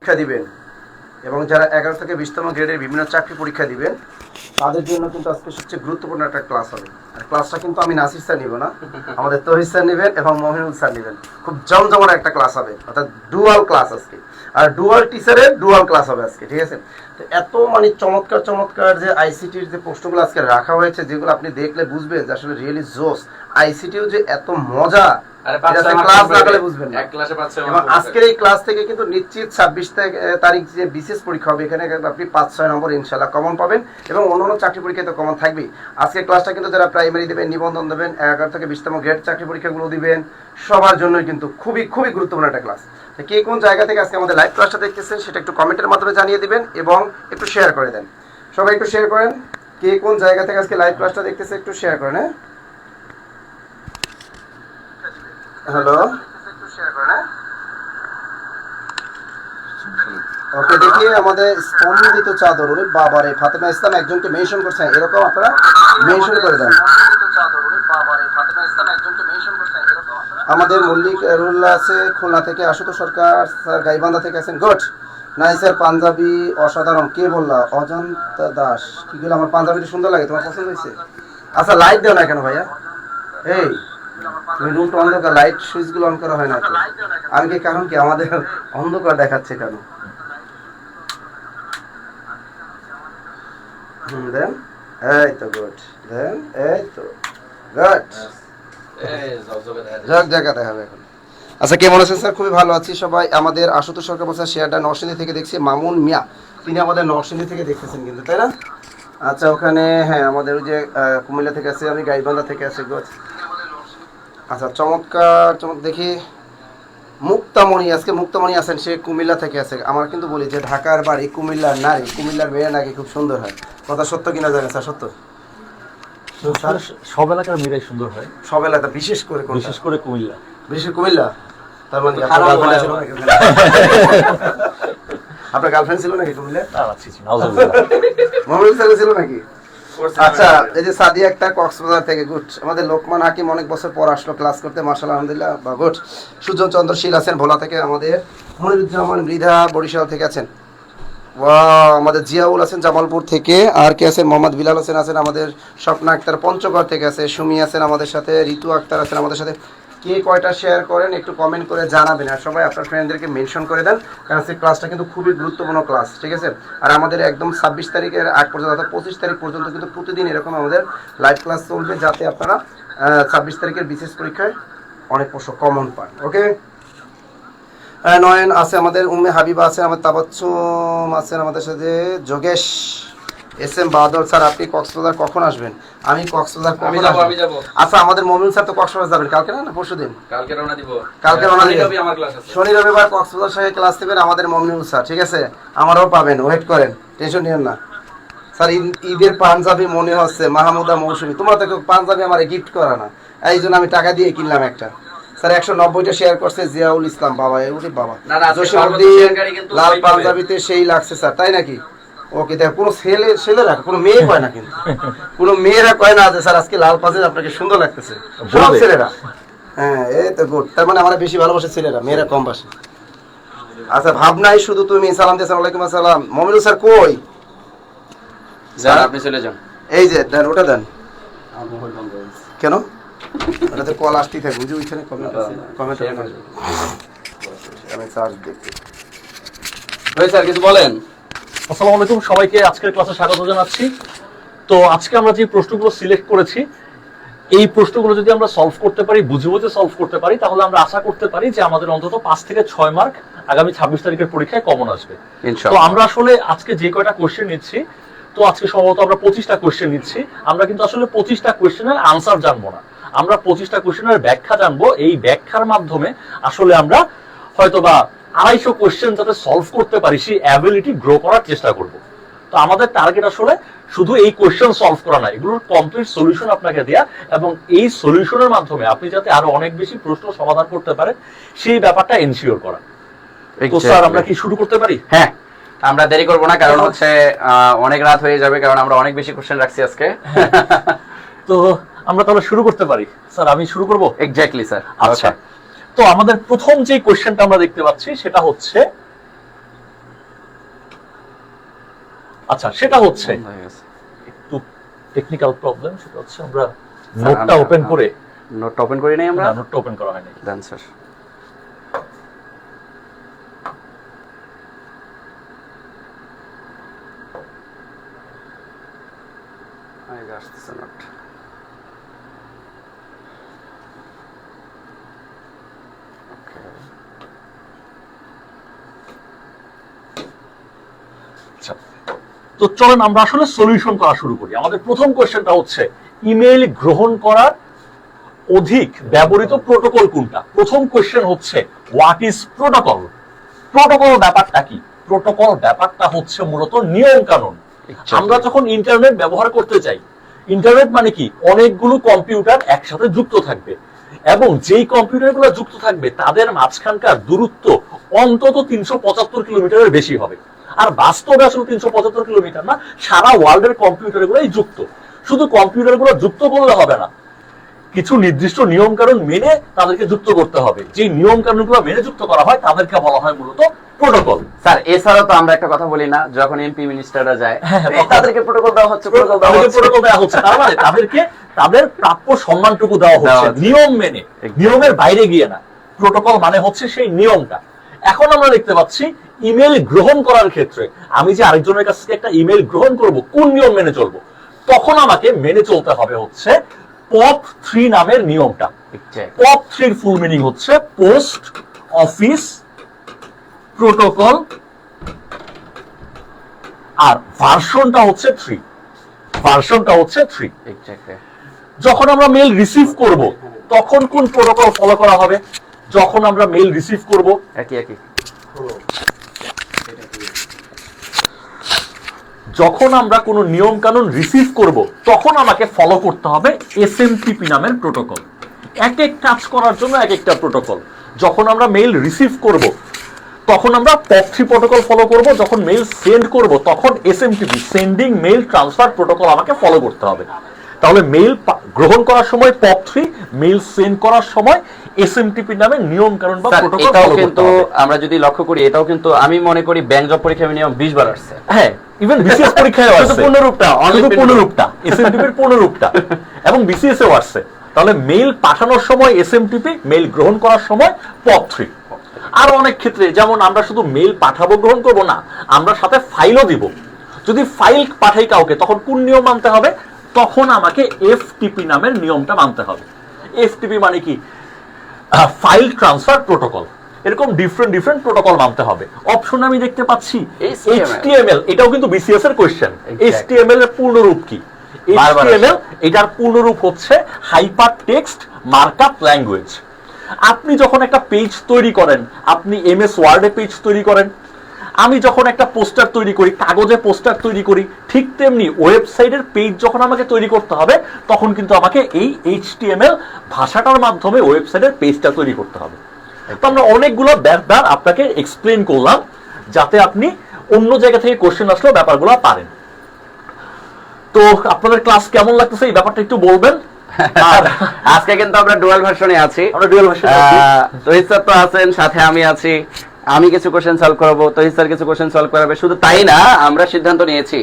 পরীক্ষা দিবেন এবং যারা 11 থেকে 20তম গ্রেডের বিভিন্ন চাকরি পরীক্ষা দিবেন তাদের জন্য কিন্তু আজকে সবচেয়ে গুরুত্বপূর্ণ একটা ক্লাস হবে। আর ক্লাসটা কিন্তু আমি নাসির স্যার নিব না, আমাদের তহিদ স্যার নেবেন এবং মহিনুল স্যার নেবেন। খুব জমজমাট একটা ক্লাস হবে, অর্থাৎ ডুয়াল ক্লাস আজকে, আর ডুয়াল টিচারের ডুয়াল ক্লাস হবে আজকে, ঠিক আছে? তো এত মানে চমৎকার চমৎকার যে আইসিটির যে প্রশ্নগুলো আজকে রাখা হয়েছে, যেগুলো আপনি দেখলে বুঝবেন যে আসলে রিয়েলি জোস। আইসিটিও যে এত মজা, ক্লাস না গেলে বুঝবেন না। এবং আজকের এই ক্লাস থেকে কিন্তু নিশ্চিত 26 তারিখ যে বিশেষ পরীক্ষা হবে, এখানে আপনি 5-6 নম্বর ইনশাল্লাহ কমন পাবেন এবং অন্যান্য চাকরি পরীক্ষায় তো কমন থাকবেই। আজকের ক্লাসটা কিন্তু যারা প্রাইমারি দেবেন, নিবন্ধন দেবেন, 11 থেকে 20তম গ্রেড চাকরি পরীক্ষাগুলো দিবেন, সবার জন্যই কিন্তু খুবই খুবই গুরুত্বপূর্ণ একটা ক্লাস। কে কোন জায়গা থেকে আজকে আমাদের লাইভ ক্লাসটা দেখতেছেন সেটা একটু কমেন্টের মাধ্যমে জানিয়ে দিবেন এবং একটু শেয়ার করে দেন। সবাই একটু শেয়ার করেন, কে কোন জায়গা থেকে আজকে লাইভ ক্লাসটা দেখতেছে একটু শেয়ার করেন। হ্যাঁ, হ্যালো, ওকে, দেখি আমাদের স্পন্দিত চাদর, ওরে বাবারে, ফাতেমা ইসলাম একজনকে মেনশন করছেন, এরকম আপনারা মেনশন করে দেন। আমাদের মল্লিক রুল্লাহ আছে খুলনা থেকে, আশুতোষ সরকার স্যার গাইবান্ধা থেকে আছেন, গুড। নাই স্যার পাঞ্জাবি অসাধারণ, কে বললা? অজন্তা দাস, কি বলে? আমার পাঞ্জাবিটা সুন্দর লাগে, তোমার পছন্দ হয়েছে? আচ্ছা, লাইট দেও না কেন ভাইয়া? এই তুমি রুমটা অন্ধকার, লাইট সুইচ গুলো অন করা হয় না তো? আমি কি কারণ কি আমাদের অন্ধকার দেখাচ্ছে কেন? দেন, এই তো গুড, দেন এই তো গুড, জায়গা দেখাবে এখন। আচ্ছা, কেমন আছেন স্যার? খুবই ভালো আছি সবাই। আমাদের আশুতোষ সরকার বলছেন শেয়ারটা নরসিংদী থেকে দেখছি, মামুন মিয়া তিনি আমাদের নরসিংদী থেকে দেখতেছেন কিন্তু, তাই না? আচ্ছা, ওখানে হ্যাঁ আমাদের ওই যে কুমিল্লা থেকে আছে, আমি গাইবান্ধা থেকে আছি, গুড। আচ্ছা, চমৎকার চমৎকার। দেখি মুক্তামণি, আজকে মুক্তামণি আছেন, সে কুমিল্লা থেকে আছে। আমার কিন্তু বলি যে ঢাকার বাড়ি, কুমিল্লার নারী, কুমিল্লার মেয়ে নাকি খুব সুন্দর হয়, কথা সত্য কিনা জানেন স্যার? সত্য? সব এলাকার মেয়েরাই সুন্দর হয়, সব এলাকা, বিশেষ করে কুমিল্লা। বিশেষ কুমিল্লা। তার মানে আপনার গার্লফ্রেন্ড ছিল নাকি কুমিল্লা? মোহাম্মদ স্যার ছিল নাকি? আচ্ছা, এই যে সাদিয়া একটা কক্সবাজার থেকে, গুড। আমাদের লোকমান হাকিম অনেক বছর পর আসলো ক্লাস করতে, মাশাআল্লাহ, আলহামদুলিল্লাহ, বা গুড। সুজন চন্দ্র শীল আছেন ভোলা থেকে, আমাদের মনিরুজ্জামান মৃধা বরিশাল থেকে আছেন, ওয়াও। আমাদের জিয়াউল আছেন জামালপুর থেকে, আর কে আছেন? মোহাম্মদ বিলাল হোসেন আছেন, আমাদের স্বপ্না আক্তার পঞ্চগড় থেকে আছে, সুমি আছেন আমাদের সাথে, ঋতু আক্তার আছেন আমাদের সাথে। কে কয়টা শেয়ার করেন একটু কমেন্ট করে জানাবেন, আর সবাই আপনার ফ্রেন্ডদেরকে মেনশন করে দেন, কারণ সেই ক্লাসটা কিন্তু খুবই গুরুত্বপূর্ণ ক্লাস, ঠিক আছে? আর আমাদের একদম 26 তারিখের আগ পর্যন্ত, অর্থাৎ 25 তারিখ পর্যন্ত কিন্তু প্রতিদিন এরকম আমাদের লাইভ ক্লাস চলবে, যাতে আপনারা 26 তারিখের বিশেষ পরীক্ষায় অনেক প্রশ্ন কমন পান। ওকে, নয়ন আছে আমাদের, উম্মে হাবিবা আছে, আমাদের তাবাচ্চুম আছেন আমাদের সাথে, যোগেশ, এস এম বাহাদুর। স্যার আপনি কক্সবাজার কখন আসবেন? আমি কক্সবাজার কখন আসব? আচ্ছা, আমাদের মমিন স্যার তো কক্সবাজার যাবেন কালকে, না পরশুদিন? কালকে রওনা দিব। শনি রবিবার কক্সবাজার সাথে ক্লাস দিবেন আমাদের মমিনুল স্যার, ঠিক আছে? আমারও পাবেন, ওয়েট করেন, টেনশন নিয়েন না স্যার। ঈদের পাঞ্জাবি মনে হচ্ছে মাহমুদা মৌসুমী, তোমরা তো পাঞ্জাবি আমার গিফট করা না, এই জন্য আমি টাকা দিয়ে কিনলাম একটা। স্যার 190টা শেয়ার করছে জিয়াউল ইসলাম, বাবা এগুলি বাবা, লাল পাঞ্জাবিতে সেই লাগছে স্যার, তাই নাকি? ওকে, দেখ কোনো ছেলেরা, কোনো মেয়ে কয় না, কিন্তু কোনো মেয়েরা কয় না যে স্যার আজকে লাল পাঞ্জাবি আপনাকে সুন্দর লাগতেছে, সব ছেলেরা। হ্যাঁ, এই তো গুড, তার মানে আমরা বেশি ভালোবাসে ছেলেরা, মেয়েরা কম বাসে। আচ্ছা, ভাবনাই শুধু তুমি, সালাম দিয়েছেন, ওয়ালাইকুম আসসালাম। মমিনুল স্যার কই? স্যার আপনি চলে যান, এই যে দেন, ওটা দেন। কেন? ওটাতে কল আসতেই থাকবে, বুঝি ওইখানে কমেন্ট আমি চার্জ দেখতে। স্যার কিছু বলেন। আসসালামু আলাইকুম, সবাইকে আজকের ক্লাসে স্বাগত জানাচ্ছি। তো আজকে আমরা যে প্রশ্নগুলো সিলেক্ট করেছি, এই প্রশ্নগুলো যদি আমরা সলভ করতে পারি, বুঝে বুঝে সলভ করতে পারি, তাহলে আমরা আশা করতে পারি যে আমাদের অন্তত 5 থেকে 6 মার্ক আগামী 26 তারিখের পরীক্ষায় কমন আসবে। তো আমরা আসলে আজকে যে কয়টা কোশ্চেন নিচ্ছি, তো আজকে সম্ভবত আমরা 25টা কোশ্চেন নিচ্ছি। আমরা কিন্তু আসলে 25টা কোশ্চেনের আনসার জানবো না, আমরা 25টা কোশ্চেনের ব্যাখ্যা জানবো। এই ব্যাখ্যার মাধ্যমে আসলে আমরা হয়তোবা 250 কোশ্চেন যাতে সলভ করতে পারি, সেই অ্যাবিলিটি গ্রো করার চেষ্টা করব। তো আমাদের টার্গেট আসলে শুধু এই কোশ্চেন সলভ করা না, এগুলোর কমপ্লিট সলিউশন আপনাকে দেয়া, এবং এই সলিউশনের মাধ্যমে আপনি যাতে আরো অনেক বেশি প্রশ্ন সমাধান করতে পারেন সেই ব্যাপারটা এনশিওর করা। তো স্যার আমরা কি শুরু করতে পারি? হ্যাঁ, আমরা দেরি করব না, কারণ হচ্ছে অনেক রাত হয়ে যাবে, কারণ আমরা অনেক বেশি কোশ্চেন রাখছি আজকে। তো আমরা তাহলে শুরু করতে পারি। স্যার আমি শুরু করব? Exactly sir. আচ্ছা, তো আমাদের প্রথম যে কোশ্চেনটা আমরা দেখতে পাচ্ছি সেটা হচ্ছে আচ্ছা, সেটা হচ্ছে হয়ে গেছে। একটু টেকনিক্যাল প্রবলেম, সেটা হচ্ছে আমরা স্যার, নোটটা ওপেন করে, নোটটা ওপেন করি নাই আমরা। নোটটা ওপেন করা হয়নি। দেন স্যার। আসতেছে নোট। আচ্ছা, তো চলেন আমরা আসলে সলিউশন করা শুরু করি। আমাদের প্রথম কোশ্চেনটা হচ্ছে ইমেইল গ্রহণ করার অধিক ব্যবহৃত প্রোটোকল কোনটা। প্রথম কোশ্চেন হচ্ছে হোয়াট ইজ প্রোটোকল। প্রোটোকল ব্যাপারটা কি? প্রোটোকল ব্যাপারটা হচ্ছে মূলত নিয়ম কানুন। আমরা যখন ইন্টারনেট ব্যবহার করতে চাই, ইন্টারনেট মানে কি? অনেকগুলো কম্পিউটার একসাথে যুক্ত থাকবে এবং যেই কম্পিউটারগুলো যুক্ত থাকবে তাদের মাঝখানকার দূরত্ব অন্তত 375 কিলোমিটারের বেশি হবে। আর বাস্তবে আসলে 375 কিলোমিটার না, সারা ওয়ার্ল্ডের কম্পিউটারগুলোই যুক্ত। শুধু কম্পিউটারগুলো যুক্ত করলে হবে না, কিছু নির্দিষ্ট নিয়ম কানুন মেনে তাদেরকে যুক্ত করতে হবে। যে নিয়ম কানুনগুলো মেনে যুক্ত করা হয় তাদেরকে বলা হয় মূলত প্রোটোকল। স্যার এছাড়াও তো আমরা একটা কথা বলি না, যখন এমপি মিনিস্টাররা যায় হ্যাঁ, এই তাদেরকে প্রোটোকল দেওয়া হচ্ছে, প্রোটোকল দেওয়া তাদেরকে হচ্ছে। প্রোটোকল দেওয়া হচ্ছে, তার মানে তাদেরকে তাদের প্রাপ্য সম্মানটুকু দেওয়া হচ্ছে নিয়ম মেনে, নিয়মের বাইরে গিয়ে না। প্রোটোকল মানে হচ্ছে সেই নিয়মটা। এখন আমরা দেখতে পাচ্ছি ইমেল গ্রহণ করার ক্ষেত্রে আমি যে আরেকজনের কাছ থেকে একটা ইমেল গ্রহণ করব, কোন নিয়ম মেনে চলবো? তখন আমাকে মেনে চলতে হবে হচ্ছে POP3 নামের নিয়মটা। POP3 এর ফুল মিনিং হচ্ছে পোস্ট অফিস প্রোটোকল, আর ভার্সনটা হচ্ছে 3। ভার্সনটা হচ্ছে 3। এক্স্যাক্টলি। যখন আমরা মেল রিসিভ করব তখন কোন প্রোটোকল ফলো করা হবে? যখন আমরা মেল রিসিভ করব, একই একই। যখন আমরা কোনো নিয়ম কানুন রিসিভ করব তখন আমাকে ফলো করতে হবে SMTP নামের প্রোটোকল। এক এক কাজ করার জন্য এক একটা প্রোটোকল। যখন আমরা মেইল রিসিভ করব তখন আমরা POP3 প্রোটোকল ফলো করব। যখন মেইল সেন্ড করব তখন SMTP, sending mail transfer protocol আমাকে ফলো করতে হবে। তাহলে মেইল গ্রহণ করার সময় POP3, মেইল সেন্ড করার সময় SMTP নামে নিয়ম কানুন বা প্রোটোকল এটাও ফলো করতে কিন্তু হবে। আমরা যদি লক্ষ্য করি, এটাও কিন্তু আমি মনে করি ব্যাংক জব পরীক্ষায় মিনিমাম 20 বার আসছে। হ্যাঁ, ইভেন বিসিএস পরীক্ষায় শুধু আসছে, পুনরূপটা, শুধু পুনরূপটা, SMTP এর পুনরূপটা, এবং বিসিএস এও আসছে। তাহলে মেইল পাঠানোর সময় SMTP, মেইল গ্রহণ করার সময় POP3। আর অনেক ক্ষেত্রে যেমন আমরা শুধু মেইল পাঠাবো, গ্রহণ করব না, আমরা সাথে ফাইলও দিব। যদি ফাইল পাঠাই কাউকে তখন কোন নিয়ম মানতে হবে? তখন আমাকে FTP নামের নিয়মটা মানতে হবে। FTP মানে কি? File transfer protocol. এরকম ডিফারেন্ট ডিফারেন্ট প্রোটোকল মানতে হবে। অপশন আমি দেখতে পাচ্ছি HTML, এটাও কিন্তু বিসিএস এর কোশ্চেন। HTML এর পূর্ণরূপ কি? HTML এটার পূর্ণরূপ হচ্ছে হাইপার টেক্সট মার্কআপ ল্যাঙ্গুয়েজ। আপনি যখন একটা পেজ তৈরি করেন, আপনি MS ওয়ার্ডে পেজ তৈরি করেন, আমি যখন একটা পোস্টার তৈরি করি, কাগজে পোস্টার তৈরি করি, ঠিক তেমনি ওয়েবসাইটের পেজ যখন আমাকে তৈরি করতে হবে তখন কিন্তু আমাকে এই HTML ভাষাটার মাধ্যমে ওয়েবসাইটের পেজটা তৈরি করতে হবে। তো আমরা অনেকগুলো ব্যাপার আপনাকে এক্সপ্লেন করলাম যাতে আপনি অন্য জায়গা থেকে কোশ্চেন আসলেও ব্যাপারগুলো পারেন। তো আপনাদের ক্লাস কেমন লাগতেছে এই ব্যাপারটা একটু বলবেন। আর আজকে কিন্তু আমরা ডুয়াল ভার্সনে আছি। আমরা ডুয়াল ভার্সনে আছি। তহিদ স্যার তো আছেন, সাথে আমি আছি। আমি কিছু কোশ্চেন সলভ করাবো, তহিদ স্যার কিছু কোশ্চেন সলভ করাবে। শুধু তাই না, আমরা সিদ্ধান্ত নিয়েছি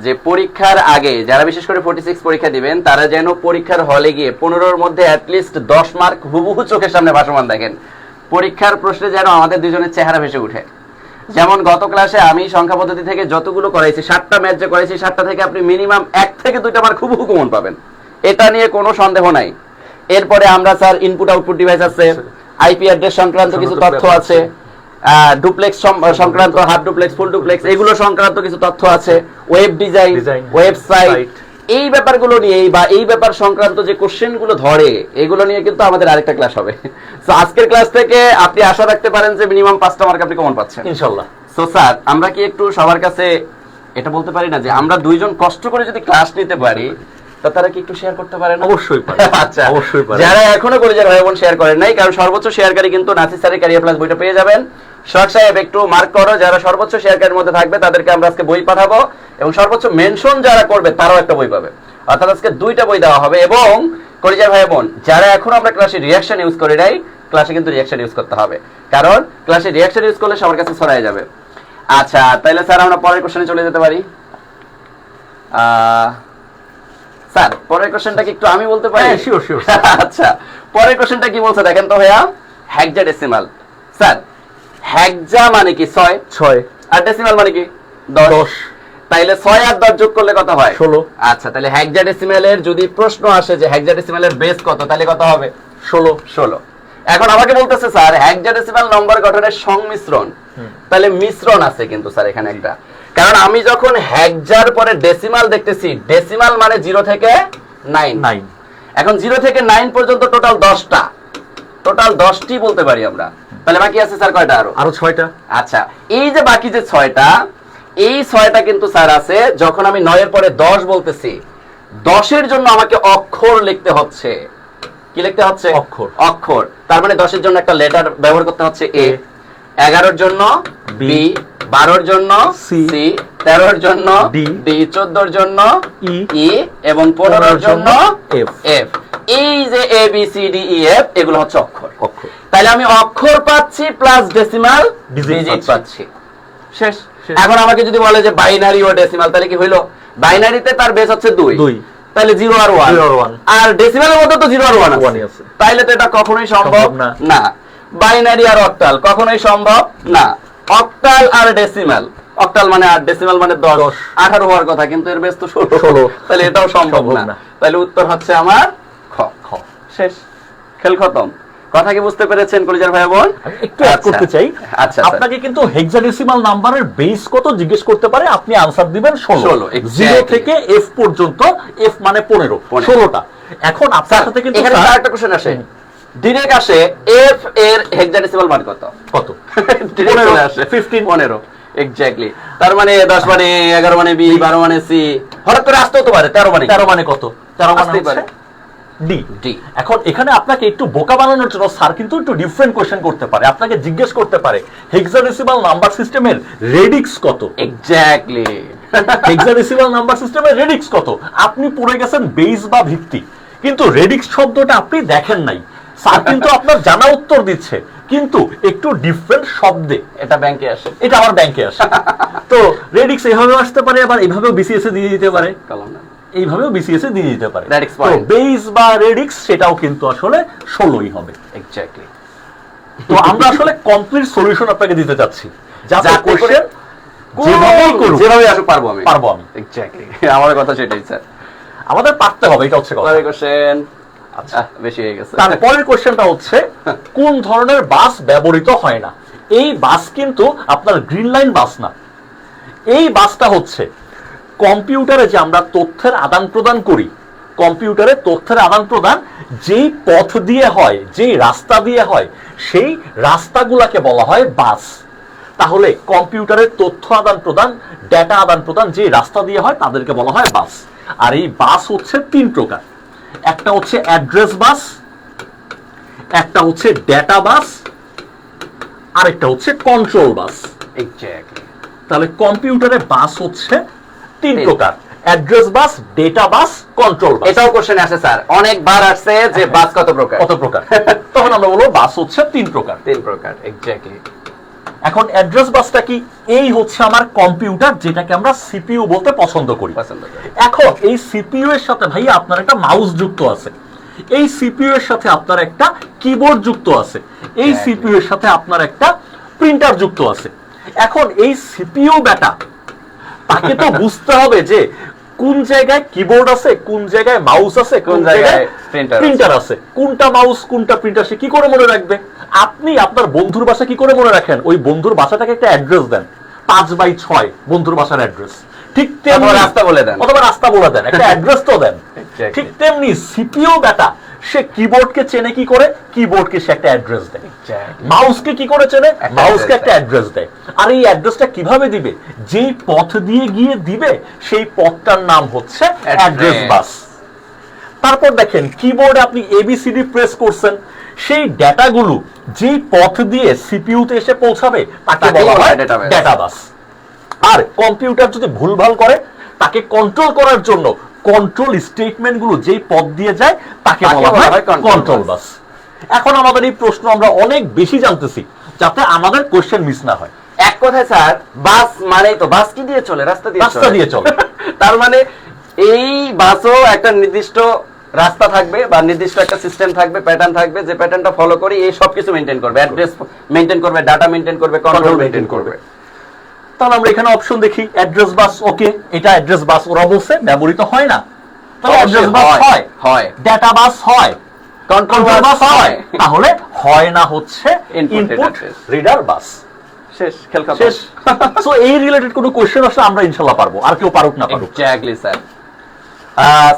যে পরীক্ষার আগে যারা বিশেষ করে 46 পরীক্ষা দিবেন তারা যেন পরীক্ষার হলে গিয়ে 15-র মধ্যে অ্যাটলিস্ট 10 মার্ক হুবহু চোখের সামনে ভাসমান দেখেন। পরীক্ষার প্রশ্নে যেন আমাদের দুজনের চেহারা ভেসে উঠে। যেমন গত ক্লাসে আমি সংখ্যা পদ্ধতি থেকে যতগুলো করাইছি, 7টা ম্যাথ যে করাইছি, 7টা থেকে আপনি মিনিমাম 1 থেকে 2টা মার্ক হুবহু কমন পাবেন, এটা নিয়ে কোনো সন্দেহ নাই। এরপরে আমরা স্যার ইনপুট আউটপুট ডিভাইস আছে, আইপি অ্যাড্রেস সংক্রান্ত কিছু তথ্য আছে, ডুপ্লেক্স সংক্রান্ত, হাফ ডুপ্লেক্স, ফুল ডুপ্লেক্স, এগুলো সংক্রান্ত কিছু তথ্য আছে, ওয়েব ডিজাইন, ওয়েবসাইট, এই ব্যাপারগুলো নিয়ে বা এই ব্যাপার সংক্রান্ত যে কোশ্চেন গুলো ধরে এগুলো নিয়ে কিন্তু আমাদের আরেকটা ক্লাস হবে। সো আজকের ক্লাস থেকে আপনি আশা রাখতে পারেন যে মিনিমাম 5টা মার্ক আপনি কমন পাচ্ছেন ইনশাআল্লাহ। সো স্যার আমরা কি একটু সবার কাছে এটা বলতে পারি না যে আমরা দুইজন কষ্ট করে যদি ক্লাস নিতে পারি তা তারা কি একটু শেয়ার করতে পারে না? অবশ্যই পারে। আচ্ছা, অবশ্যই পারে। যারা এখনো কলেজের ভাই বোন শেয়ার করেন নাই, কারণ সর্বোচ্চ শেয়ারকারী কিন্তু নাসির স্যারের ক্যারিয়ার প্লাস বইটা পেয়ে যাবেন। শখ সাহেব একটু মার্ক করো, যারা সর্বোচ্চ শেয়ারকারীর মধ্যে থাকবে তাদেরকে আমরা আজকে বই পাঠাবো, এবং সর্বোচ্চ মেনশন যারা করবে তারাও একটা বই পাবে। অর্থাৎ আজকে 2টা বই দেওয়া হবে। এবং কলেজের ভাই বোন যারা এখন আমরা ক্লাসে রিঅ্যাকশন ইউজ করি নাই, ক্লাসে কিন্তু রিঅ্যাকশন ইউজ করতে হবে, কারণ ক্লাসে রিঅ্যাকশন ইউজ করলে সবার কাছে ছড়ায় যাবে। আচ্ছা, তাহলে স্যার আমরা পরের কোশ্চেনে চলে যেতে পারি। স্যার পরের কোশ্চেনটা কি একটু আমি বলতে পারি? হ্যাঁ, sure, sure. আচ্ছা, পরের কোশ্চেনটা কি বলছে দেখেন তো ভাইয়া। হেক্সাডেসিমাল। স্যার হেক্সা মানে কি 6, 6 আর ডেসিমাল মানে কি 10। তাইলে 6 আর 10 যোগ করলে কত হয়? 16। আচ্ছা, তাহলে হেক্সাডেসিমালের যদি প্রশ্ন আসে যে হেক্সাডেসিমালের বেস কত, তাহলে কত হবে? 16। এখন আমাকে বলতেছে স্যার হেক্সাডেসিমাল নম্বর গঠনের সংমিশ্রণ, তাহলে মিশ্রণ আছে কিন্তু স্যার এখানে একটা, কারণ আমি যখন হেক্সার পরে ডেসিমাল দেখতেছি, ডেসিমাল মানে 0 থেকে 9। এখন 0 থেকে 9 পর্যন্ত টোটাল 10টা, টোটাল 10টি বলতে পারি আমরা। তাহলে বাকি আছে স্যার কয়টা? আরো 6টা। আচ্ছা, এই যে বাকি যে 6টা, এই 6টা কিন্তু স্যার আছে যখন আমি 9 এর পরে 10 বলতেছি, 10 এর জন্য আমাকে অক্ষর লিখতে হচ্ছে। কি লিখতে হচ্ছে? অক্ষর। তার মানে 10 এর জন্য একটা লেটার ব্যবহার করতে হচ্ছে এ, 11 এর জন্য বি, 12 এর জন্য সি, 13 এর জন্য ডি, 14 এর জন্য ই এবং 15 এর জন্য এফ। এই যে A B C D E F, এগুলো হচ্ছে অক্ষর। তাহলে আমি অক্ষর পাচ্ছি প্লাস ডেসিমাল ডিজিট পাচ্ছি। শেষ। এখন আমাকে যদি বলে যে বাইনারি ও ডেসিমাল, তাহলে কি হইলো? বাইনারিতে তার বেস হচ্ছে 2, তাহলে 0 আর 1, আর ডেসিমালের মধ্যে তো 0 আর 1 আছে, তাইলে তো এটা কখনোই সম্ভব না। বাইনারি আর অক্টাল কখনোই সম্ভব না। অক্টাল আর ডেসিমাল, অক্টাল মানে 8, ডেসিমাল মানে 10, 18 হওয়ার কথা, কিন্তু এর বেস তো 16, তাহলে এটাও সম্ভব না। তাহলে উত্তর হচ্ছে আমার খ। শেষ, খেল খতম। কথা কি বুঝতে পেরেছেন কলিজার ভাই বোন? একটু অ্যাড করতে চাই। আচ্ছা, আপনাকে কিন্তু হেক্সাডেসিমাল নাম্বারের বেস কত জিজ্ঞেস করতে পারে, আপনি আনসার দিবেন 16। 0 থেকে f পর্যন্ত, f মানে 15, 16টা। এখন আপনার সাথে কিন্তু এখানে আরেকটা কোশ্চেন আসে, ডিরেক্ট আসে f এর হেক্সাডেসিমাল মান কত? ডিরেক্ট আসে 15। এক্স্যাক্টলি। তার মানে 10 মানে 11 মানে বি, 12 মানে সি, হঠাৎ করে আসতে হতে পারে 13 মানে কত? 13 মানে হচ্ছে ডি। এখন এখানে আপনাকে একটু বোকা বানানোর জন্য স্যার কিন্তু একটু ডিফারেন্ট কোশ্চেন করতে পারে, আপনাকে জিজ্ঞেস করতে পারে হেক্সাডেসিমাল নাম্বার সিস্টেমের রেডিক্স কত? এক্স্যাক্টলি। হেক্সাডেসিমাল নাম্বার সিস্টেমের রেডিক্স কত? আপনি পড়ে গেছেন বেস বা ভিত্তি, কিন্তু রেডিক্স শব্দটা আপনি দেখেন নাই। স্যার কিন্তু আপনার জানা উত্তর দিচ্ছে, কিন্তু একটু ডিফারেন্ট শব্দে। এটা ব্যাংকে আসে, এটা আমার ব্যাংকে আসে। তো রেডিক্স এভাবেও আসতে পারে, আবার এভাবেও বিসিএস এ দিয়ে দিতে পারে, এইভাবেও বিসিএস এ দিয়ে দিতে পারে। তো বেস বা রেডিক্স সেটাও কিন্তু আসলে 16ই হবে। এক্স্যাক্টলি। তো আমরা আসলে কমপ্লিট সলিউশন আপনাকে দিতে যাচ্ছি, যাতে কোশ্চেন যেভাবে আসুক পারবো আমি। এক্স্যাক্টলি, আমার কথা সেটাই স্যার, আমাদের পারতে হবে, এটা হচ্ছে কথা। কোশ্চেন আচ্ছা বেশি হয়ে গেছে। তারপরের কোশ্চেনটা হচ্ছে কোন ধরনের বাস ব্যবহৃত হয় না? এই বাস কিন্তু আপনার গ্রিন লাইন বাস না। এই বাসটা হচ্ছে কম্পিউটারে যে আমরা তথ্যের আদান প্রদান করি, কম্পিউটারে তথ্যের আদান প্রদান যেই পথ দিয়ে হয়, যেই রাস্তা দিয়ে হয়, সেই রাস্তাগুলাকে বলা হয় বাস। তাহলে কম্পিউটারের তথ্য আদান প্রদান, ডেটা আদান প্রদান যে রাস্তা দিয়ে হয়, তাদেরকে বলা হয় বাস। আর এই বাস হচ্ছে 3 প্রকার। একটা হচ্ছে অ্যাড্রেস বাস, একটা হচ্ছে ডেটা বাস, আরেকটা হচ্ছে কন্ট্রোল বাস। এক্স্যাক্টলি। তাহলে কম্পিউটারে বাস হচ্ছে 3 প্রকার, অ্যাড্রেস বাস, ডেটা বাস, কন্ট্রোল বাস। এটাও কোশ্চেন আসে স্যার, অনেকবার আসছে যে বাস কত প্রকার, তখন আমরা বলবো বাস হচ্ছে 3 প্রকার। এক্স্যাক্টলি। এখন অ্যাড্রেস বাসটা কি? এই হচ্ছে আমার কম্পিউটার, যেটাকে আমরা সিপিইউ বলতে পছন্দ করি। এখন এই সিপিইউ এর সাথে ভাই আপনার একটা মাউস যুক্ত আছে, এই সিপিইউ এর সাথে আপনার একটা কিবোর্ড যুক্ত আছে, এই সিপিইউ এর সাথে আপনার একটা প্রিন্টার যুক্ত আছে। এখন এই সিপিইউ বেটা তাকে তো বুঝতে হবে যে কোন জায়গায় কিবোর্ড আছে, কোন জায়গায় মাউস আছে, কোন জায়গায় প্রিন্টার আছে, কোনটা মাউস কোনটা প্রিন্টার সে কি করে মনে রাখবে? আপনি আপনার বন্ধুর বাসা কি করে মনে রাখেন? ওই বন্ধুর বাসাটাকে একটা অ্যাড্রেস দেন, 5x6 বন্ধুর বাসার অ্যাড্রেস। ঠিক তেমনি রাস্তা বলে দেন, অথবা রাস্তা বলে দেন, একটা অ্যাড্রেস তো দেন। ঠিক তেমনি সিপিইউ বেটা সে কিবোর্ডকে চেনে কি করে? কিবোর্ডকে সে একটা অ্যাড্রেস দেয়। মাউসকে কি করে চেনে? মাউসকে একটা অ্যাড্রেস দেয়। আর এই অ্যাড্রেসটা কিভাবে দিবে? যেই পথ দিয়ে গিয়ে দিবে সেই পথটার নাম হচ্ছে অ্যাড্রেস বাস। তারপর দেখেন কিবোর্ডে আপনি এবিসিডি প্রেস করছেন, সেই ডেটাগুলো যেই পথ দিয়ে সিপিইউতে এসে পৌঁছাবে তাকে বলা হয় ডেটা বাস। আর কম্পিউটার যদি ভুলভাল করে, তাকে কন্ট্রোল করার জন্য কন্ট্রোল স্টেটমেন্ট গুলো যেই পথ দিয়ে যায় তাকে বলা হয় কন্ট্রোল বাস। এখন আমাদের এই প্রশ্ন আমরা অনেক বেশি জানতেছি, যাতে আমাদের কোশ্চেন মিস না হয়। এক কথায় স্যার, বাস মানেই তো বাস কি দিয়ে চলে? রাস্তা দিয়ে চলে। তার মানে এই বাসও একটা নির্দিষ্ট রাস্তা থাকবে বা নির্দিষ্ট একটা সিস্টেম থাকবে, প্যাটার্ন থাকবে, যে প্যাটার্নটা ফলো করে এই সব কিছু মেনটেন করবে, অ্যাড্রেস মেনটেন করবে, ডাটা মেনটেন করবে, কন্ট্রোল মেনটেন করবে। তাহলে আমরা এখানে অপশন দেখি, অ্যাড্রেস বাস, ওকে, এটা অ্যাড্রেস বাস, ওরা বলছে ব্যবহৃত হয় না, তাহলে অ্যাড্রেস বাস হয়, হয়, ডাটা বাস হয়, কন্ট্রোল কন্ট্রোল বাস বাস হয়, হয়, তাহলে হয় না হচ্ছে Input ইনপুট address। রিডার বাস। শেষ, খেল খতম। শেষ। সো এই রিলেটেড কোনো কোশ্চেন আসলে আমরা ইনশাআল্লাহ পারবো, আর কেউ পারুক না পারুক। Exactly sir.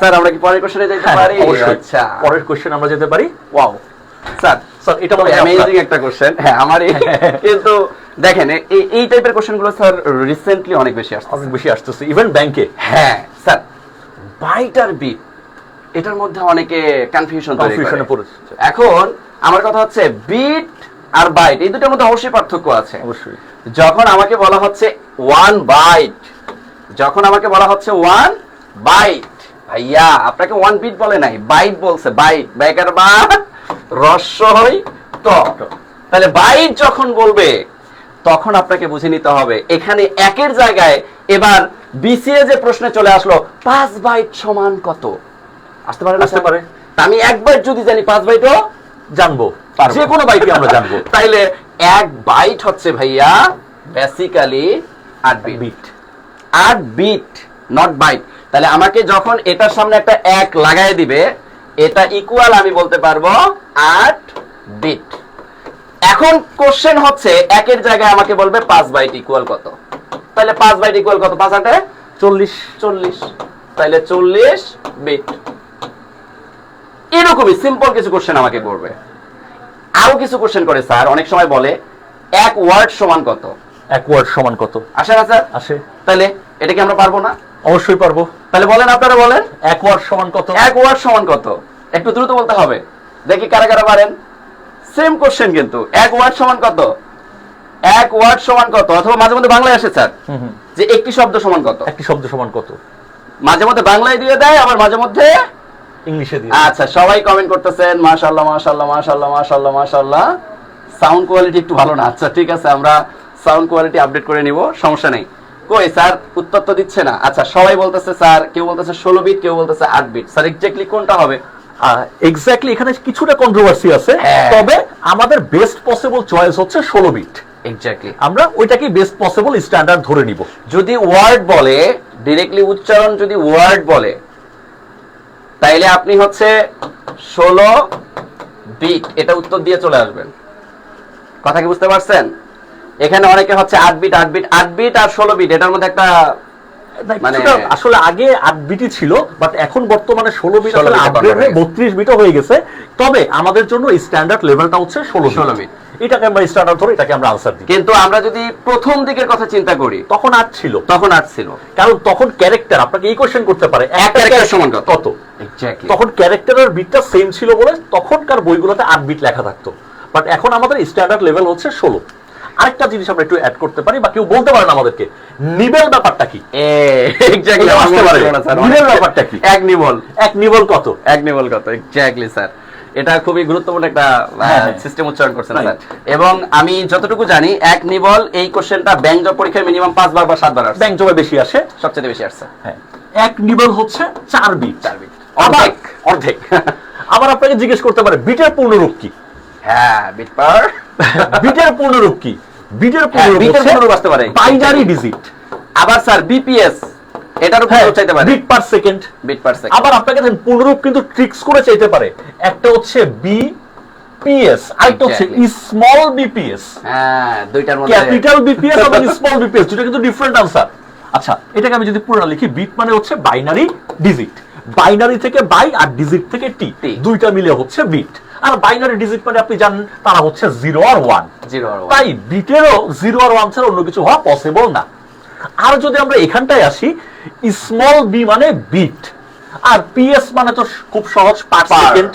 স্যার আমরা কি পরের কোশ্চেনে যেতে হ্যাঁ, পারি? অবশ্যই। আচ্ছা পরের কোশ্চেন আমরা যেতে পারি। ওয়াও স্যার, স্যার এটা বলে অ্যামেজিং একটা কোশ্চেন। হ্যাঁ আমারই, কিন্তু দেখেন এই টাইপের কোশ্চেন গুলো স্যার রিসেন্টলি অনেক বেশি আসছে, অনেক বেশি আসতেছে, ইভেন ব্যাংকে। হ্যাঁ স্যার, বাইট আর বিট এটার মধ্যে অনেকে কনফিউশন তৈরি করে। কনফিউশনে পড়েছে। এখন আমার কথা হচ্ছে বিট আর বাইট এই দুটোর মধ্যে অবশ্যই পার্থক্য আছে। অবশ্যই। যখন আমাকে বলা হচ্ছে 1 বাইট, যখন আমাকে বলা হচ্ছে 1 বাইট, ভাইয়া আপনাকে 1 বিট বলে নাই, বাইট বলছে, বাইট, বেকার বা রস্যই ত। তাহলে বাইট যখন বলবে তখন আপনাকে বুঝে নিতে হবে এখানে একের জায়গায় এবার বিসিএ যে প্রশ্নে চলে আসলো 5 বাইট সমান কত, আসতে পারে না? আসতে পারে। তা আমি 1 বাইট যদি জানি 5 বাইটও জানবো, পারবো। যে কোনো বাইটই আমরা জানবো। তাইলে 1 বাইট হচ্ছে ভাইয়া basically 8 bit. Bit 8 bit, not byte. তাহলে আমাকে যখন এটার সামনে একটা 1 লাগায় দিবে, এটা ইকুয়াল আমি বলতে পারবো 8 বিট। এখন কোশ্চেন হচ্ছে একের জায়গায় আমাকে বলবে 5 বাইট ইকুয়াল কত, তাহলে 5 বাইট ইকুয়াল কত, 5 8 40। 40, তাহলে 40 বিট। এরকমই সিম্পল কিছু কোশ্চেন আমাকে করবে। আরো কিছু কোশ্চেন করে স্যার, অনেক সময় বলে 1 ওয়ার্ড সমান কত, 1 ওয়ার্ড সমান কত? আসে না স্যার? আসে। তাহলে এটা কি আমরা পারবো না? অবশ্যই পারবো। তাহলে বলেন, আপনারা বলেন 1 ওয়ার্ড সমান কত? 1 ওয়ার্ড সমান কত, একটু দ্রুত বলতে হবে, দেখি কারা কারা পারেন। সেম কোশ্চেন কিন্তু 1 ওয়ার্ড সমান কত, 1 ওয়ার্ড সমান কত, অথবা মাঝে মধ্যে বাংলায় আসে স্যার যে একটি শব্দ সমান কত, একটি শব্দ সমান কত, মাঝে মধ্যে বাংলায় দিয়ে দেয়, আবার মাঝে মধ্যে ইংলিশে দিয়ে। আচ্ছা সবাই কমেন্ট করতেছেন, মাশাআল্লাহ মাশাআল্লাহ মাশাআল্লাহ মাশাআল্লাহ মাশাআল্লাহ। সাউন্ড কোয়ালিটি একটু ভালো না, আচ্ছা ঠিক আছে, আমরা সাউন্ড কোয়ালিটি আপডেট করে নিব, সমস্যা নেই। কই স্যার উত্তর তো দিচ্ছে না। আচ্ছা সবাই বলতেছে স্যার, কেউ বলতেছে 16 বিট, কেউ বলতেছে 8 বিট। স্যার এক্স্যাক্টলি কোনটা হবে? এক্স্যাক্টলি এখানে কিছুটা কন্ট্রোভার্সি আছে, হ্যাঁ। তবে আমাদের বেস্ট পসিবল চয়েস হচ্ছে 16 বিট। এক্স্যাক্টলি আমরা ওইটাকে বেস্ট পসিবল স্ট্যান্ডার্ড ধরে নিব। যদি ওয়ার্ড বলে, ডিরেক্টলি উচ্চারণ যদি ওয়ার্ড বলে, তাইলে আপনি হচ্ছে 16 বিট এটা উত্তর দিয়ে চলে আসবেন। কথা কি বুঝতে পারছেন? এখানে অনেকে হচ্ছে 8 বিট 8 বিট 8 বিট আর 16 বিট এটার মধ্যে একটা মানে আসলে আগে 8 বিটই ছিল, বাট এখন বর্তমানে 16 বিট 16 বিটে আপগ্রেড হয়ে convert 32 বিটও হয়ে গেছে। তবে আমাদের জন্য স্ট্যান্ডার্ড লেভেলটা হচ্ছে 16 বিট। এটাকে আমরা স্ট্যান্ডার্ড ধরে এটাকে আমরা আনসার দিই। কিন্তু আমরা যদি প্রথম দিকের কথা চিন্তা করি, তখন 8 ছিল, তখন 8 ছিল, কারণ তখন ক্যারেক্টার আপনাকে এই কোশ্চেন করতে পারে এক ক্যারেক্টার সমান কত। এক্স্যাক্টলি তখন ক্যারেক্টারের বিটটা সেম ছিল বলে তখনকার বইগুলোতে 8 বিট লেখা থাকতো, বাট এখন আমাদের স্ট্যান্ডার্ড লেভেল হচ্ছে 16। আরেকটা জিনিস আমরা একটু অ্যাড করতে পারি, বা কেউ বলতে পারেন আমাদেরকে নিবেল ব্যাপারটা কি? এক্স্যাক্টলি এটা আসতে পারে। নিবেল ব্যাপারটা কি? এক নিবল, এক নিবল কত? এক নিবল কত, এক্স্যাক্টলি স্যার। এটা খুবই গুরুত্বপূর্ণ একটা হ্যাঁ। সিস্টেম উচ্চারণ করছেন Right. স্যার। এবং আমি যতটুকু জানি এক নিবল এই কোশ্চেনটা ব্যাংক জব পরীক্ষায় মিনিমাম 5 বার বা 7 বার আসছে, ব্যাংক জবে বেশি আসে। সবচেয়ে বেশি আসছে। হ্যাঁ, এক নিবল হচ্ছে 4 বিট। 4 বিট, অর্ধেক। অর্ধেক। আবার আপনাকে জিজ্ঞেস করতে পারে বিটের পূর্ণরূপ কি? হ্যাঁ, বিট পার। বিটের পূর্ণরূপ কি? বিটের পূর্ণরূপ বিটের হচ্ছে পূর্ণরূপ আসতে পারে বাইনারি ডিজিট। আবার স্যার বিপিএস এটার উপর চাইতে পারে, bit per second. Bit per second. আবার আপনাকে দেখেন পূর্ণরূপ কিন্তু ট্রিক্স করে চাইতে পারে, একটা হচ্ছে বিপিএস, আরেকটা হচ্ছে স্মল বিপিএস। হ্যাঁ, দুইটার মধ্যে ক্যাপিটাল বিপিএস এবং স্মল বিপিএস, দুটো কিন্তু ডিফারেন্ট আনসার। আচ্ছা এটাকে আমি যদি পুরো লিখি, বিট মানে হচ্ছে বাইনারি ডিজিট, বাইনারি থেকে বাই আর ডিজিট থেকে টি, দুইটা মিলে হচ্ছে বিট। আর বাইনারি ডিজিট মানে আপনি জানেন তারা হচ্ছে 0 আর 1, 0 আর 1। তাই বিটেরও 0 আর 1 ছাড়া অন্য কিছু হওয়া পসিবল না। আর যদি আমরা এখানটায় আসি, স্মল বি মানে বিট, আর পিএস মানে তো খুব সহজ পার সেকেন্ড,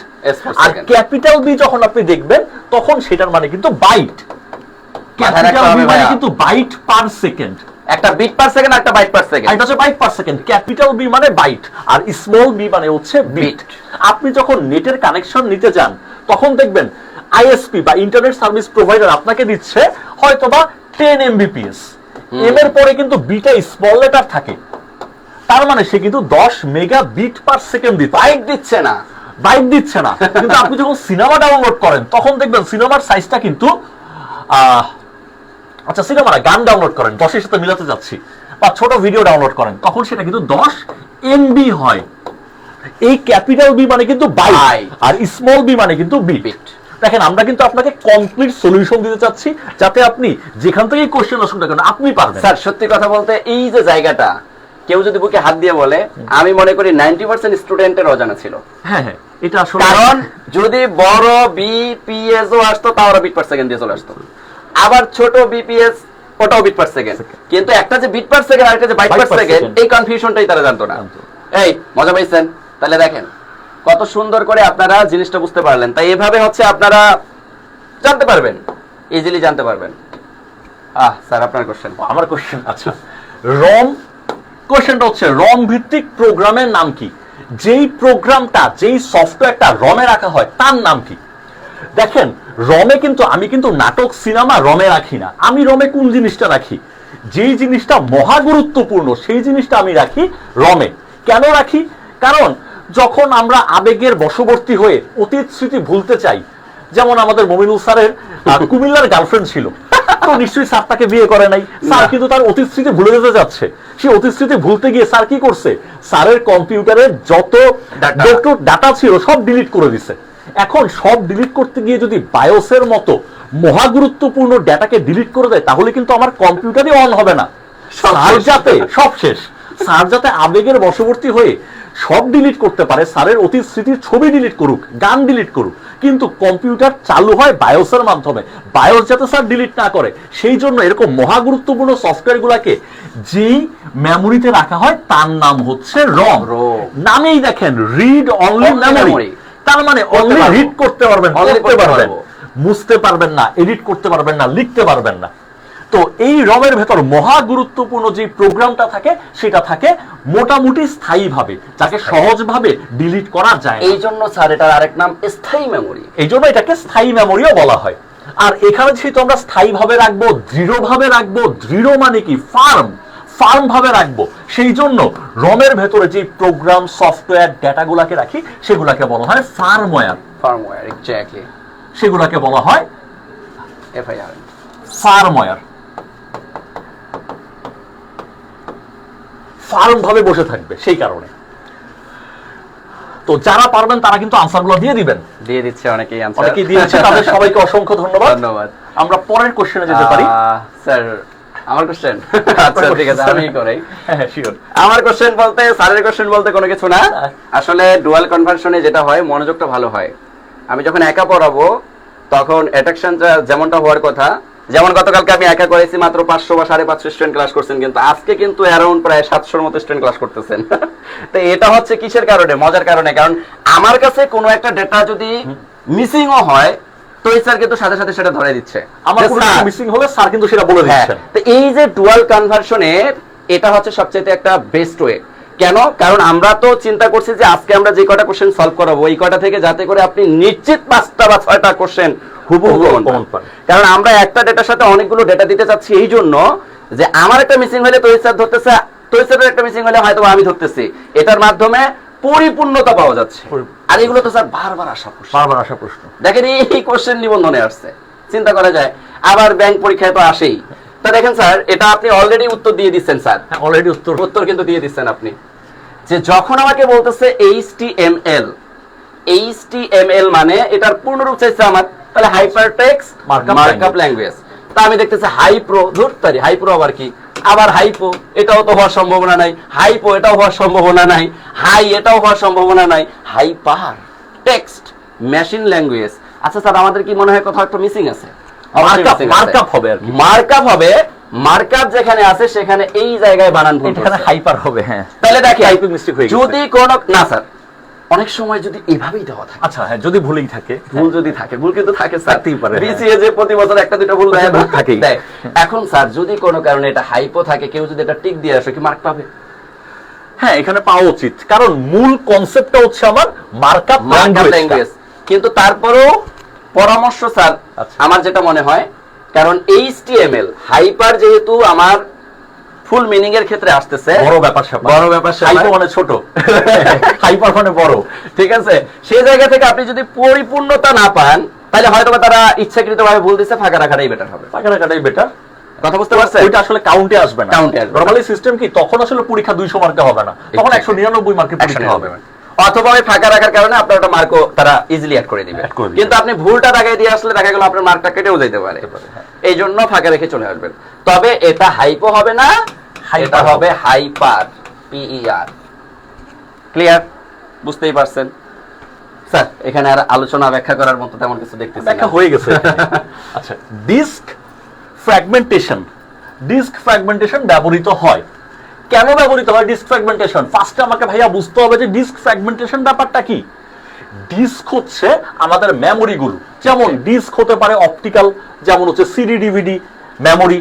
আর ক্যাপিটাল বি যখন আপনি দেখবেন তখন সেটার মানে কিন্তু বাইট। ক্যাপিটাল বি মানে কিন্তু বাইট পার সেকেন্ড, একটা বিট পার সেকেন্ড একটা বাইট পার সেকেন্ড, এটা হচ্ছে byte per second. Capital B মানে বাইট আর স্মল বি মানে হচ্ছে বিট। আপনি যখন নেটের কানেকশন নিতে যান তখন দেখবেন আইএসপি বা ইন্টারনেট সার্ভিস প্রোভাইডার আপনাকে দিচ্ছে হয়তোবা 10 Mbps, এম এর পরে কিন্তু বিটা স্মল লেটার থাকে। তার মানে সে কিন্তু 10 মেগাবিট পার সেকেন্ড দিচ্ছে, বাইক দিচ্ছে না, বাইট দিচ্ছে না। কিন্তু আপনি যখন সিনেমা ডাউনলোড করেন তখন দেখবেন সিনেমার সাইজটা কিন্তু আচ্ছা সিনেমা না, গান ডাউনলোড করেন 10 এর সাথে মিলাতে যাচ্ছি, বা ছোট ভিডিও ডাউনলোড করেন তখন সেটা কিন্তু 10 এমবি হয়। এই ক্যাপিটাল বি মানে কিন্তু বাইট আর স্মল বি মানে কিন্তু বিট। দেখেন আমরা কিন্তু আপনাকে কমপ্লিট সলিউশন দিতে চাচ্ছি যাতে আপনি যেখান থেকে কোশ্চেন আসুন না কেন আপনি পারবেন। স্যার সত্যি কথা বলতে এই যে জায়গাটা কেউ যদি বুকে হাত দিয়ে বলে, আমি মনে করি 90% স্টুডেন্টের অজানা ছিল। হ্যাঁ হ্যাঁ, এটা আসলে কারণ যদি বড় বিপিএস ও আসতো তাও ওরা বিট পার সেকেন্ড দিয়ে চলে আসতো, আবার ছোট বিপিএস ওটাও বিট পার সেকেন্ড, কিন্তু একটা যে বিট পার সেকেন্ড আর একটা যে বাইট পার সেকেন্ড এই কনফিউশনটাই তারা জানতো না। এই মজা পাইছেন? তাহলে দেখেন কত সুন্দর করে আপনারা জিনিসটা বুঝতে পারলেন। তাই এভাবে হচ্ছে আপনারা জানতে পারবেন, ইজিলি জানতে পারবেন। স্যার আপনার কোশ্চেন। আমার কোশ্চেন, আচ্ছা রম কোশ্চেনটা হচ্ছে রম ভিত্তিক প্রোগ্রামের নাম কি? যেই প্রোগ্রামটা যেই সফটওয়্যারটা রমে রাখা হয় তার নাম কি? দেখেন রমে কিন্তু আমি কিন্তু নাটক সিনেমা রমে রাখি না। আমি রমে কোন জিনিসটা রাখি? যেই জিনিসটা মহা গুরুত্বপূর্ণ সেই জিনিসটা আমি রাখি রমে। কেন রাখি? কারণ যখন আমরা আবেগের বশবর্তী হয়ে অতীত স্মৃতি ভুলতে চাই, যেমন আমাদের মমিনুল স্যারের কুমিল্লার গার্লফ্রেন্ড ছিল, তো নিশ্চয়ই স্যার তাকে বিয়ে করে নাই, স্যার কিন্তু তার অতীত স্মৃতি ভুলে যেতে যাচ্ছে। সেই অতীত স্মৃতি ভুলতে গিয়ে স্যার কি করছে? স্যারের কম্পিউটারে যত ডাটা ছিল সব ডিলিট করে দিছে। এখন সব ডিলিট করতে গিয়ে যদি বায়োসের মতো মহা গুরুত্বপূর্ণ ডেটাকে ডিলিট করে দেয় তাহলে কিন্তু আমার কম্পিউটারই অন হবে না। স্যার যাতে সব শেষ, স্যার যাতে আবেগের বশবর্তী হয়ে সব ডিলিট করতে পারে, স্যারের অতীত স্মৃতির ছবি ডিলিট করুক, গান ডিলিট করুক, কিন্তু কম্পিউটার চালু হয় বায়োসের মাধ্যমে। বায়োস যাতে স্যার ডিলিট না করে সেই জন্য এরকম মহা গুরুত্বপূর্ণ সফটওয়্যার গুলাকে যেই মেমোরিতে রাখা হয় তার নাম হচ্ছে রম। নামেই দেখেন রিড অনলি মেমোরি, তার মানে অনলি রিড করতে পারবেন, পড়তে পারবেন, বুঝতে পারবেন না, এডিট করতে পারবেন না, লিখতে পারবেন না। তো এই রমের ভেতর মহা গুরুত্বপূর্ণ যে প্রোগ্রামটা থাকে সেটা থাকে মোটামুটি স্থায়ী ভাবে, যাকে সহজভাবে ডিলিট করা যায়। এই জন্য স্যার এটার আরেক নাম স্থায়ী মেমোরি, এই জন্য এটাকে স্থায়ী মেমোরিও বলা হয়। আর এখানে যেহেতু আমরা স্থায়ী ভাবে রাখবো, দৃঢ় ভাবে রাখবো, দৃঢ় মানে কি ফার্ম, ফার্ম ভাবে রাখবো, সেই জন্য রমের ভেতরে যে প্রোগ্রাম সফটওয়্যার ডেটাগুলাকে রাখি সেগুলাকে বলা হয় ফার্মওয়্যার। ফার্মওয়্যার এক্স্যাক্টলি, সেগুলাকে বলা হয় এফআইআর, ফার্মওয়্যার। ফার্ম ভাবে বসে থাকবে সেই কারণে। তো যারা পারবেন তারা কিন্তু আনসারগুলো দিয়ে দিবেন, দিয়ে দিচ্ছে অনেকেই আনসার, অনেকেই দিয়েছে, তাদের সবাইকে অসংখ্য ধন্যবাদ। ধন্যবাদ। আমরা পরের কোশ্চেনে যেতে পারি। স্যার আমার কোশ্চেন, আচ্ছা ঠিক আছে আমি করাই। হ্যাঁ শিওর। আমার কোশ্চেন বলতে স্যারের কোশ্চেন বলতে কোনো কিছু না, আসলে ডুয়াল কনভার্সনে যেটা হয় মনোযোগটা ভালো হয়। আমি যখন একা পড়াবো তখন অ্যাট্রাকশনটা যেমনটা হওয়ার কথা, যেমন গতকালকে আমি একা করেছি মাত্র 500 বা 550 স্টুডেন্ট ক্লাস করছেন, কিন্তু আজকে কিন্তু অ্যারাউন্ড প্রায় 700-র মতো স্টুডেন্ট ক্লাস করতেছেন। তো এটা হচ্ছে কিসের কারণে? মজার কারণে। কারণ আমার কাছে কোনো একটা ডেটা যদি মিসিংও হয় তো এই স্যার কিন্তু সাথে সাথে সেটা ধরে দিচ্ছে। আমার কোনো মিসিং হলে স্যার কিন্তু সেটা বলে দিচ্ছেন। তো এই যে ডুয়াল কনভার্সনে এটা হচ্ছে সবচেয়ে একটা বেস্ট ওয়ে। কেন? কারণ আমরা তো চিন্তা করছি যে আজকে আমরা যে কটা কোশ্চেন সলভ করাবো এই কটা থেকে যাতে করে আপনি নিশ্চিত 5টা বা 6টা কোশ্চেন হুবহু কমন পান। কারণ আমরা একটা ডেটার সাথে অনেকগুলো ডেটা দিতে চাচ্ছি এই জন্য যে আমার একটা মিসিং হলে তৈরি স্যার ধরতেছে, তৈরি স্যারের একটা মিসিং হলে হয়তো আমি ধরতেছি, এটার মাধ্যমে পরিপূর্ণতা পাওয়া যাচ্ছে। আর এগুলো তো স্যার বারবার আসা প্রশ্ন। দেখেন এই কোশ্চেন নিবন্ধনে আসছে, চিন্তা করা যায়। আবার ব্যাংক পরীক্ষায় তো আসেই। তা দেখেন স্যার এটা আপনি অলরেডি উত্তর দিয়ে দিচ্ছেন স্যার, অলরেডি উত্তর কিন্তু দিয়ে দিচ্ছেন আপনি, যে যখন আমাকে বলতেছে HTML মানে এটার পূর্ণরূপ চাইছে আমার, তাহলে হাইপারটেক্সট মার্কআপ ল্যাঙ্গুয়েজ। তা আমি দেখতেছি হাইপ্রো, ধরতারি হাইপ্রো আবার কি, আবার হাইপো এটাও তো হওয়ার সম্ভাবনা নাই, হাইপো এটাও হওয়ার সম্ভাবনা নাই, হাই এটাও হওয়ার সম্ভাবনা নাই, হাইপার টেক্সট মেশিন ল্যাঙ্গুয়েজ। আচ্ছা স্যার আমাদের কি মনে হয় কোথাও একটা মিসিং আছে? মার্কআপ হবে আর কি, মার্কআপ হবে। মার্কআপ যেখানে আছে সেখানে এই জায়গায় বানান ভুল, এখানে হাইপার হবে। হ্যাঁ তাহলে দেখি টাইপিং মিস্টেক হয়ে গেছে। যদি কোন না স্যার অনেক সময় যদি এভাবেই দেওয়া থাকে, আচ্ছা হ্যাঁ যদি ভুলই থাকে, ভুল যদি থাকে, ভুল কিন্তু থাকে স্যার, থাকতেই পারে। বিসিএ যে প্রতি বছর একটা দুটো ভুল দেয় থাকেই। এখন স্যার যদি কোনো কারণে এটা হাইপো থাকে, কেউ যদি এটা টিক দিয়ে আসে কি মার্ক পাবে? হ্যাঁ এখানে পাওয়া উচিত, কারণ মূল কনসেপ্টটা হচ্ছে আমার মার্কআপ ল্যাঙ্গুয়েজ। কিন্তু তারপরেও পরামর্শ স্যার আমার যেটা মনে হয়, কারণ HTML হাইপার যেহেতু আমার ফুল মিনিং এর ক্ষেত্রে আসতেছে বড় ব্যাপার স্যাপার, বড় ব্যাপার স্যাপার। হাইপো মানে ছোট, হাইপার মানে বড়। ঠিক আছে, সেই জায়গা থেকে আপনি যদি পরিপূর্ণতা না পান তাহলে হয়তো তারা ইচ্ছাকৃতভাবে ভুল দিচ্ছে, ফাঁকা রাখাটাই বেটার হবে। ফাঁকা রাখাটাই বেটার। কথা বুঝতে পারছেন? ওইটা আসলে কাউন্টে আসবে না। কাউন্টে আসবে না। নরমালি সিস্টেম কি তখন আসলে পরীক্ষা 200 মার্কে হবে না, তখন 199 মার্কের পরীক্ষা হবে। অথবা ওই ফাঁকা রাখার কারণে আপনার ওটা মার্কও তারা ইজিলি অ্যাড করে দিবে। Add করে দিবে। কিন্তু আপনি ভুলটা দাগায় দিয়ে আসলে দেখা গেল আপনার মার্কটা কেটেও যেতে পারে। এই জন্য ফাঁকা রেখে চলে আসবেন। তবে এটা হাইপো হবে না, এটা হবে হাইপার, PER। ক্লিয়ার? বুঝতেই পারছেন? স্যার এখানে আর আলোচনা ব্যাখ্যা করার মতো তেমন কিছু দেখতেছি ব্যাখ্যা না। হয়ে গেছে। আচ্ছা, ডিস্ক ফ্র্যাগমেন্টেশন, ডিস্ক ফ্র্যাগমেন্টেশন ব্যবহৃত হয়। কেন ব্যবহৃত হয় ডিস্ক ফ্র্যাগমেন্টেশন? ফার্স্টে আমাকে ভাইয়া বুঝতে হবে যে ডিস্ক ফ্র্যাগমেন্টেশন ব্যাপারটা কি। ডিস্ক হচ্ছে আমাদের মেমোরি গুলো, যেমন ডিস্ক হতে পারে অপটিক্যাল, যেমন হচ্ছে সিডি ডিভিডি মেমোরি,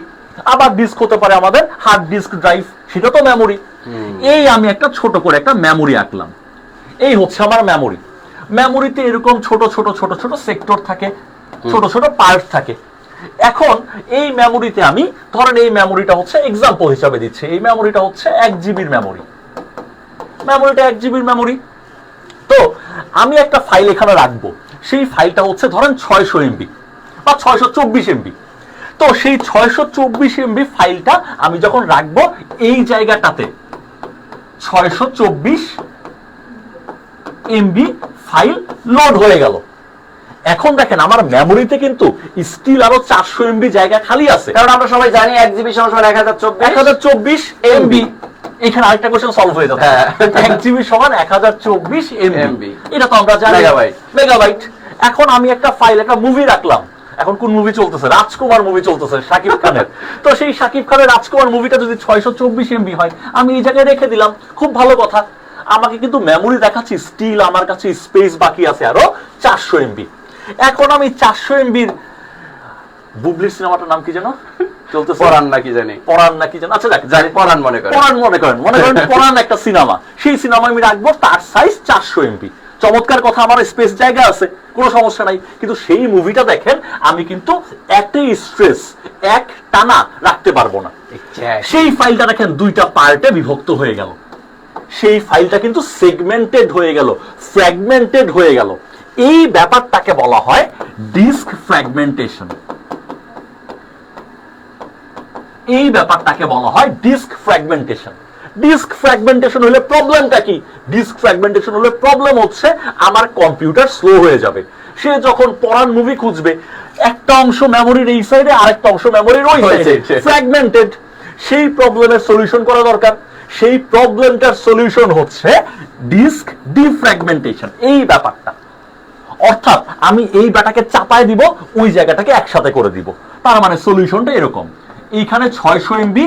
আবার ডিস্ক হতে পারে আমাদের হার্ড ডিস্ক ড্রাইভ, সেটা তো মেমোরি। এই আমি একটা ছোট করে একটা মেমোরি আঁকলাম, এই হচ্ছে আমার মেমোরি। মেমোরিতে এরকম ছোট ছোট ছোট ছোট সেক্টর থাকে, ছোট ছোট পার্ট থাকে। এখন এই মেমোরিতে আমি ধরেন এই মেমোরিটা হচ্ছে এক্সাম্পল হিসাবে দিচ্ছে, এই মেমোরিটা হচ্ছে 1 জিবির মেমোরি, মেমোরিটা 1 জিবির মেমোরি। তো আমি একটা ফাইল এখানে রাখবো, সেই ফাইলটা হচ্ছে ধরেন 600 এমবি বা 624 এমবি। তো সেই 624 এমবি ফাইলটা আমি যখন রাখবো এই জায়গাটাতে 624 এমবি ফাইল লোড হয়ে গেল। এখন দেখেন আমার মেমোরিতে কিন্তু স্টিল আরো 400 এমবি জায়গা খালি আছে, কারণ আমরা সবাই জানি 1 জিবি সমান 1024 এমবি। এখানে আরেকটা কোশ্চেন সলভ হয়ে যাচ্ছে। 1 জিবি সমান 1024 এমবি, এটা তো আমরা জানি, মেগাবাইট। এখন আমি একটা ফাইল, একটা মুভি রাখলাম, এখন কোন মুভি চলতেছে? রাজকুমার মুভি চলতেছে শাকিব খানের। তো সেই শাকিব খানের রাজকুমার মুভিটা যদি 624 এমবি হয়, আমি এই জায়গায় রেখে দিলাম, খুব ভালো কথা। আমাকে কিন্তু মেমোরি দেখাচ্ছি স্টিল আমার কাছে স্পেস বাকি আছে আরো 400 এমবি। এখন আমি 400 এমবির বুবলির সিনেমাটার নাম কি জানো চলতেছে? পরান নাকি জানি, পরান নাকি জানো, আচ্ছা জানি পরান মনে করেন, পরান মনে করেন পরান একটা সিনেমা, সেই সিনেমা আমি রাখবো, তার সাইজ 400 এমবি। চমৎকার কথা, আমার স্পেস জায়গা আছে, কোনো সমস্যা নাই। কিন্তু সেই মুভিটা দেখেন আমি কিন্তু একটাই স্ট্রেস এক টানা রাখতে পারবো না। সেই ফাইলটা দেখেন দুইটা পার্টে বিভক্ত হয়ে গেল, সেই ফাইলটা কিন্তু সেগমেন্টেড হয়ে গেল, ফ্র্যাগমেন্টেড হয়ে গেল। এই ব্যাপারটাকে বলা হয় ডিস্ক ফ্র্যাগমেন্টেশন। এই ব্যাপারটাকে বলা হয় ডিস্ক ফ্র্যাগমেন্টেশন। ডিস্ক ফ্র্যাগমেন্টেশন হলে প্রবলেমটা কি? ডিস্ক ফ্র্যাগমেন্টেশন হলে প্রবলেম হচ্ছে আমার কম্পিউটার স্লো হয়ে যাবে। সে যখন পরান মুভি খুঁজবে, একটা অংশ মেমোরির এই সাইডে, আরেকটা অংশ মেমোরির ওই সাইডে, ফ্র্যাগমেন্টেড। সেই প্রবলেমের সলিউশন করা দরকার। সেই প্রবলেমটার সলিউশন হচ্ছে ডিস্ক ডিফ্র্যাগমেন্টেশন। এই ব্যাপারটা, অর্থাৎ আমি এই ব্যাটাকে চাপায় দিব, ওই জায়গাটাকে একসাথে করে দিব। তার মানে সলিউশনটা এরকম, এইখানে 600 এমবি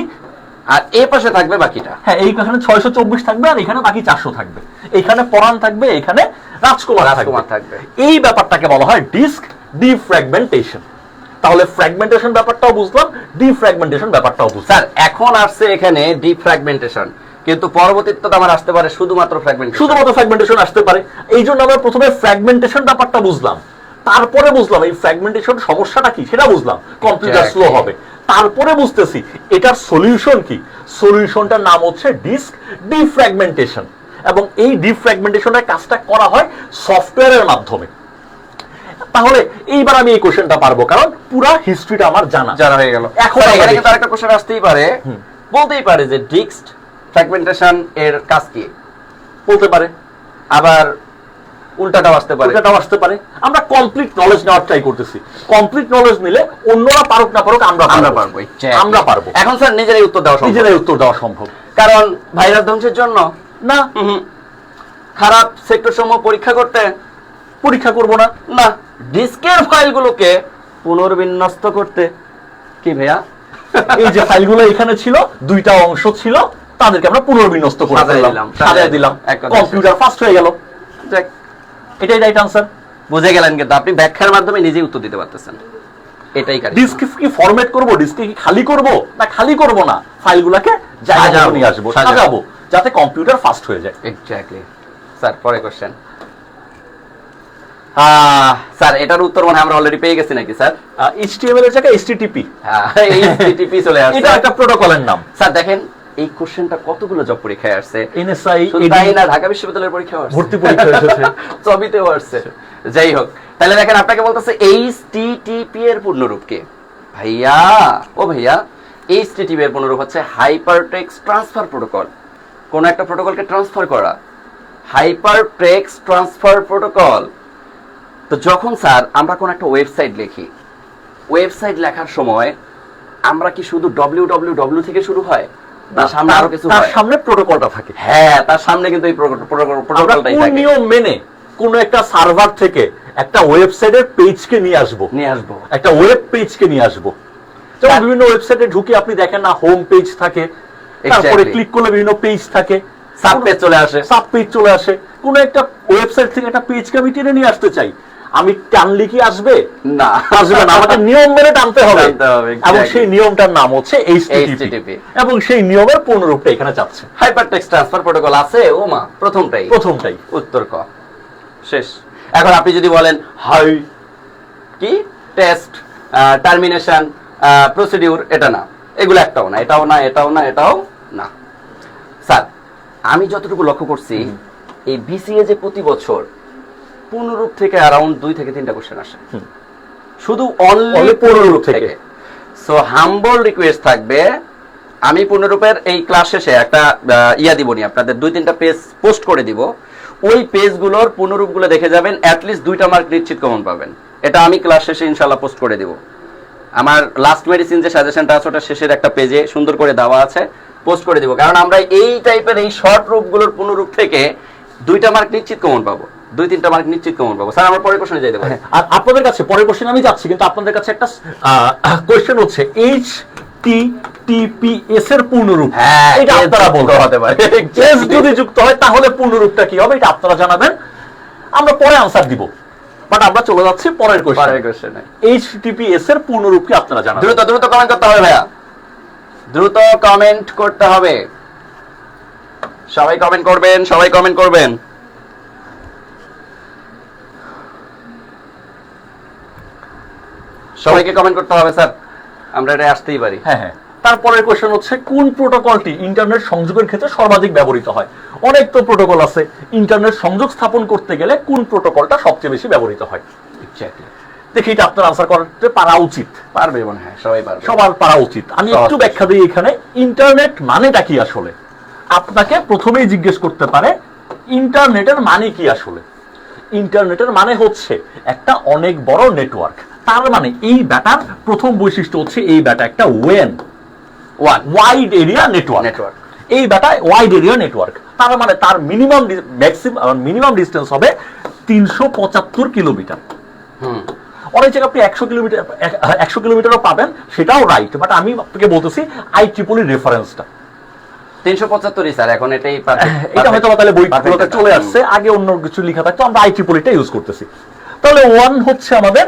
আর এই পাশে থাকবে বাকিটা। হ্যাঁ, এইখানে 624 থাকবে, আর এখানে বাকি 400 থাকবে। এখানে পরান থাকবে, এখানে রাজকুমার থাকবে। এই ব্যাপারটাকে বলা হয় ডিস্ক ডিফ্র্যাগমেন্টেশন। তাহলে ফ্র্যাগমেন্টেশন ব্যাপারটাও বুঝলাম, ডিফ্র্যাগমেন্টেশন ব্যাপারটাও বুঝলাম। স্যার এখন আসছে এখানে ডিফ্র্যাগমেন্টেশন, কিন্তু পরবর্তীতে আমার আসতে পারে শুধুমাত্র ফ্র্যাগমেন্টেশন, শুধুমাত্র ফ্র্যাগমেন্টেশন আসতে পারে। এই জন্য আমরা প্রথমে ফ্র্যাগমেন্টেশন ব্যাপারটা বুঝলাম, তারপরে বুঝলাম এই ফ্র্যাগমেন্টেশন সমস্যাটা কি সেটা বুঝলাম, কম্পিউটার স্লো হবে। তারপরে বুঝতেছি এটার সলিউশন কি, সলিউশনটার নাম হচ্ছে ডিস্ক ডিফ্র্যাগমেন্টেশন। এবং এই ডিফ্র্যাগমেন্টেশনের কাজটা করা হয় সফটওয়্যারের মাধ্যমে। তাহলে এইবার আমি এই কোশ্চেনটা পারবো, কারণ পুরো হিস্ট্রিটা আমার জানা হয়ে গেল। এখন এখানে কিন্তু আরেকটা কোশ্চেন আসতেই পারে, বলতেই পারে যে ডিস্ক ফ্র্যাগমেন্টেশন এর কাজ কি, বলতে পারে, আবার উল্টাটাও আসতে পারে। আমরা কমপ্লিট নলেজ নেওয়ার ট্রাই করতেছি। কমপ্লিট নলেজ নিলে অন্যরা পারুক না পারুক আমরা পারবো। এখন স্যার নিজেরাই উত্তর দেওয়া সম্ভব, কারণ ভাইরাস ধ্বংসের জন্য না, খারাপ সেক্টর সমূহ পরীক্ষা করব না, ডিস্কের ফাইলগুলোকে পুনর্বিন্যস্ত করতে। কি ভাইয়া, এই যে ফাইলগুলো এখানে ছিল, দুইটা অংশ ছিল, তাদেরকে আমরা পুনর্বিন্যস্ত করে সাজায় দিলাম, কম্পিউটার ফাস্ট হয়ে গেল। এটাই রাইট আনসার। বুঝে গেলেন, কিন্তু আপনি ব্যাখ্যার মাধ্যমে নিজেই উত্তর দিতে পারতেছেন। এটাই কাজ। ডিস্ক কি ফরম্যাট করব, ডিস্কে কি খালি করব না খালি করব না, ফাইলগুলোকে জায়গা নিয়ে আসবো, সাজাবো, যাতে কম্পিউটার ফাস্ট হয়ে যায়। এক্স্যাক্টলি। স্যার পরে কোশ্চেন। স্যার এটার উত্তর মনে হয় আমরা অলরেডি পেয়ে গেছি নাকি স্যার? HTML এর জায়গায় HTTP, HTTP চলে আসছে। এটা একটা প্রোটোকলের নাম। স্যার দেখেন এই কোশ্চেনটা কতগুলো জব পরীক্ষায় আসছে, NSI শুধু তাই না ঢাকা বিশ্ববিদ্যালয়ের পরীক্ষাও আসছে, ভর্তি পরীক্ষা এসেছে, সবিতেও আসছে। যাই হোক, তাহলে দেখেন আপনাকে বলতেছে HTTP এর পূর্ণরূপ কি? ভাইয়া ও ভাইয়া, HTTP এর পূর্ণরূপ হচ্ছে হাইপারটেক্সট ট্রান্সফার প্রোটোকল। কোন একটা প্রোটোকলকে ট্রান্সফার করা, হাইপারটেক্সট ট্রান্সফার প্রোটোকল। তো যখন স্যার আমরা কোন একটা ওয়েবসাইট লিখি, ওয়েবসাইট লেখার সময় আমরা কি শুধু www থেকে শুরু হয়, না সামনে আরো কিছু তার হয়? সামনে প্রোটোকলটা থাকে। হ্যাঁ, তার সামনে কিন্তু এই আমরা প্রোটোকলটাই কোন থাকে। নিয়ম মেনে কোন একটা সার্ভার থেকে একটা ওয়েবসাইটের পেজকে নিয়ে আসবো, একটা ওয়েব পেজকে নিয়ে আসবো। যেমন বিভিন্ন ওয়েবসাইটে ঢুকে আপনি দেখেন না, হোম পেজ থাকে, তারপরে Exactly. ক্লিক করলে বিভিন্ন পেজ থাকে, সাব পেজ চলে আসে। সাব পেজ চলে আসে। কোন একটা ওয়েবসাইট থেকে একটা পেজকে আমি টেনে নিয়ে আসতে চাই, আমি টানলে কি আসবে? না, আসবে না, আমাকে নিয়ম মেনে টানতে হবে। টানতে হবে, এবং exactly. সেই নিয়মটার নাম হচ্ছে HTTP HTTP, এবং সেই নিয়মের পূর্ণরূপটা এখানে চাচ্ছে। হাইপারটেক্সট ট্রান্সফার প্রোটোকল আছে ও মা, প্রথমটাই উত্তর ক, শেষ। এখন আপনি যদি বলেন হাই কি টেস্ট টার্মিনেশন প্রসিডিউর, এটা না, এগুলো একটাও না, এটাও না, এটাও না, এটাও না। স্যার আমি যতটুকু লক্ষ্য করছি, এই বিসিএ যে প্রতি বছর পূর্ণরূপ থেকে অ্যারাউন্ড 2 থেকে 3টা কোশ্চেন আসে, শুধু অনলি পূর্ণরূপ থেকে। সো হাম্বল রিকোয়েস্ট থাকবে, আমি পূর্ণরূপের এই ক্লাস শেষে একটা ইয়া দিবনি, আপনাদের 2-3টা পেজ পোস্ট করে দিব। ওই পেজগুলোর পূর্ণরূপগুলো দেখে যাবেন, অ্যাটলিস্ট 2টা মার্ক নিশ্চিত কমন পাবেন। এটা আমি ক্লাস শেষে ইনশাআল্লাহ পোস্ট করে দিব। আমার লাস্ট মেডিসিন যে সাজেশনটা আছে ওটা শেষের একটা পেজে সুন্দর করে দেওয়া আছে, পোস্ট করে দিব। কারণ আমরা এই টাইপের এই শর্ট রূপগুলোর পূর্ণরূপ থেকে 2টা মার্ক নিশ্চিত কমন পাবো, 2-3টা মার্ক নিশ্চিত কমন পাবো। স্যার আমরা পরের কোশ্চেনে যাইতে পারি? আর আপনাদের কাছে পরের কোশ্চেন আমি যাচ্ছি, কিন্তু আপনাদের কাছে একটা কোশ্চেন হচ্ছে HTTPS এর পূর্ণরূপ। হ্যাঁ, এটা আপনারা বলতে হতে পারে। S যদি যুক্ত হয় তাহলে পূর্ণরূপটা কি হবে, এটা আপনারা জানাবেন, আমরা পরে আনসার দিব। বাট আমরা চলে যাচ্ছি পরের কোশ্চেনে। HTTPS এর পূর্ণরূপ কি আপনারা জানাবেন। দ্রুত দ্রুত কমেন্ট করতে হবে ভাইয়া, দ্রুত কমেন্ট করতে হবে। সবাই কমেন্ট করবেন, সবাই কমেন্ট করবেন। সবাইকে কমেন্ট করতে হবে স্যার, আমরা এটা আসতেই পারি। হ্যাঁ হ্যাঁ। তারপরের কোশ্চেন হচ্ছে কোন প্রোটোকলটি ইন্টারনেট সংযোগের ক্ষেত্রে সর্বাধিক ব্যবহৃত হয়। অনেক তো প্রোটোকল আছে, ইন্টারনেট সংযোগ স্থাপন করতে গেলে কোন প্রোটোকলটা সবচেয়ে বেশি ব্যবহৃত হয়। দেখি এটা আপনার আনসার করতে পারা উচিত। পারবে মনে হয়, সবাই পারবে, সবার পারা উচিত। আমি একটু ব্যাখ্যা দিই এখানে। ইন্টারনেট মানেটা কি আসলে, আপনাকে প্রথমেই জিজ্ঞেস করতে পারে ইন্টারনেটের মানে কি আসলে। ইন্টারনেটের মানে হচ্ছে একটা অনেক বড় নেটওয়ার্ক। তার মানে এই ব্যাটার প্রথম বৈশিষ্ট্য হচ্ছে এই ব্যাটা একটা ওয়াইড এরিয়া নেটওয়ার্ক। এই ব্যাটা ওয়াইড এরিয়া নেটওয়ার্ক, তার মানে তার মিনিমাম ডিস্টেন্স হবে 375 কিলোমিটার। অনেক জায়গায় আপনি 100 কিলোমিটারও পাবেন, সেটাও রাইট। বাট আমি আপনাকে বলতেছি IEEE রেফারেন্সটা 375 স্যার, এখন এটাই এটা হয়তো তাহলে বইগুলোতে চলে আসছে, আগে অন্য কিছু লেখা থাকতো, আমরা IEEEটা ইউজ করতেছি। তাহলে 1 হচ্ছে আমাদের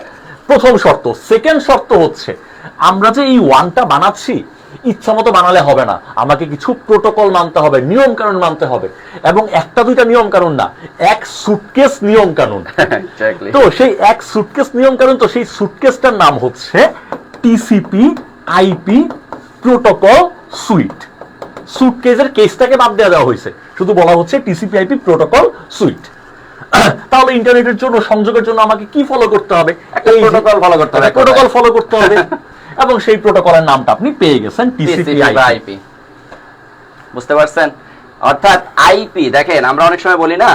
প্রথম শর্ত। সেকেন্ড শর্ত হচ্ছে আমরা যে এই 1টা বানাচ্ছি, ইচ্ছা মতো বানালে হবে না, আমাকে কিছু প্রোটোকল মানতে হবে, নিয়ম কানুন মানতে হবে। এবং একটা দুইটা নিয়ম কানুন না, এক সুটকেস নিয়ম কানুন। তো সেই এক সুটকেস নিয়ম কানুন, তো সেই সুটকেসটার নাম হচ্ছে TCP/IP প্রোটোকল সুইট। সুটকেসের কেসটাকে বাদ দেওয়া হয়েছে, শুধু বলা হচ্ছে TCP/IP প্রোটোকল সুইট। তাহলে ইন্টারনেটের জন্য সংযোগের জন্য আমাকে কি ফলো করতে হবে? প্রোটোকল ফলো করতে হবে। এবং সেই প্রোটোকলের নামটা আপনি পেয়ে গেছেন, TCP/IP। বুঝতে পারছেন? অর্থাৎ আইপি, দেখেন আমরা অনেক সময় বলি না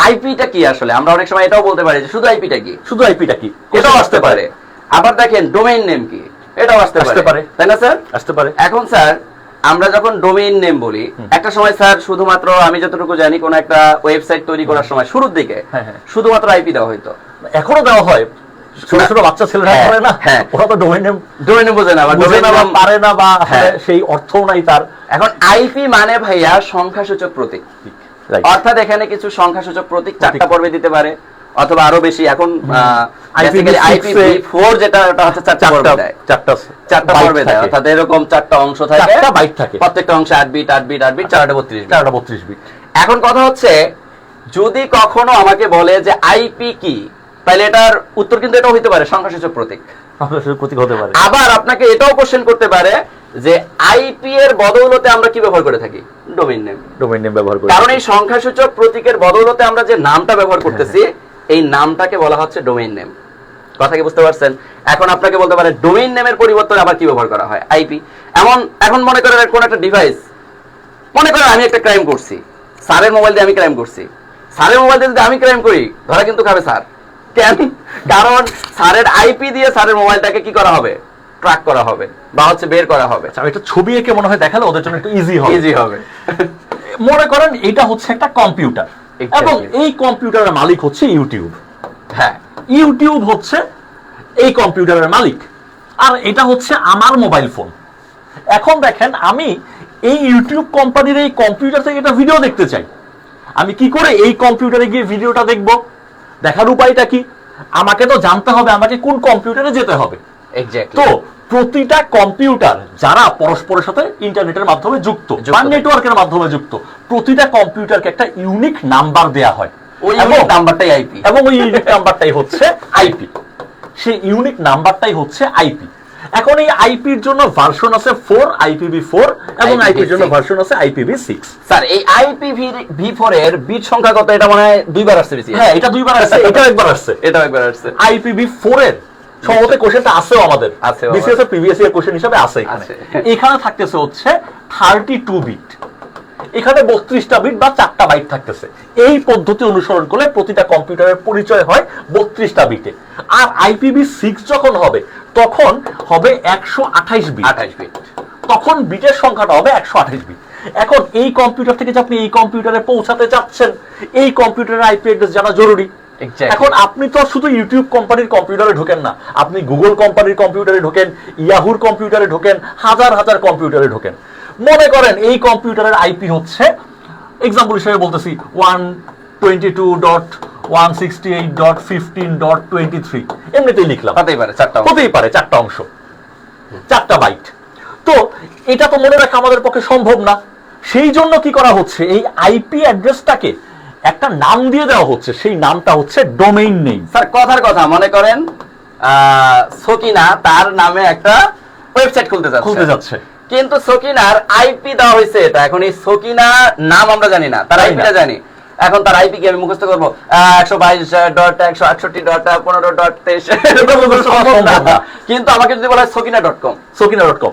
আইপিটা কি, আসলে আমরা অনেক সময় এটাও বলতে পারি যে শুধু আইপিটা কি, এটাও আসতে পারে। আবার দেখেন ডোমেইন নেম কি, এটাও আসতে পারে, তাই না স্যার? আসতে পারে। এখন স্যার আমরা যখন ডোমেইন নেম বলি, একটা সময় স্যার শুধুমাত্র আমি যতটুকু জানি কোন একটা ওয়েবসাইট তৈরি করার সময় শুরুর দিকে শুধুমাত্র আইপি দেওয়া হইতো, এখনো দেওয়া হয়। ছোট ছোট বাচ্চা ছেলেরা করে না, ওরা তো ডোমেইন নেম বোঝে না, পারে না, বা সেই অর্থও নাই তার। এখন আইপি মানে ভাইয়া সংখ্যাসূচক প্রতীক, অর্থাৎ এখানে কিছু সংখ্যাসূচক প্রতীক 4টা পর্বে দিতে পারে অথবা আরো বেশি। এখন IPv4 যেটা ওটা হচ্ছে 4টা পর্বে দেয়, 4টা পর্বে দেয়, অর্থাৎ এরকম 4টা অংশ থাকে, 4টা বাইট থাকে, প্রত্যেকটা অংশে 8 বিট 8 বিট 8 বিট, 4টা 32 বিট। বিট। এখন কথা হচ্ছে যদি কখনো আমাকে বলে যে আইপি কি, তাহলে এটার উত্তর কিন্তু এটাও হইতে পারে সংখ্যাসূচক প্রতীক। প্রতীক হতে পারে। আবার আপনাকে এটাও কোশ্চেন করতে পারে যে আইপি এর বদৌলতে আমরা কি ব্যবহার করে থাকি? Domain name. ডোমেইন নেম ব্যবহার করি। কারণ এই সংখ্যাসূচক প্রতীকের বদৌলতে আমরা যে নামটা ব্যবহার করতেছি এই নামটাকে বলা হচ্ছে ডোমেইন নেম। কথা কি বুঝতে পারছেন? এখন আপনাকে বলতে পারে ডোমেইন নেমের পরিবর্তনে আবার কি ব্যবহার করা হয়? আইপি। এখন মনে করেন কোন একটা ডিভাইস, মনে করেন আমি একটা ক্রাইম করছি, স্যারের মোবাইল দিয়ে আমি ক্রাইম করছি, স্যারের মোবাইল দিয়ে যদি আমি ক্রাইম করি ধরা কিন্তু খাবে স্যার। কেন? কারণ স্যারের আইপি দিয়ে স্যারের মোবাইলটাকে কি করা হবে? ট্র্যাক করা হবে বা হচ্ছে বের করা হবে। আচ্ছা, এটা ছবি এঁকে মনে হয় দেখালে ওদের জন্য একটু ইজি হবে। ইজি হবে। মনে করেন এটা হচ্ছে একটা কম্পিউটার, এবং এই কম্পিউটারের মালিক হচ্ছে ইউটিউব। হ্যাঁ, ইউটিউব হচ্ছে এই কম্পিউটারের মালিক, আর এটা হচ্ছে আমার মোবাইল ফোন। এখন দেখেন, আমি এই ইউটিউব কোম্পানির এই কম্পিউটার থেকে একটা ভিডিও দেখতে চাই। আমি কি করে এই কম্পিউটারে গিয়ে ভিডিওটা দেখব? দেখার উপায়টা কি? আমাকে তো জানতে হবে আমাকে কোন কম্পিউটারে যেতে হবে। এক্স্যাক্টলি। তো প্রতিটা কম্পিউটার যারা পরস্পরের সাথে ইন্টারনেটের মাধ্যমে যুক্ত বা নেটওয়ার্কের মাধ্যমে যুক্ত, প্রতিটা কম্পিউটারকে একটা ইউনিক নাম্বার দেয়া হয়। ওই ইউনিক নাম্বারটাই আইপি। এবং ওই ইউনিক নাম্বারটাই হচ্ছে আইপি। সেই ইউনিক নাম্বারটাই হচ্ছে আইপি। এখন এই আইপির জন্য ভার্সন আছে 4, IPv4, এবং আইপির জন্য ভার্সন আছে IPv6। স্যার, এই IPv4 এর বিট সংখ্যা কত? এটা মনে হয় দুইবার আসছে বেশি। হ্যাঁ, এটা দুইবার আসছে, এটাও একবার আসছে। এটাও একবার আসছে। IPv4 এর সম্ভবত কোশ্চেনটা আছেও আমাদের আছে, বিসিএস এর প্রিভিয়াস ইয়ার কোশ্চেন হিসেবে আছে এখানে। এখানে থাকতেছে হচ্ছে 32 বিট, এখানে 32টা বিট বা 4টা বাইট থাকতেছে। এই পদ্ধতি অনুসরণ করলে প্রতিটা কম্পিউটারের পরিচয় হয় 32টা বিটে। আর IPv6 যখন হবে তখন হবে 128 বিট। 28 বিট। তখন বিটের সংখ্যাটা হবে 128 বিট। এখন এই কম্পিউটার থেকে যে আপনি এই কম্পিউটারে পৌঁছাতে যাচ্ছেন, এই কম্পিউটারের আইপি অ্যাড্রেস জানা জরুরি। এখন আপনি তো শুধু ইউটিউব কোম্পানির কম্পিউটারে ঢোকেন না, আপনি গুগল কোম্পানির কম্পিউটারে ঢোকেন, ইয়াহুর কম্পিউটারে ঢোকেন, হাজার হাজার কম্পিউটারে ঢোকেন। মনে করেন এই কম্পিউটারের আইপি হচ্ছে, এক্সাম্পল হিসেবে বলতেছি, 122.168.15.23, এমনিতেই লিখলাম। হতেই পারে 4টা অংশ, 4টা বাইট। তো এটা তো মনে রাখা আমাদের পক্ষে সম্ভব না। সেই জন্য কি করা হচ্ছে, এই আইপি অ্যাড্রেসটাকে একটা নাম দিয়ে দেওয়া হচ্ছে। সেই নামটা হচ্ছে ডোমেইন নেম। স্যার, কথার কথা, মনে করেন সকিনা তার নামে একটা ওয়েবসাইট খুলতে যাচ্ছে, কিন্তু সকিনার আইপি দেওয়া হয়েছে এটা। এখন এই সকিনা নাম আমরা জানি না, তার আইপিটা জানি। এখন তার আইপি কি আমি মুখস্থ করবো? 122.168.23, কিন্তু আমাকে যদি বলা হয় সকিনা.com, সকিনা.com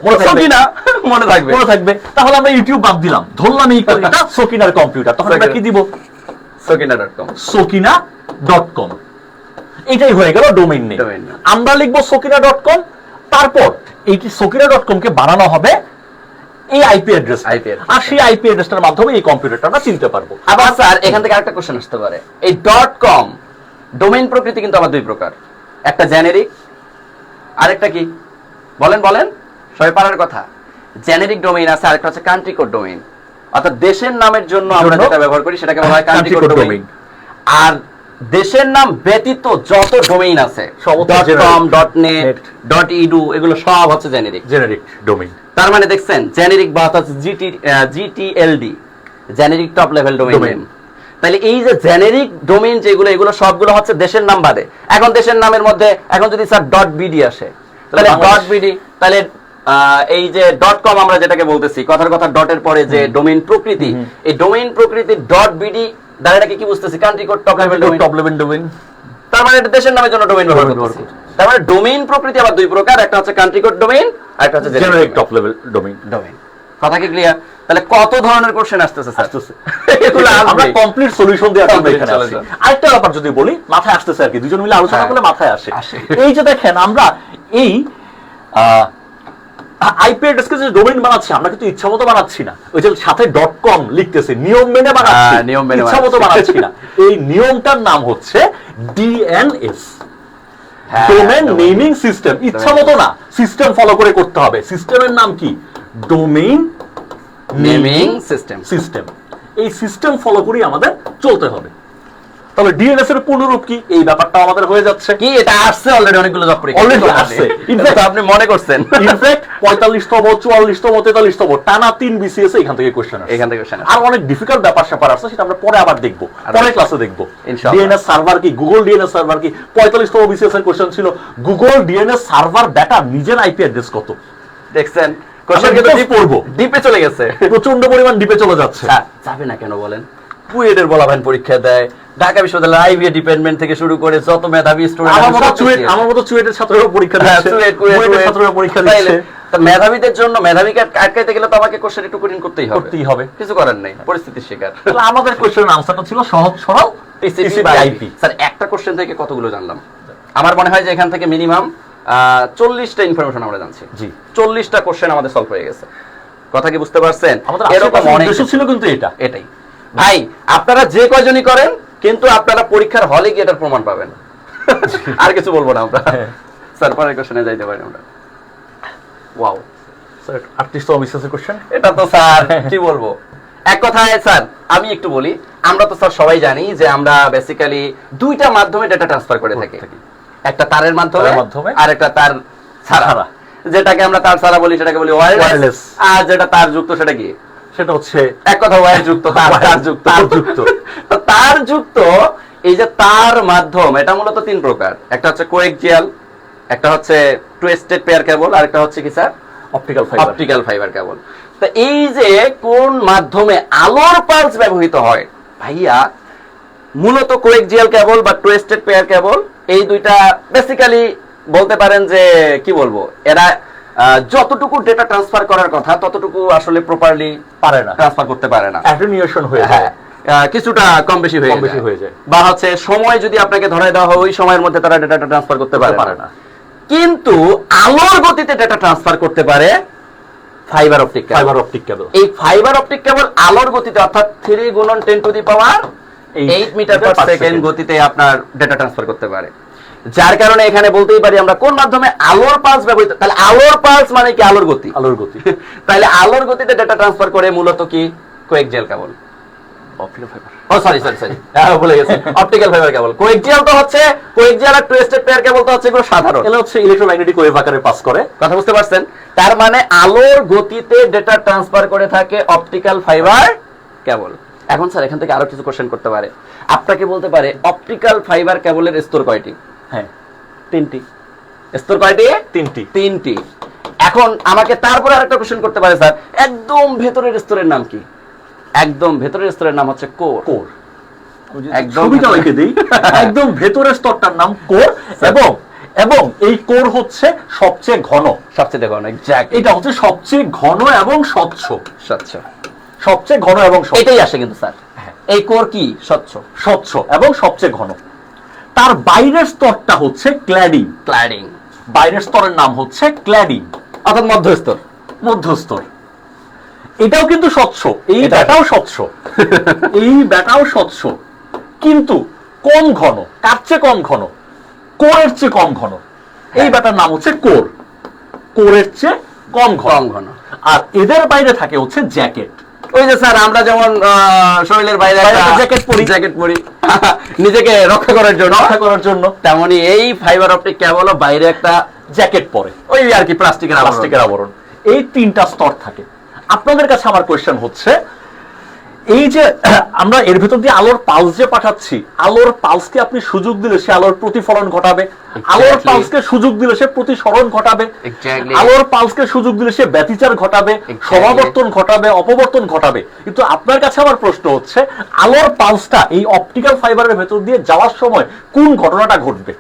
মনে থাকবে। তাহলে আমরা ইউটিউব বাদ দিলাম, ধরলাম এই এটা সকিনার কম্পিউটার, তখন আমরা কি দিব? সকিনা.com। এটাই হয়ে গেল ডোমেইন নেম। আমরা লিখবো সকিনা.com, তারপর এই সকিনা.com কে বানানো হবে এই আইপি অ্যাড্রেস, আর সেই আইপি অ্যাড্রেসটার মাধ্যমে এই কম্পিউটারটা আমরা চিনতে পারবো। আবার স্যার, এখান থেকে আরেকটা কোশ্চেন আসতে পারে। এই .com ডোমেইন প্রকৃতি কিন্তু আবার দুই প্রকার, একটা জেনেরিক, আরেকটা কি? বলেন সবাই পারার কথা। জেনেরিক ডোমেইন আছে, আরেকটা হচ্ছে কান্ট্রি কোড ডোমেইন। অর্থাৎ দেশের নামের জন্য আমরা যেটা ব্যবহার করি সেটাকে বলা হয় কান্ট্রি কোড ডোমেইন। আর দেশের নাম ব্যতীত যত ডোমেইন আছে, .com, .net, .edu, এগুলো সব হচ্ছে জেনেরিক ডোমেইন। তার মানে দেখছেন, জেনেরিক বা হচ্ছে GTLD, generic top level domain. তাহলে এই যে জেনেরিক ডোমেইন যেগুলো, এগুলো সবগুলো হচ্ছে দেশের নাম বাদে। এখন দেশের নামের মধ্যে এখন যদি স্যার .bd আসে, তাহলে .bd, তাহলে এই যে .com আমরা যেটাকে বলতেছি, কথার কথা ডটের পরে যে ডোমেইন প্রকৃতি, এই ডোমেইন প্রকৃতি .bd দ্বারা কি বুঝতেছি? Country code top level domain. তার মানে এটা দেশের নামের জন্য ডোমেইন ব্যবহার করতেছি। তার মানে ডোমেইন প্রকৃতি আবার দুই প্রকার, একটা হচ্ছে কান্ট্রি কোড ডোমেইন, আর একটা হচ্ছে জেনারিক টপ লেভেল ডোমেইন। কথা কি ক্লিয়ার? তাহলে কত ধরনের কোশ্চেন আসতেছে স্যার? এগুলো আমরা কমপ্লিট সলিউশন দিয়ে আমরা এখানে আসি। আরেকটা ব্যাপার যদি বলি, মাথায় আসতেছে আর কি, দুজন মিলে আলোচনা করলে মাথায় আসে। এই যে দেখেন, আমরা এই আইপি অ্যাড্রেসকে যে ডোমেইন বানাচ্ছি, আমরা কিন্তু ইচ্ছামতো বানাচ্ছি না। ওই যে সাথে .com লিখতেছে, নিয়ম মেনে বানাচ্ছি, ইচ্ছামতো বানাচ্ছি না। এই নিয়মটার নাম হচ্ছে DNS, ডোমেইন নেমিং সিস্টেম। ইচ্ছামতো না, সিস্টেম ফলো করে করতে হবে। সিস্টেমের নাম কি? Domain naming system. এই সিস্টেম ফলো করে আমাদের চলতে হবে। তাহলে ডিএনএস এর পূর্ণরূপ কি, এই ব্যাপারটা আমাদের হয়ে যাচ্ছে। কি এটা আসছে অলরেডি, অনেকগুলো জব পরীক্ষা Already আসছে। ইনফ্যাক্ট আপনি মনে করছেন ইনফ্যাক্ট 45তম 44তম 43তম টানা 3 বিসিএস এখান থেকে কোশ্চেন আসে। এখান থেকে question আসে। আর অনেক ডিফিকাল্ট ব্যাপার স্যাপার আছে, সেটা আমরা পরে আবার দেখব, পরে ক্লাসে দেখব। ইনশাআল্লাহ। ডিএনএস সার্ভার কি, গুগল ডিএনএস সার্ভার কি। 45তম বিসিএস এর কোশ্চেন ছিল গুগল ডিএনএস সার্ভার ডাটা নিজের আইপি অ্যাড্রেস কত। দেখছেন আমরা কোশ্চেন কিন্তু details পড়বো। ডিপে চলে গেছে। প্রচন্ড পরিমাণ ডিপে চলে যাচ্ছে। স্যার যাবে না কেন বলেন? বুয়েটের বলাভান পরীক্ষা দেয়, ঢাকা বিশ্ববিদ্যালয় আইবিএ ডিপার্টমেন্ট থেকে শুরু করে যত মেধাবী স্টুডেন্ট, আমার মতো চুয়েটের ছাত্ররা পরীক্ষা দিচ্ছে, বুয়েটের ছাত্ররা পরীক্ষা দিচ্ছে। তা মেধাবীদের জন্য মেধাবীকে আটকাইতে গেলে তো আমাকে কোশ্চেন একটু কঠিন করতেই হবে, কিছু করার নেই, পরিস্থিতির শিকার। তাহলে আমাদের কোশ্চেনের আনসারটা ছিল সহজ সরল TCP আইপি। স্যার একটা কোশ্চেন থেকে কতগুলো জানলাম? আমার মনে হয় যে এখান থেকে মিনিমাম 40টা ইনফরমেশন আমরা জানছি। জি, 40টা কোশ্চেন আমাদের সলভ হয়ে গেছে। কথা কি বুঝতে পারছেন? আমাদের এরকম অনেক উদ্দেশ্য ছিল কিন্তু এটাই ভাই, আপনারা যে কয়জনই করেন কিন্তু আপনারা পরীক্ষার হলে গিয়ে এটার প্রমাণ পাবেন। আর কিছু বলবো না আমরা। স্যার পরের কোশ্চেনে যাইতে পারি আমরা। ওয়াও স্যার 38তম বিসিএস কোশ্চেন। এটা তো স্যার কি বলবো, এক কথায় স্যার আমি একটু বলি, আমরা তো স্যার সবাই জানি যে আমরা বেসিক্যালি দুইটা মাধ্যমে ডেটা ট্রান্সফার করে থাকি। একটা তারের মাধ্যমে আর একটা তার ছাড়া। যেটাকে আমরা তার ছাড়া বলি সেটাকে বলি ওয়্যারলেস, আর যেটা তার যুক্ত সেটা কি? সেটা হচ্ছে এক কথা ওয়্যার যুক্ত, তার যুক্ত। তার যুক্ত এই যে তার মাধ্যম, এটা মূলত তিন প্রকার। একটা হচ্ছে কোএক্সিয়াল, একটা হচ্ছে টুইস্টেড পেয়ার কেবল, আর একটা হচ্ছে কি স্যার? Optical fibre cable. তো এই যে কোন মাধ্যমে আলোর পালস ব্যবহৃত হয় ভাইয়া, মূলত কোএক্সিয়াল কেবল বা টুইস্টেড পেয়ার কেবল, এই দুইটা বেসিক্যালি বলতে পারেন যে কি বলবো, এরা যতটুকু ডেটা ট্রান্সফার করার কথা ততটুকু আসলে প্রপারলি পারে না, ট্রান্সফার করতে পারে না। অ্যাটেনুয়েশন হয়ে যায়, কিছুটা কম বেশি হয়ে যায়, বা হচ্ছে সময় যদি আপনাকে ধরে দেওয়া হয় ওই সময়ের মধ্যে তারা ডেটাটা ট্রান্সফার করতে পারে না। কিন্তু আলোর গতিতে ডেটা ট্রান্সফার করতে পারে ফাইবার অপটিক কেবল। এই ফাইবার অপটিক কেবল আলোর গতিতে অর্থাৎ 3 গুণন 10 to the power 8 metre per second গতিতে আপনার ডেটা ট্রান্সফার করতে পারে। যার কারণে এখানে বলতেই পারি আমরা কোন মাধ্যমে আলোর পালস ব্যবহৃত। তাহলে আলোর পালস মানে কি? আলোর গতি। তাহলে আলোর গতিতে ডেটা ট্রান্সফার করে মূলত কি? Coaxial cable, optical fibre. Sorry ভুলে গেছি, অপটিক্যাল ফাইবার কেবল। কোএক্সিয়াল তো হচ্ছে কোএক্সিয়াল, আর টুইস্টেড পেয়ার কেবল তো হচ্ছে এগুলো সাধারণ, এগুলো হচ্ছে ইলেক্ট্রোম্যাগনেটিক ওয়েভ আকারে পাস করে। কথা বুঝতে পারছেন? তার মানে আলোর গতিতে ডেটা ট্রান্সফার করে থাকে অপটিক্যাল ফাইবার কেবল। এখন স্যার এখান থেকে আরো কিছু কোশ্চেন করতে পারে, আপনাকে বলতে পারে অপটিক্যাল ফাইবার কেবলের স্তর কয়টি? হ্যাঁ, 3টি। স্তর কয়টি? 3টি। এখন আমাকে তারপরে আরেকটা কোশ্চেন করতে পারে, স্যার একদম ভেতরের স্তরের নাম কি? একদম ভেতরের স্তরের নাম হচ্ছে কোর। ছবিটা লিখে দেই, একদম ভেতরের স্তরটার নাম কোর, এবং এই কোর হচ্ছে সবচেয়ে ঘন, এটা হচ্ছে সবচেয়ে ঘন এবং স্বচ্ছ, সবচেয়ে ঘন এবং স্বচ্ছ। এটাই আসে কিন্তু স্যার, এই কোর কি? স্বচ্ছ এবং সবচেয়ে ঘন। তার বাইরের স্তরটা হচ্ছে ক্ল্যাডিং। বাইরের স্তরের নাম হচ্ছে ক্ল্যাডিং, অর্থাৎ মধ্যস্তর। এটাও কিন্তু স্বচ্ছ, এই ব্যাটাও স্বচ্ছ, কিন্তু কম ঘন। কার চেয়ে কম ঘন? কোরের চেয়ে কম ঘন। এই ব্যাটার নাম হচ্ছে কোরের চেয়ে কম ঘন। আর এদের বাইরে থাকে হচ্ছে জ্যাকেট। ওই যে স্যার আমরা যেমন শরীরের বাইরে জ্যাকেট পরি নিজেকে রক্ষা করার জন্য, তেমনি এই ফাইবার অপটিক কেবল বাইরে একটা জ্যাকেট পরে, ওই আর কি প্লাস্টিকের আবরণ। এই 3টা স্তর থাকে। আপনাদের কাছে আমার কোয়েশ্চেন হচ্ছে, এই যে আমরা এর ভিতর দিয়ে আলোর পালস যে পাঠাচ্ছি, আলোর পালসকে আপনি সুযোগ দিলে সে আলোর প্রতিফলন ঘটাবে, আলোর পালসকে সুযোগ দিলে সে প্রতিসরণ ঘটাবে, আলোর পালসকে সুযোগ দিলে সে ব্যতিচার ঘটাবে, সমাবর্তন ঘটাবে, অপবর্তন ঘটাবে। কিন্তু আপনার কাছে আমার প্রশ্ন হচ্ছে, আলোর পালসটা এই অপটিক্যাল ফাইবারের ভেতর দিয়ে যাওয়ার সময় কোন ঘটনাটা ঘটবে?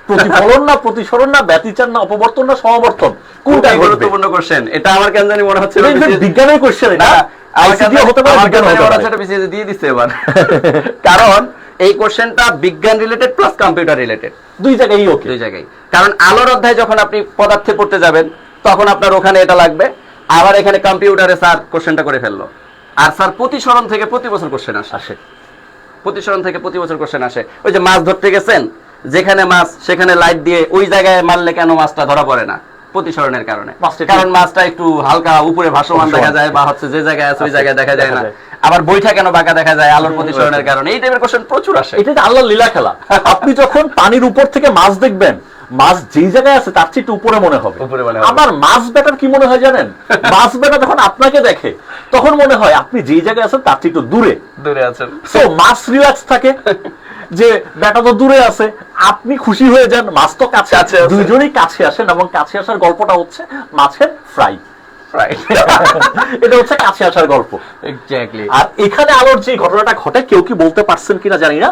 প্রতিফলন না প্রতিসরণ না ব্যতিচার না অপবর্তন না সমাবর্তন, কোনটা গুরুত্বপূর্ণ কোশ্চেন? এটা আমার কেন জানি মনে হচ্ছে বিজ্ঞানের কোশ্চেন। এটা কারণ এই কোশ্চেনটা বিজ্ঞান রিলেটেড প্লাস কম্পিউটার রিলেটেড, দুই জায়গায়। কারণ আলোর অধ্যায় যখন আপনি পদার্থে পড়তে যাবেন তখন আপনার ওখানে এটা লাগবে, আবার এখানে কম্পিউটারে স্যার কোশ্চেনটা করে ফেললো। আর স্যার প্রতিসরণ থেকে প্রতি বছর কোশ্চেন আসে, ওই যে মাছ ধরতে গেছেন, যেখানে মাছ সেখানে লাইট দিয়ে ওই জায়গায় মারলে কেন মাছটা ধরা পড়ে না? প্রতিসরণের কারণে, মাছটা একটু- কারণ মাছটা একটু হালকা উপরে ভাসমান দেখা যায়, বা হচ্ছে যে জায়গায় আছে ওই জায়গায় দেখা যায় না। আবার বইটা কেন বাঁকা দেখা যায়? আলোর প্রতিসরণের কারণে। এই টাইপের কোশ্চেন প্রচুর আসে। এটা তো আল্লাহর লীলা খেলা। আপনি যখন পানির উপর থেকে মাছ দেখবেন, মাছ যেই জায়গায় আছে তার চেয়ে একটু উপরে মনে হবে। উপরে মনে হবে। আবার মাছ বেটার কি মনে হয় জানেন? মাছ বেটা যখন আপনাকে দেখে তখন মনে হয় আপনি যেই জায়গায় আছেন তার চেয়ে একটু দূরে। দূরে আছেন। সো মাছ রিল্যাক্স থাকে যে বেটা তো দূরে আছে, আপনি খুশি হয়ে যান, মাছ তো কাছে আছে, কাছে আছে। দুইজনেই কাছে আসেন। এবং কাছে আসার গল্পটা হচ্ছে মাছের ফ্রাই। রাইট। এটা হচ্ছে কাছে আসার গল্প। এক্স্যাক্টলি। আর এখানে আলোর যে ঘটনাটা ঘটে, কেউ কি বলতে পারছেন কিনা জানি না,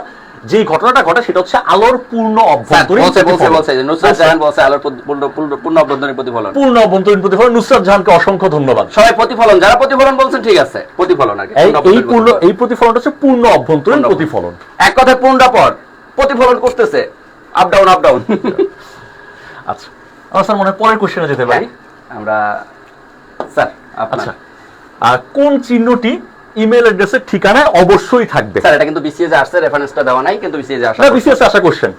যে ঘটনাটা ঘটে সেটা হচ্ছে আলোর পূর্ণ অভ্যন্তরীণ প্রতিফলন। নুসরাত জাহান বলছে আলোর পূর্ণ অভ্যন্তরীণ প্রতিফলন। পূর্ণ অভ্যন্তরীণ প্রতিফলন। নুসরাত জাহানকে অসংখ্য ধন্যবাদ। সবাই প্রতিফলন, যারা প্রতিফলন বলছেন ঠিক আছে, প্রতিফলন আগে। এই প্রতিফলনটা হচ্ছে পূর্ণ অভ্যন্তরীণ প্রতিফলন। এক কথায় পূর্ণটা পর প্রতিফলন করতেছে, আপ ডাউন আপ ডাউন। আচ্ছা, আমার স্যার মনে হয় পরের কোশ্চেনে যেতে পারি। আমরা স্যার আপনার আচ্ছা, কোন চিহ্নটি ইমেল অ্যাড্রেসের ঠিকানায় অবশ্যই থাকবে? স্যার এটা কিন্তু বিসিএস এ আসছে, রেফারেন্সটা দেওয়া নাই, কিন্তু বিসিএস এ আসা। না, বিসিএস আসা কোশ্চেন।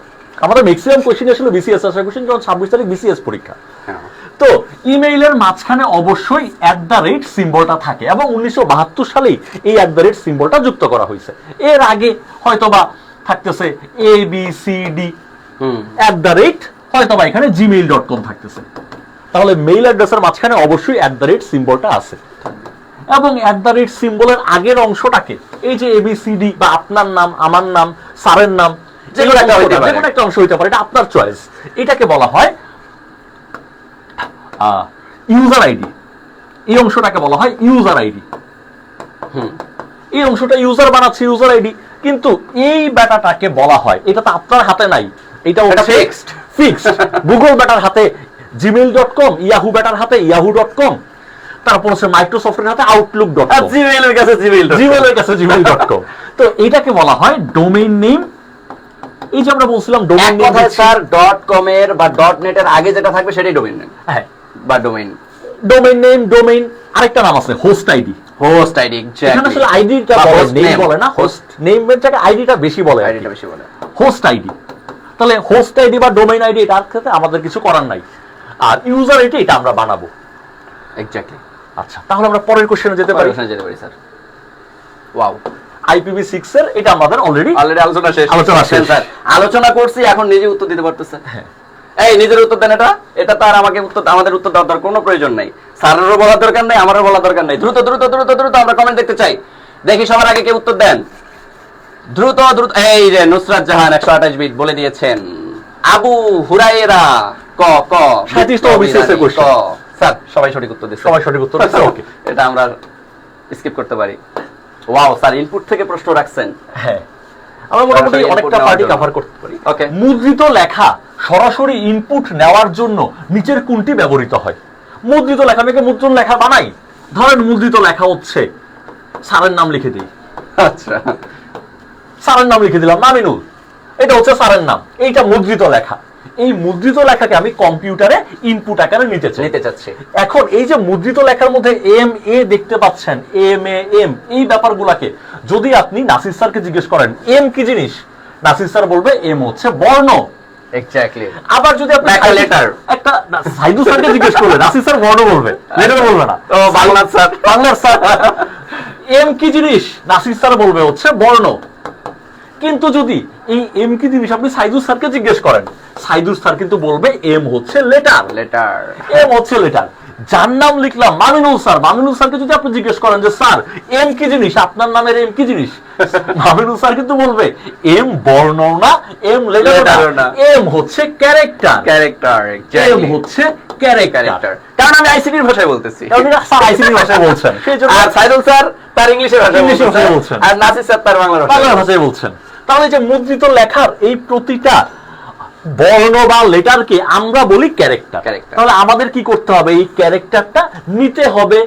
আমাদের ম্যাক্সিমাম কোশ্চেন আসলে বিসিএস আসা কোশ্চেন, কারণ 26 তারিখ বিসিএস পরীক্ষা। হ্যাঁ। তো ইমেইলের মাঝখানে অবশ্যই @ সিম্বলটা থাকে, এবং 1972 সালেই এই @ সিম্বলটা যুক্ত করা হয়েছে। এর আগে হয়তোবা থাকতেছে ABCD, হয়তোবা এখানে gmail.com থাকতেছে। তাহলে মেইল অ্যাড্রেসের মাঝখানে অবশ্যই @ সিম্বলটা আছে। এবং @ সিম্বলের আগের অংশটাকে, এই যে ABCD বা আপনার নাম, আমার নাম, স্যারের নাম, যেকোনো একটা হইতে পারে। যেকোনো একটা অংশ হইতে পারে, এটা আপনার চয়েস। এটাকে বলা হয় ইউজার আইডি। এই অংশটাকে বলা হয় ইউজার আইডি। এই অংশটা ইউজার বানাচ্ছে, ইউজার আইডি। কিন্তু এই ব্যাটাটাকে বলা হয়, এটা তো আপনার হাতে নাই, এটা হচ্ছে ফিক্সড। গুগল ব্যাটার হাতে gmail.com, ইয়াহু ব্যাটার হাতে yahoo.com, তারপর হচ্ছে মাইক্রোসফটের হাতে outlook.com, জিমেইলের কাছে জিমেইলের কাছে gmail.com। তো এটাকে বলা হয় ডোমেইন নেম। এই যে আমরা বলছিলাম ডোমেইন এক নেম, কথায় স্যার .com এর বা .net এর আগে যেটা থাকবে সেটাই ডোমেইন নেম হ্যাঁ, বা ডোমেইন। Domain name, domain. আরেকটা নাম আছে হোস্ট আইডি। হোস্ট আইডি, এখানে আসলে আইডিটা বা বলে, host নেম name। বলে না, হোস্ট নেমের জায়গায় আইডিটা বেশি বলে, আইডিটা বেশি বলে। Host ID. তাহলে হোস্ট আইডি বা ডোমেইন আইডি, এটার ক্ষেত্রে আমাদের কিছু করার নাই। আর ইউজার আইডি এটা আমরা বানাবো। এক্স্যাক্টলি। আচ্ছা, তাহলে আমরা পরের কোশ্চেনে যেতে পারি। যেতে পারি স্যার। ওয়াও, IPv6 এর এটা আমাদের অলরেডি আলোচনা শেষ। আলোচনা শেষ। স্যার আলোচনা করছি, এখন নিজে উত্তর দিতে পারতেছে। এই নিজের উত্তর দেন। এটা তো আর আমাকে আমাদের উত্তর দেওয়ার কোনো প্রয়োজন নাই। স্যারেরও বলার দরকার নাই, আমারও বলার দরকার নাই। দ্রুত দ্রুত দ্রুত দ্রুত আমরা কমেন্ট দেখতে চাই। দেখি সবার আগে কে উত্তর দেন। দ্রুত দ্রুত। এই যে নুসরাত জাহান 128 বিট বলে দিয়েছেন। আবু হুরায়রা ক ক 37তম BCS এর question। স্যার সবাই সঠিক উত্তর দিচ্ছে। সবাই সঠিক উত্তর দিচ্ছে। ওকে, এটা আমরা স্কিপ করতে পারি। ওয়াও স্যার, ইনপুট থেকে প্রশ্ন রাখছেন। হ্যাঁ, আমরা মোটামুটি সরাসরি অনেকটা input পার্টি নেওয়ার কভার করতে পারি। ওকে। মুদ্রিত লেখা সরাসরি ইনপুট নেওয়ার জন্য নিচের কোনটি ব্যবহৃত হয়? মুদ্রিত লেখা, আমি মুদ্রণ লেখা বানাই। ধরেন মুদ্রিত লেখা হচ্ছে, স্যারের নাম লিখে দিই। আচ্ছা, স্যারের নাম লিখে দিলাম, মামিনুল। এটা হচ্ছে স্যারের নাম, এইটা মুদ্রিত লেখা। এই মুদ্রিত লেখাকে আমি কম্পিউটারে ইনপুট আকারে নিতে চাচ্ছি। এখন এই যে মুদ্রিত লেখার মধ্যে MA দেখতে পাচ্ছেন, MAM, এই ব্যাপারগুলোকে যদি আপনি নাসির স্যারকে জিজ্ঞেস করেন M কি জিনিস, নাসির স্যার বলবে M হচ্ছে বর্ণ। এক্স্যাক্টলি। আবার যদি আপনি একটা letter। একটা সাইদু স্যারকে জিজ্ঞেস করলে, নাসির স্যার বর্ণ বলবে, লেটার বলবে না। ও বাংলার স্যার, বাংলার স্যার M কি জিনিস, নাসির স্যার বলবে হচ্ছে বর্ণ। কিন্তু যদি এই M কি জিনিস আপনি সাইদুর স্যারকে জিজ্ঞেস করেন, সাইদুর স্যার কিন্তু বলবে M হচ্ছে লেটার। M হচ্ছে লেটার। যার নাম লিখলাম মামিনুল স্যার, মামিনুল স্যারকে যদি আপনি জিজ্ঞেস করেন যে স্যার M কি জিনিস, আপনার নামের M কি জিনিস, মামিনুল স্যার কিন্তু বলবে M বর্ণ না, M লেটার না, M হচ্ছে ক্যারেক্টার। M হচ্ছে ক্যারেক্টার। কারণ আমি আইসিটির ভাষায় বলতেছি, স্যার আইসিটি ভাষায় বলছেন, আর সাইদুল স্যার তার ইংলিশের ভাষায় বলছেন, আর নাসির স্যার তার বাংলা ভাষায় বলছেন। তাহলে যে মুদ্রিত লেখার এই প্রতিটা বর্ণ বা লেটারকে আমরা বলি ক্যারেক্টার। তাহলে আমাদের কি করতে হবে, এই ক্যারেক্টারটা নিতে হবে,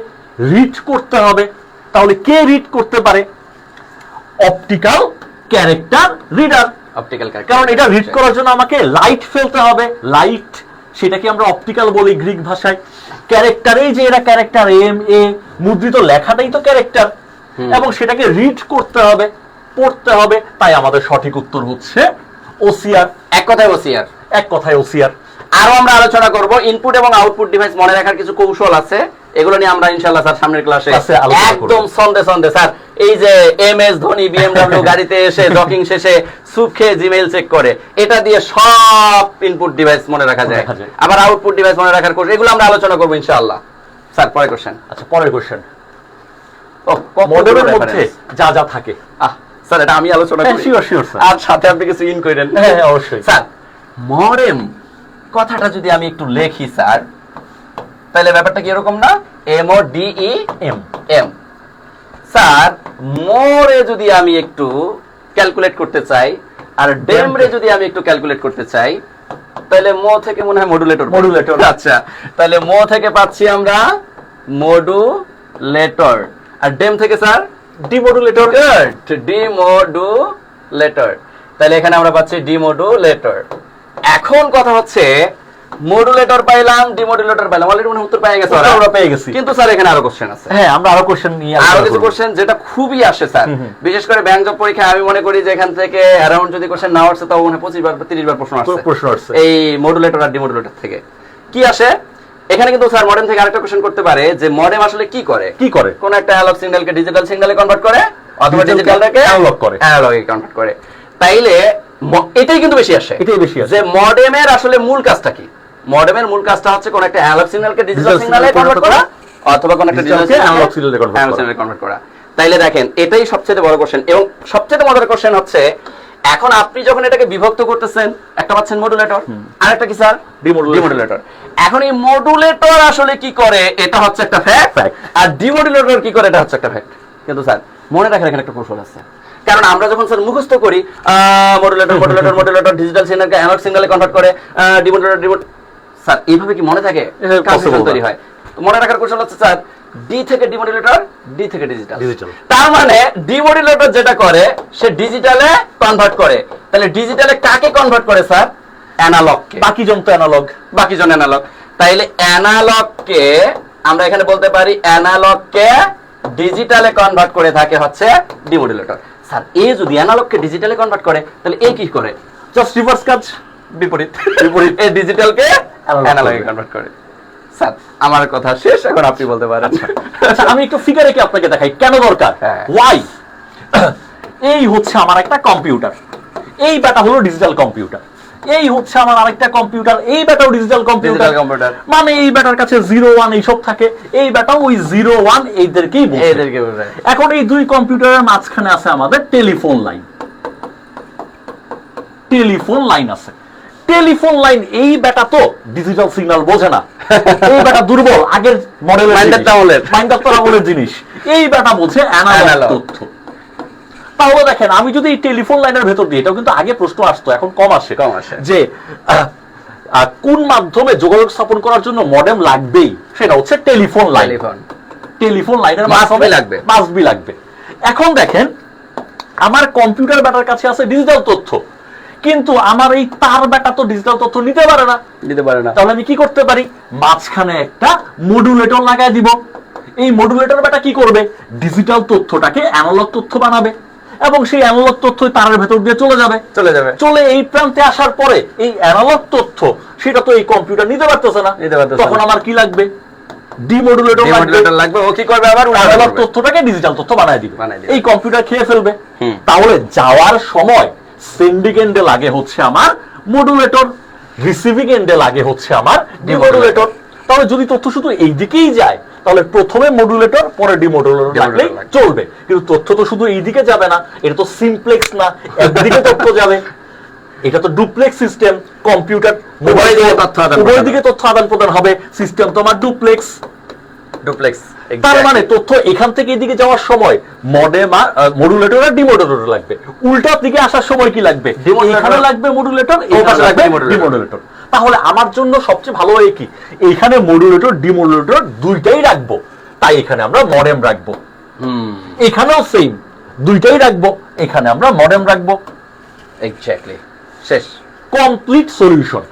রিড করতে হবে। তাহলে কে রিড করতে পারে? Optical character reader. কারণ এটা রিড করার জন্য আমাকে লাইট ফেলতে হবে, লাইট, সেটাকে আমরা অপটিক্যাল বলি গ্রিক ভাষায়। ক্যারেক্টার, এই যে এরা ক্যারেক্টার MA, মুদ্রিত লেখাটাই তো ক্যারেক্টার, এবং সেটাকে রিড করতে হবে, পড়তে হবে। তাই আমাদের সঠিক উত্তর হচ্ছে ওসিআর। এক কথায় ওসিআর। এক কথায় ওসিআর। আরো আমরা আলোচনা করব ইনপুট এবং আউটপুট ডিভাইস মনে রাখার কিছু কৌশল আছে, এগুলো নিয়ে আমরা ইনশাআল্লাহ স্যার সামনের ক্লাসে একদম সন্দেহ স্যার এই যে এমএস ধোনি বিএমডব্লিউ গাড়িতে এসে ডকিং শেষে স্যুপ খেয়ে জিমেইল চেক করে, এটা দিয়ে সব ইনপুট ডিভাইস মনে রাখা যায়, আবার আউটপুট ডিভাইস মনে রাখার কৌশল, এগুলো আমরা আলোচনা করব ইনশাআল্লাহ। স্যার পরের কোশ্চেন। আচ্ছা পরের কোশ্চেন, মডেমের মধ্যে যা যা থাকে। স্যার এটা আমি আলোচনা করি। Sure sure sir. আর সাথে আপনি কিছু ইন করেন। হ্যাঁ অবশ্যই স্যার মডেম কথাটা যদি আমি একটু লেখি স্যার, তাহলে ব্যাপারটা কি এরকম না? M O D E M M. Sir মোরে যদি আমি একটু ক্যালকুলেট করতে চাই আর ডেম রে যদি আমি একটু ক্যালকুলেট করতে চাই, তাহলে মো থেকে মনে হয় মডুলেটর। আচ্ছা তাহলে মো থেকে পাচ্ছি আমরা মডুলেটর, আর ডেম থেকে স্যার ডিমোডুলেটর। ডিমোডুলেটর, তাহলে এখানে আমরা পাচ্ছি ডিমোডুলেটর। এখন কথা হচ্ছে মডুলেটর পাইলাম, ডিমোডুলেটর পাইলাম, অলরেডি মনে উত্তর পেয়ে গেছে, আমরা পেয়ে গেছি। কিন্তু স্যার এখানে আরো কোশ্চেন আছে। হ্যাঁ আমরা আরো কোশ্চেন নিয়ে আরো কিছু কোশ্চেন যেটা খুবই আসে স্যার, বিশেষ করে ব্যাংক জব পরীক্ষায় আমি মনে করি যে এখান থেকে অ্যারাউন্ড যদি কোশ্চেন না আসছে তাও মনে 25 বার 30 বার প্রশ্ন আসছে এই মডুলেটর আর ডিমোডুলেটর থেকে। কি আসে এখানে কিন্তু স্যার মডেম থেকে আরেকটা কোশ্চেন করতে পারে যে মডেম আসলে কি করে। কোন একটা অ্যানালগ সিগন্যালকে ডিজিটাল সিগন্যালে কনভার্ট করে অথবা ডিজিটালটাকে অ্যানালগে কনভার্ট করে। তাইলে এটাই কিন্তু বেশি আসে, যে মডেমের আসলে মূল কাজটা কি। মডেমের মূল কাজটা হচ্ছে কোন একটা অ্যানালগ সিগন্যালকে ডিজিটাল সিগন্যালে কনভার্ট করা অথবা কোন একটা ডিজিটাল অ্যানালগ সিগন্যালে কনভার্ট করা। তাইলে দেখেন এটাই সবচেয়ে বড় কোশ্চেন এবং সবচেয়ে মজার কোশ্চেন হচ্ছে এখন আপনি যখন এটাকে বিভক্ত করতেছেন, একটা পাচ্ছেন মডুলেটর আর একটা কি স্যার ডিমোডুলেটর। এখন এই মডুলেটর আসলে কি করে এটা হচ্ছে একটা ফ্যাক্ট, আর ডিমোডুলেটর কি করে এটা হচ্ছে একটা ফ্যাক্ট। কিন্তু স্যার মনে রাখার এখানে একটা কৌশল আছে, কারণ আমরা যখন স্যার মুখস্থ করি মডুলেটর ডিজিটাল সিগন্যালকে অ্যানালগ সিগন্যালে কনভার্ট করে, ডিমোডুলেটর স্যার এইভাবে কি মনে থাকে? কনফিউশন তৈরি হয়। মনে রাখার কৌশল হচ্ছে স্যার ডি থেকে ডিমোডুলেটর, ডি থেকে ডিজিটাল। তার মানে ডিমোডুলেটর যেটা করে সে ডিজিটালে কনভার্ট করে, তাহলে ডিজিটালে কাকে কনভার্ট করে স্যার? অ্যানালগকে। বাকি জন অ্যানালগ। তাইলে অ্যানালগকে আমরা এখানে বলতে পারি অ্যানালগকে ডিজিটালে কনভার্ট করে থাকে হচ্ছে ডিমোডুলেটর। স্যার এ যদি অ্যানালগকে ডিজিটালে কনভার্ট করে তাহলে এ কি করে? জাস্ট রিভার্স কাজ, বিপরীত। এ ডিজিটালকে অ্যানালগে কনভার্ট করে। স্যার আমার কথা শেষ, এখন আপনি বলতে পারেন। আচ্ছা আমি একটু ফিগারে কি আপনাকে দেখাই কেন দরকার। ওয়াই এই হচ্ছে আমার একটা কম্পিউটার, এই ব্যাটা হলো ডিজিটাল কম্পিউটার, এই হচ্ছে আমার আরেকটা কম্পিউটার, এই ব্যাটাও ডিজিটাল কম্পিউটার। মানে এই ব্যাটার কাছে 0 1 এইসব থাকে, এই ব্যাটাও ওই 0 1 এইদেরকেই বোঝায়। এখন এই দুই কম্পিউটারের মাঝখানে আছে আমাদের টেলিফোন লাইন আছে। টেলিফোন লাইন এই ব্যাটা তো ডিজিটাল সিগন্যাল বোঝে না, এই ব্যাটা দুর্বল, আগের মডেলের জিনিস। এই ব্যাটা বোঝে অ্যানালগ তথ্য। তাহলে দেখেন আমি যদি এই টেলিফোন লাইনের ভেতর দিয়ে, এটাও কিন্তু আগে প্রশ্ন আসতো এখন কম আসে, যে কোন মাধ্যমে যোগাযোগ স্থাপন করার জন্য মডেম লাগবেই, সেটা হচ্ছে টেলিফোন লাইনের মাধ্যমে লাগবে। এখন দেখেন আমার কম্পিউটার ব্যাটার কাছে আছে ডিজিটাল তথ্য, কিন্তু আমার এই তার ব্যাটা তো ডিজিটাল তথ্য নিতে পারে না। তাহলে আমি কি করতে পারি? মাঝখানে একটা মডুলেটর লাগাই দিব। এই মডুলেটর ব্যাটা কি করবে? ডিজিটাল তথ্যটাকে অ্যানালগ তথ্য বানাবে এবং সেই অ্যানালগ তথ্য তারের ভেতর দিয়ে চলে এই প্রান্তে আসার পরে এই অ্যানালগ তথ্য সেটা তো এই কম্পিউটার নিতে পারতেছে না। তখন আমার কি লাগবে? ডিমোডুলেটর লাগবে। ও কি করবে? আবার অ্যানালগ তথ্যটাকে ডিজিটাল তথ্য বানায় দিবে। এই কম্পিউটার খেয়ে ফেলবে। তাহলে যাওয়ার সময় সেন্ডিং এন্ডে লাগে হচ্ছে আমার মডুলেটর, রিসিভিং এন্ডে লাগে হচ্ছে আমার ডিমোডুলেটর। তাহলে যদি তথ্য শুধু এই দিকেই যায় তাহলে প্রথমে মডুলেটর পরে ডিমোডুলেটর লাগলে চলবে, কিন্তু তথ্য তো শুধু এই দিকে যাবে না, এটা তো সিমপ্লেক্স না, একদিকে তথ্য যাবে। এটা তো ডুপ্লেক্স সিস্টেম, কম্পিউটার উভয় দিকে তথ্য আদান প্রদান হবে, সিস্টেম তো আমার ডুপ্লেক্স। তার মানে তথ্য এখান থেকে এদিকে যাওয়ার সময় মডেম আর মডুলেটর আর ডিমোডুলেটর লাগবে, উল্টা দিকে আসার সময় কি লাগবে? এখানে লাগবে মডুলেটর, এখানে লাগবে ডিমোডুলেটর। তাহলে আমার জন্য সবচেয়ে ভালো হয় কি এইখানে মডুলেটর ডিমোডুলেটর দুইটাই রাখবো, তাই এখানে আমরা মডেম রাখবো। এখানেও সেম দুইটাই রাখবো, এখানে আমরা মডেম রাখবো। এক্স্যাক্টলি শেষ, কমপ্লিট সলিউশন।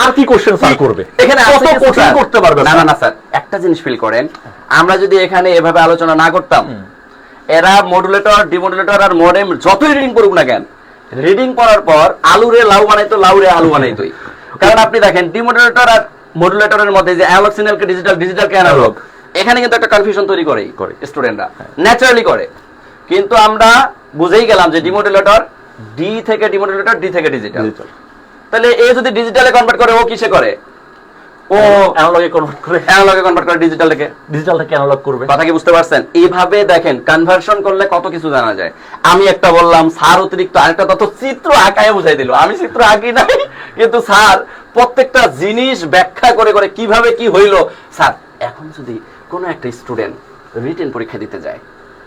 আর কি কোশ্চেন স্যার করবে এখানে? কত কোশ্চেন করতে পারবে? না স্যার, একটা জিনিস ফিল করেন, আমরা যদি এখানে এভাবে আলোচনা না করতাম, এরা মডুলেটর ডিমোডুলেটর আর মডেম যতই রিডিং করুক না কেন, রিডিং করার পর আলুরে লাউ বানাইতো, লাউরে আলু বানাইতোই। কারণ আপনি দেখেন ডিমোডুলেটর আর মডুলেটরের মধ্যে যে অ্যানালগ সিগন্যালকে ডিজিটাল, ডিজিটালকে অ্যানালগ, এখানে কিন্তু একটা কনফিউশন তৈরি করে স্টুডেন্টরা ন্যাচারালি করে। কিন্তু আমরা বুঝেই গেলাম যে ডিমোডুলেটর ডি থেকে ডিমোডুলেটর, ডি থেকে ডিজিটাল। তাহলে এ যদি ডিজিটালে কনভার্ট করে, ও কিসে করে? ও অ্যানালগে কনভার্ট করে, অ্যানালগে কনভার্ট করে ডিজিটালটাকে। ডিজিটালটাকে অ্যানালগ করবে। কথা কি বুঝতে পারছেন? এইভাবে দেখেন কনভার্সন করলে কত কিছু জানা যায়। আমি একটা বললাম, স্যার অতিরিক্ত আরেকটা তত চিত্র আঁকায় বুঝাই দিল। আমি চিত্র আঁকি নাই, কিন্তু স্যার প্রত্যেকটা জিনিস ব্যাখ্যা করে করে কিভাবে কি হইলো। স্যার এখন যদি কোনো একটা স্টুডেন্ট রিটেন পরীক্ষা দিতে যায়,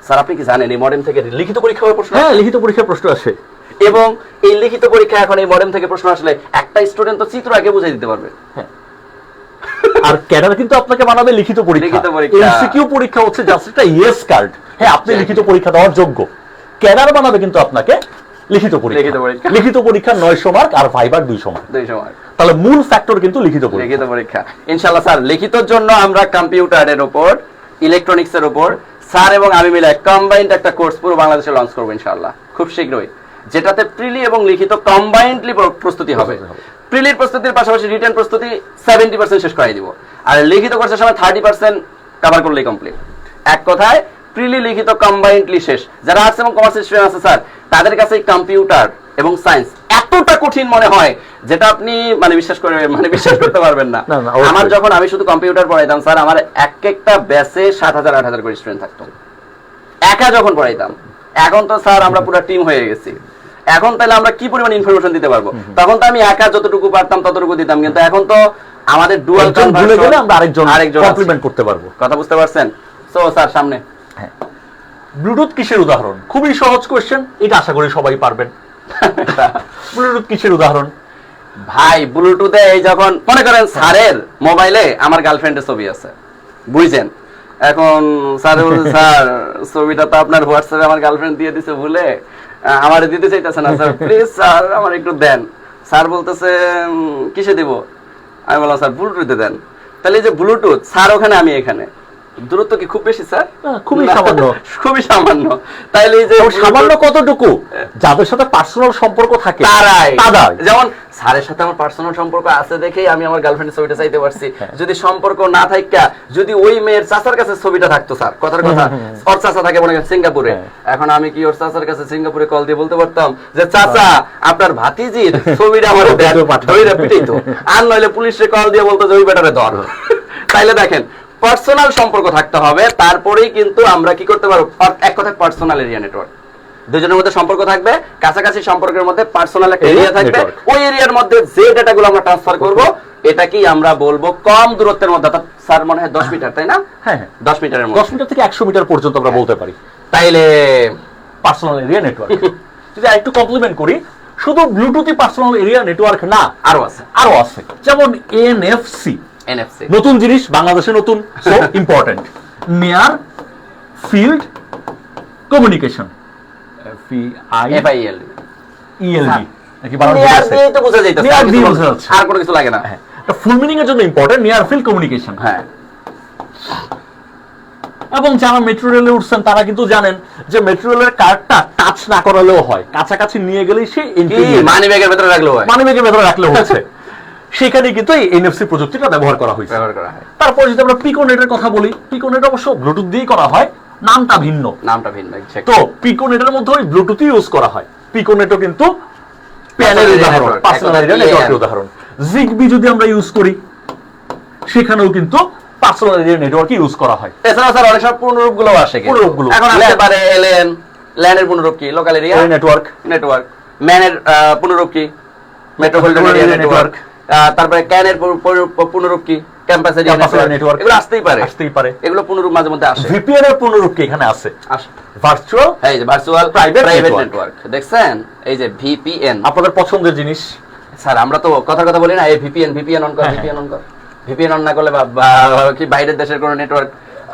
স্যার আপনি কি জানেন এই মডেল থেকে লিখিত পরীক্ষা হওয়ার প্রশ্ন? হ্যাঁ, লিখিত পরীক্ষার প্রশ্ন আসে। এবং এই লিখিত পরীক্ষা এখন এই মডেল থেকে প্রশ্ন আসলে একটা স্টুডেন্ট তো চিত্র আগে বুঝাই দিতে পারবে। হ্যাঁ, আর ক্যাডার কিন্তু আপনাকে বানাবে লিখিত পরীক্ষা। লিখিত পরীক্ষা। এমসিকিউ পরীক্ষা হচ্ছে জাস্ট একটা ইয়েস কার্ড, হ্যাঁ আপনি লিখিত পরীক্ষা দেওয়ার যোগ্য। ক্যাডার বানাবে কিন্তু আপনাকে লিখিত পরীক্ষা। লিখিত পরীক্ষা 900 মার্ক আর ভাইবার 200 মার্ক। তাহলে মূল ফ্যাক্টর কিন্তু লিখিত পরীক্ষা। ইনশাআল্লাহ স্যার লিখিতর জন্য আমরা কম্পিউটারের উপর, ইলেকট্রনিক্সের উপর স্যার এবং আমি মিলে কম্বাইন্ড একটা কোর্স পুরো বাংলাদেশে লঞ্চ করবো ইনশাআল্লাহ খুব শীঘ্রই, যেটাতে প্রিলি এবং লিখিত কম্বাইন্ডলি প্রস্তুতি হবে। প্রিলির প্রস্তুতির পাশাপাশি রিটেন প্রস্তুতি 70% শেষ করাই দিব, আর লিখিত কোর্সের সময় 30% কভার করলেই কমপ্লিট। এক কথায় প্রিলি লিখিত কম্বাইন্ডলি শেষ। যারা আর্টস এবং কমার্স স্টুডেন্ট আছে স্যার, তাদের কাছে কম্পিউটার এবং সায়েন্স এতটা কঠিন মনে হয় যেটা আপনি বিশ্বাস করতে পারবেন না। আমার যখন আমি শুধু কম্পিউটার পড়াইতাম স্যার, আমার একটা ব্যাচে 7,000-8,000 করে স্টুডেন্ট থাকতো একা যখন পড়াইতাম। এখন তো স্যার আমরা পুরো টিম হয়ে গেছি। এখন তাহলে আমরা কি পরিমাণ ইনফরমেশন দিতে পারবো? তখন তো আমি একা যতটুকু পারতাম ততটুকু দিতাম, কিন্তু এখন তো আমাদের ডুয়াল কনভার্সন, আমরা আরেকজন কমপ্লিমেন্ট করতে পারবো। কথা বুঝতে পারছেন? সো স্যার সামনে ব্লুটুথ কিসের উদাহরণ? খুবই সহজ কোশ্চেন, এটা আশা করি সবাই পারবেন। ব্লুটুথ কিসের উদাহরণ? ভাই ব্লুটুথে এই যখন মনে করেন স্যারের মোবাইলে আমার গার্লফ্রেন্ডের ছবি আছে, বুঝছেন? এখন স্যার বলছে স্যার ছবিটা তো আপনার হোয়াটসঅ্যাপে আমার গার্লফ্রেন্ড দিয়ে দিছে ভুলে, আমার দিতে চাইতেছে না স্যার, প্লিজ স্যার আমার একটু দেন। স্যার বলতেছে কিসে দিব? আমি বললাম স্যার ব্লুটুথে দেন। তাহলে এই যে ব্লুটুথ, স্যার ওখানে আমি এখানে, দূরত্ব কি খুব বেশি স্যার? খুবই সামান্য, খুবই সামান্য। তাইলে এই যে সামান্য কতটুকু? যাদের সাথে পার্সোনাল সম্পর্ক থাকে তারাই। তারাই। যেমন স্যারের সাথে আমার পার্সোনাল সম্পর্ক আছে দেখেই আমি আমার গার্লফ্রেন্ডের ছবিটা চাইতে পারছি। যদি সম্পর্ক না থাকা, যদি ওই মেয়ের চাচার কাছে ছবিটা থাকতো স্যার, কথার কথা ওর চাচা থাকে মনে করেন সিঙ্গাপুরে, এখন আমি কি ওর চাচার কাছে সিঙ্গাপুরে কল দিয়ে বলতে পারতাম যে চাচা আপনার ভাতিজির ছবিটা আমার পিটাইতো, আর নইলে পুলিশে কল দিয়ে বলতো যে ওই বেটারে ধর। তাইলে দেখেন পার্সোনাল সম্পর্ক থাকতে হবে, তারপরেই কিন্তু আমরা কি করতে পারবো। এক কথায় পার্সোনাল এরিয়া নেটওয়ার্ক, দুজনের মধ্যে সম্পর্ক থাকবে, কাছাকাছি সম্পর্কের মধ্যে পার্সোনাল একটা এরিয়া থাকবে, ওই এরিয়ার মধ্যে যে ডেটাগুলো আমরা ট্রান্সফার করব এটাকেই আমরা বলবো কম দূরত্বের মধ্যে। স্যার মনে হয় 10 মিটার, তাই না? হ্যাঁ 10 মিটারের মধ্যে, 10 মিটার থেকে 100 মিটার পর্যন্ত আমরা বলতে পারি। তাইলে পার্সোনাল এরিয়া নেটওয়ার্ক। যদি আরেকটু কমপ্লিমেন্ট করি, শুধু ব্লুটুথই পার্সোনাল এরিয়া নেটওয়ার্ক না, আরো আছে। যেমন এনএফসি, নতুন জিনিস, বাংলাদেশে নতুন, so important. Near field communication, FIELD নাকি তো বোঝা যাইতেছে, আর কোনো কিছু লাগে না। ফুল মিনিং এর জন্য ইম্পর্টেন্ট নিয়ার ফিল্ড কমিউনিকেশন। হ্যাঁ, এবং যারা মেট্রো রেলে উঠছেন তারা কিন্তু জানেন যে মেট্রো রেলের কার্ডটা টাচ না করালেও হয়, কাছাকাছি নিয়ে গেলেই সে মানি ব্যাগের ভেতরে রাখলেও হয়, মানি ব্যাগের ভেতরে রাখলেও হচ্ছে। সেখানে কিন্তু এই এনএফসি প্রযুক্তিটা ব্যবহার করা হয়েছে। তারপর যদি আমরা পিকোনেটের কথা বলি, পিকোনেট অবশ্য ব্লুটুথ দিয়ে করা হয়, নামটা ভিন্ন। তো পিকোনেটের মধ্যে ওই ব্লুটুথ ইউজ করা হয়। পিকোনেটও কিন্তু প্যানেল উদাহরণ, পার্সোনাল এরিয়া নেটওয়ার্কের উদাহরণ। জিগবি যদি আমরা ইউজ করি, সেখানেও কিন্তু পার্সোনাল এরিয়া নেটওয়ার্ক ইউজ করা হয়। এছাড়া স্যার অনেক সব পূর্ণরূপগুলো আসে, পূর্ণরূপগুলো এখন আসতে পারে এলএন, ল্যানের পূর্ণরূপ কি? Local area network. ম্যানের পূর্ণরূপ কি? Metropolitan area network. তারপরে ক্যানের পূর্ণরূপ কি? Campus area network. এগুলো আসতেই পারে, এগুলো পূর্ণরূপ মাঝে মধ্যে আসে। ভিপিএন এর পূর্ণরূপ কি এখানে আছে? ভার্চুয়াল, এই যে ভার্চুয়াল প্রাইভেট নেটওয়ার্ক, দেখছেন? এই যে ভিপিএন আপনাদের পছন্দের জিনিস। স্যার আমরা তো কথা বলি না, এই ভিপিএন অন কর, ভিপিএন অন না করলে কি বাইরের দেশের কোনো নেটওয়ার্ক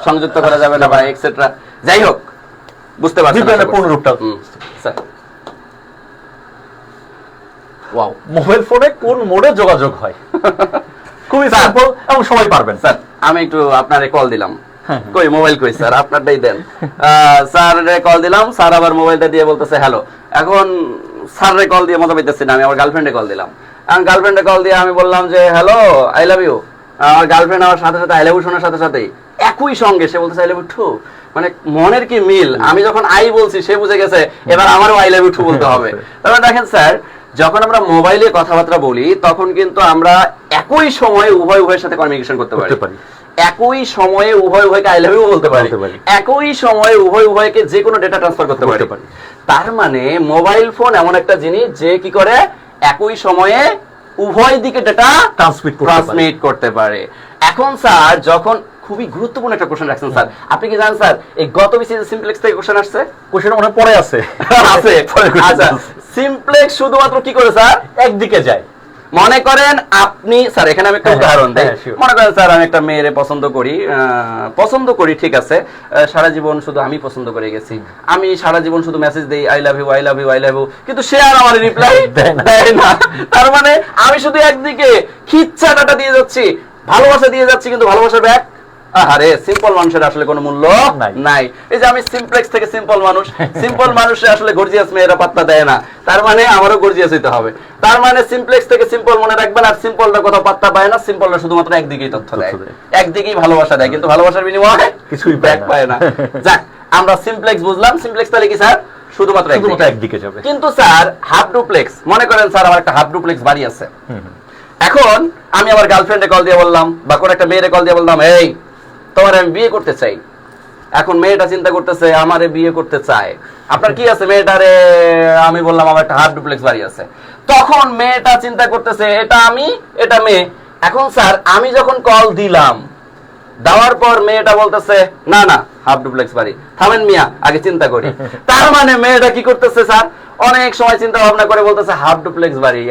সংযুক্ত করা যাবে না বা এক্সেট্রা। যাই হোক, বুঝতে পারছেন ভিপিএন এর পূর্ণরূপটা স্যার। ওয়াও, মোবাইল ফোনে কোন মোডে যোগাযোগ হয়? খুবই সিম্পল এবং সবাই পারবেন। স্যার আমি একটু আপনারে কল দিলাম, কই মোবাইল কই স্যার, আপনারটাই দেন। স্যারে কল দিলাম, স্যার আবার মোবাইলটা দিয়ে বলতেছে হ্যালো। এখন স্যারে কল দিয়ে মজা পাইতেছি না, আমি আমার গার্লফ্রেন্ডে কল দিলাম। আমার গার্লফ্রেন্ডে কল দিয়ে আমি বললাম যে হ্যালো আই লাভ ইউ, আমার গার্লফ্রেন্ড আমার সাথে সাথে আই লাভ ইউ শোনার সাথে সাথেই একই সঙ্গে সে বলতেছে আই লাভ ইউ টু। মানে মনের কি মিল, আমি যখন আই বলছি সে বুঝে গেছে এবার আমারও আই লাভ ইউ টু বলতে হবে। তারপরে দেখেন স্যার, যখন আমরা মোবাইলে কথাবার্তা বলি তখন কিন্তু আমরা একই সময়ে উভয়ের সাথে কমিউনিকেশন করতে পারি, একই সময়ে উভয়কে আই লাভ ইউ বলতে পারি, একই সময়ে উভয়কে যে কোনো ডেটা ট্রান্সফার করতে পারি। তার মানে মোবাইল ফোন এমন একটা জিনিস যে কি করে একই সময়ে উভয় দিকে ডেটা ট্রান্সমিট করতে পারে। এখন স্যার যখন খুবই গুরুত্বপূর্ণ একটা কোশ্চেন রাখছেন স্যার, আপনি কি জানেন স্যার এই গত বিসিএস সিমপ্লেক্স থেকে কোশ্চেন আসছে? কোশ্চেন মনে পড়ে আছে আছে। আচ্ছা, সিমপ্লেক্স শুধুমাত্র কি করে স্যার একদিকে যায়। মনে করেন আপনি স্যার, এখানে আমি একটা উদাহরণ দিই। মনে করেন স্যার আমি একটা মেয়েরে পছন্দ করি ঠিক আছে, সারা জীবন শুধু আমি পছন্দ করে গেছি, আমি সারা জীবন শুধু মেসেজ দেই I love you I love you I love you, কিন্তু সে আর আমার রিপ্লাই দেয় না। তার মানে আমি শুধু একদিকে খিচ্ছা ডাটা দিয়ে যাচ্ছি, ভালোবাসা দিয়ে যাচ্ছি, কিন্তু ভালোবাসার ব্যাক আরে সিম্পল মানুষের আসলে কোনো মূল্য নাই। এই যে আমি সিমপ্লেক্স থেকে সিম্পল মানুষে আসলে গর্জিয়াস মেয়েরা পাত্তা দেয় না, তার মানে আমারও গর্জিয়াস হইতে হবে। তার মানে সিমপ্লেক্স থেকে সিম্পল মনে রাখবেন, আর সিম্পলটা কোথাও পাত্তা পায় না, সিম্পলটা শুধুমাত্র একদিকেই তথ্য দেয়, একদিকেই ভালোবাসা দেয়, কিন্তু ভালোবাসার বিনিময়ে কিছুই ব্যাক পায় না। যাক, আমরা সিমপ্লেক্স বুঝলাম। সিমপ্লেক্স তাহলে কি স্যার শুধুমাত্র একদিকে যাবে। কিন্তু স্যার হাফ ডুপ্লেক্স, মনে করেন স্যার আমার একটা হাফ ডুপ্লেক্স বাড়ি আছে, এখন আমি আমার গার্লফ্রেন্ডে কল দিয়ে বললাম বা কোন একটা মেয়েরে কল দিয়ে বললাম এই তোমার আমি বিয়ে করতে চাই। এখন মেয়েটা চিন্তা করতেছে আমারে বিয়ে করতে চায়, আপনার কি আছে মেয়েটারে, আমি বললাম আমার একটা হাফ ডুপ্লেক্স বাড়ি আছে। তখন মেয়েটা চিন্তা করতেছে এটা আমি এটা মেয়ে। এখন স্যার আমি যখন কল দিলাম, দেওয়ার পর মেয়েটা বলতেছে না না হাফ ডুপ্লেক্স বাড়ি, থামেন মিয়া আগে চিন্তা করি। তার মানে মেয়েটা কি করতেছে স্যার, অনেক সময় চিন্তা ভাবনা করে বলতেছে হাফ ডুপ্লেক্স বাড়ি।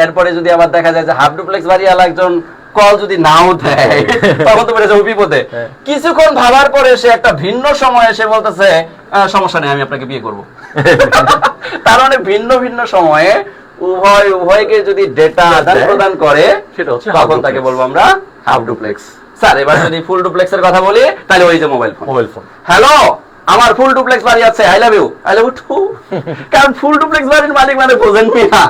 এরপরে যদি আবার দেখা যায় যে হাফ ডুপ্লেক্স বাড়ি আলা একজন কল যদি নাও দেয় তখন তো বেড়ে যাবো বিপদে। কিছুক্ষণ ভাবার পরে সে একটা ভিন্ন সময় এসে বলতেছে সমস্যা নেই আমি আপনাকে বিয়ে করবো। তার মানে ভিন্ন ভিন্ন সময়ে উভয়কে যদি ডেটা আদান প্রদান করে সেটা হচ্ছে তখন তাকে বলবো আমরা হাফ ডুপ্লেক্স। স্যার এবার যদি ফুল ডুপ্লেক্স এর কথা বলি তাহলে ওই যে মোবাইল ফোন, হ্যালো আমার ফুল ডুপ্লেক্স বাড়ি আছে আই লাভ ইউ টু। কারণ ফুল ডুপ্লেক্স বাড়ির মালিক মানে বোঝেন কি না,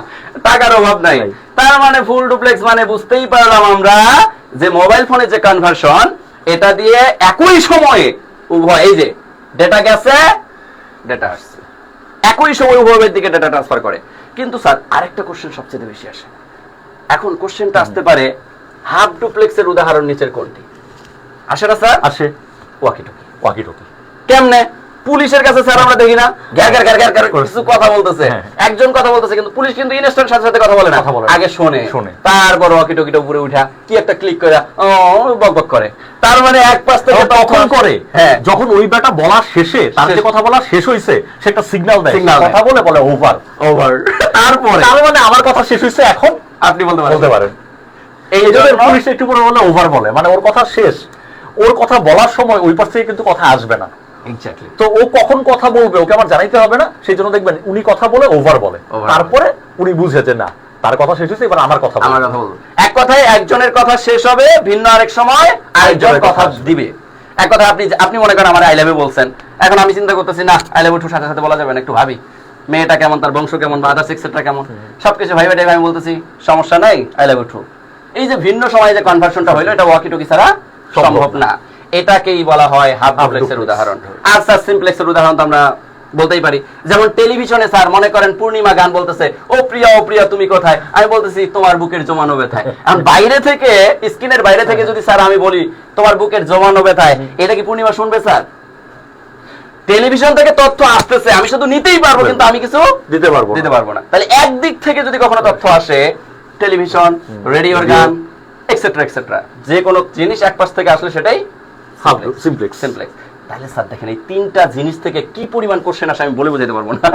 টাকার অভাব নাই। তার মানে ফুল ডুপ্লেক্স মানে বুঝতেই পারলাম আমরা যে মোবাইল ফোনের যে কনভার্সন, এটা দিয়ে একই সময়ে উভয় এই যে ডেটা গেছে ডেটা আসছে, একই সময় উভয়ের দিকে ডেটা ট্রান্সফার করে। কিন্তু স্যার আরেকটা কোশ্চেন সবচেয়ে বেশি আসে। এখন কোশ্চেনটা আসতে পারে হাফ ডুপ্লেক্সের উদাহরণ নিচের কোনটি? আসে না স্যার? আসে ওয়াকি-টকি। কেমনে? পুলিশের কাছে স্যার আমরা দেখি না গ্যার কিছু কথা বলতেছে, একজন কথা বলতেছে, কিন্তু পুলিশ কিন্তু ইনস্ট্যান্ট সাথে সাথে কথা বলে না, আগে শোনে, তারপর ওয়াকি-টকিটা উপরে উঠা কি একটা ক্লিক করে বকবক করে। তার মানে এক পাশ থেকে তখন করে যখন ওই ব্যাটা বলা শেষে, তার যে কথা বলা শেষ হইছে সে একটা সিগন্যাল দেয়, কথা বলে ওভার। তারপরে তার মানে আমার কথা শেষ হইছে, এখন আপনি বলতে পারেন। এই জন্য পুলিশ একটু পরে বলে ওভার বলে, মানে ওর কথা শেষ, ওর কথা বলার সময় ওই পাশ থেকে কিন্তু কথা আসবে না। তো ও কখন কথা বলবে ওকে আমার জানাইতে হবে না, সেই জন্য দেখবেন উনি কথা বলে ওভার বলে, তারপরে উনি বুঝে যে না তার কথা শেষ হয়েছে, এবার আমার কথা বলবো। এক কথায় একজনের কথা শেষ হবে, ভিন্ন আরেক সময় আরেকজন কথা দিবে। এক কথা আপনি মনে করেন আমার আই লাভ ইউ বলছেন, এখন আমি চিন্তা করতেছি না আই লাভ ইউ সাথে সাথে বলা যাবে না, একটু ভাবি মেয়েটা কেমন, তার বংশ কেমন, বা আদার্স এক্সেট্রা কেমন, সবকিছু ভাইবা টাইবা আমি বলতেছি সমস্যা নাই আই লাভ ইউ। এই যে ভিন্ন সময়ে যে কনভার্সনটা হইলো, এটা ওয়াকি-টকি ছাড়া সম্ভব না। এটাকেই বলা হয় হাফ ডুপ্লেক্সের উদাহরণ। আর স্যার সিমপ্লেক্সের উদাহরণ তো আমরা বলতেই পারি, যেমন টেলিভিশনে স্যার মনে করেন পূর্ণিমা গান বলতেছে ও প্রিয়া তুমি কোথায়, আমি বলতেছি তোমার বুকের জমানো ব্যথায়। এখন বাইরে থেকে, স্ক্রিনের বাইরে থেকে যদি স্যার আমি বলি তোমার বুকের জমানো ব্যথায়, এটা কি পূর্ণিমা শুনবে স্যার? টেলিভিশন থেকে তথ্য আসতেছে, আমি শুধু নিতেই পারবো, কিন্তু আমি কিছু দিতে পারবো না। তাহলে একদিক থেকে যদি কখনো তথ্য আসে, টেলিভিশন, রেডিওর গান এক্সেট্রা যে কোনো জিনিস এক পাশ থেকে আসলে সেটাই সিমপ্লেক্স। তাহলে স্যার দেখেন এই তিনটা জিনিস থেকে কি পরিমাণ কোশ্চেন আসে আমি বলে বোঝাতে পারবো না।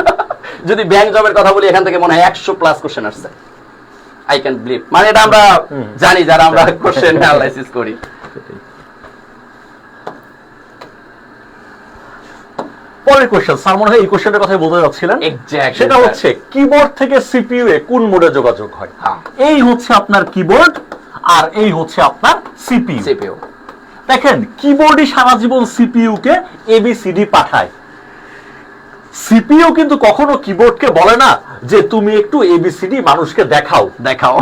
যদি ব্যাংক জবের কথা বলি, এখান থেকে মনে হয় 100+ কোশ্চেন আসছে। আই ক্যান বিলিভ, মানে এটা আমরা জানি যারা আমরা কোশ্চেন অ্যানালাইসিস করি। পরের কোশ্চেন স্যার মনে হয় এই কোশ্চেনটার কথাই বলতে যাচ্ছিলেন, সেটা হচ্ছে কিবোর্ড থেকে সিপিইউ এ কোন মোডে যোগাযোগ হয়? এই হচ্ছে আপনার কিবোর্ড আর এই হচ্ছে আপনার সিপিইউ। দেখেন কিবোর্ডই সারা জীবন সিপিইউ কে এবিসিডি পাঠায়, সিপিইউ কিন্তু কখনো কিবোর্ডকে বলে না যে তুমি একটু এবিসিডি মানুষকে দেখাও,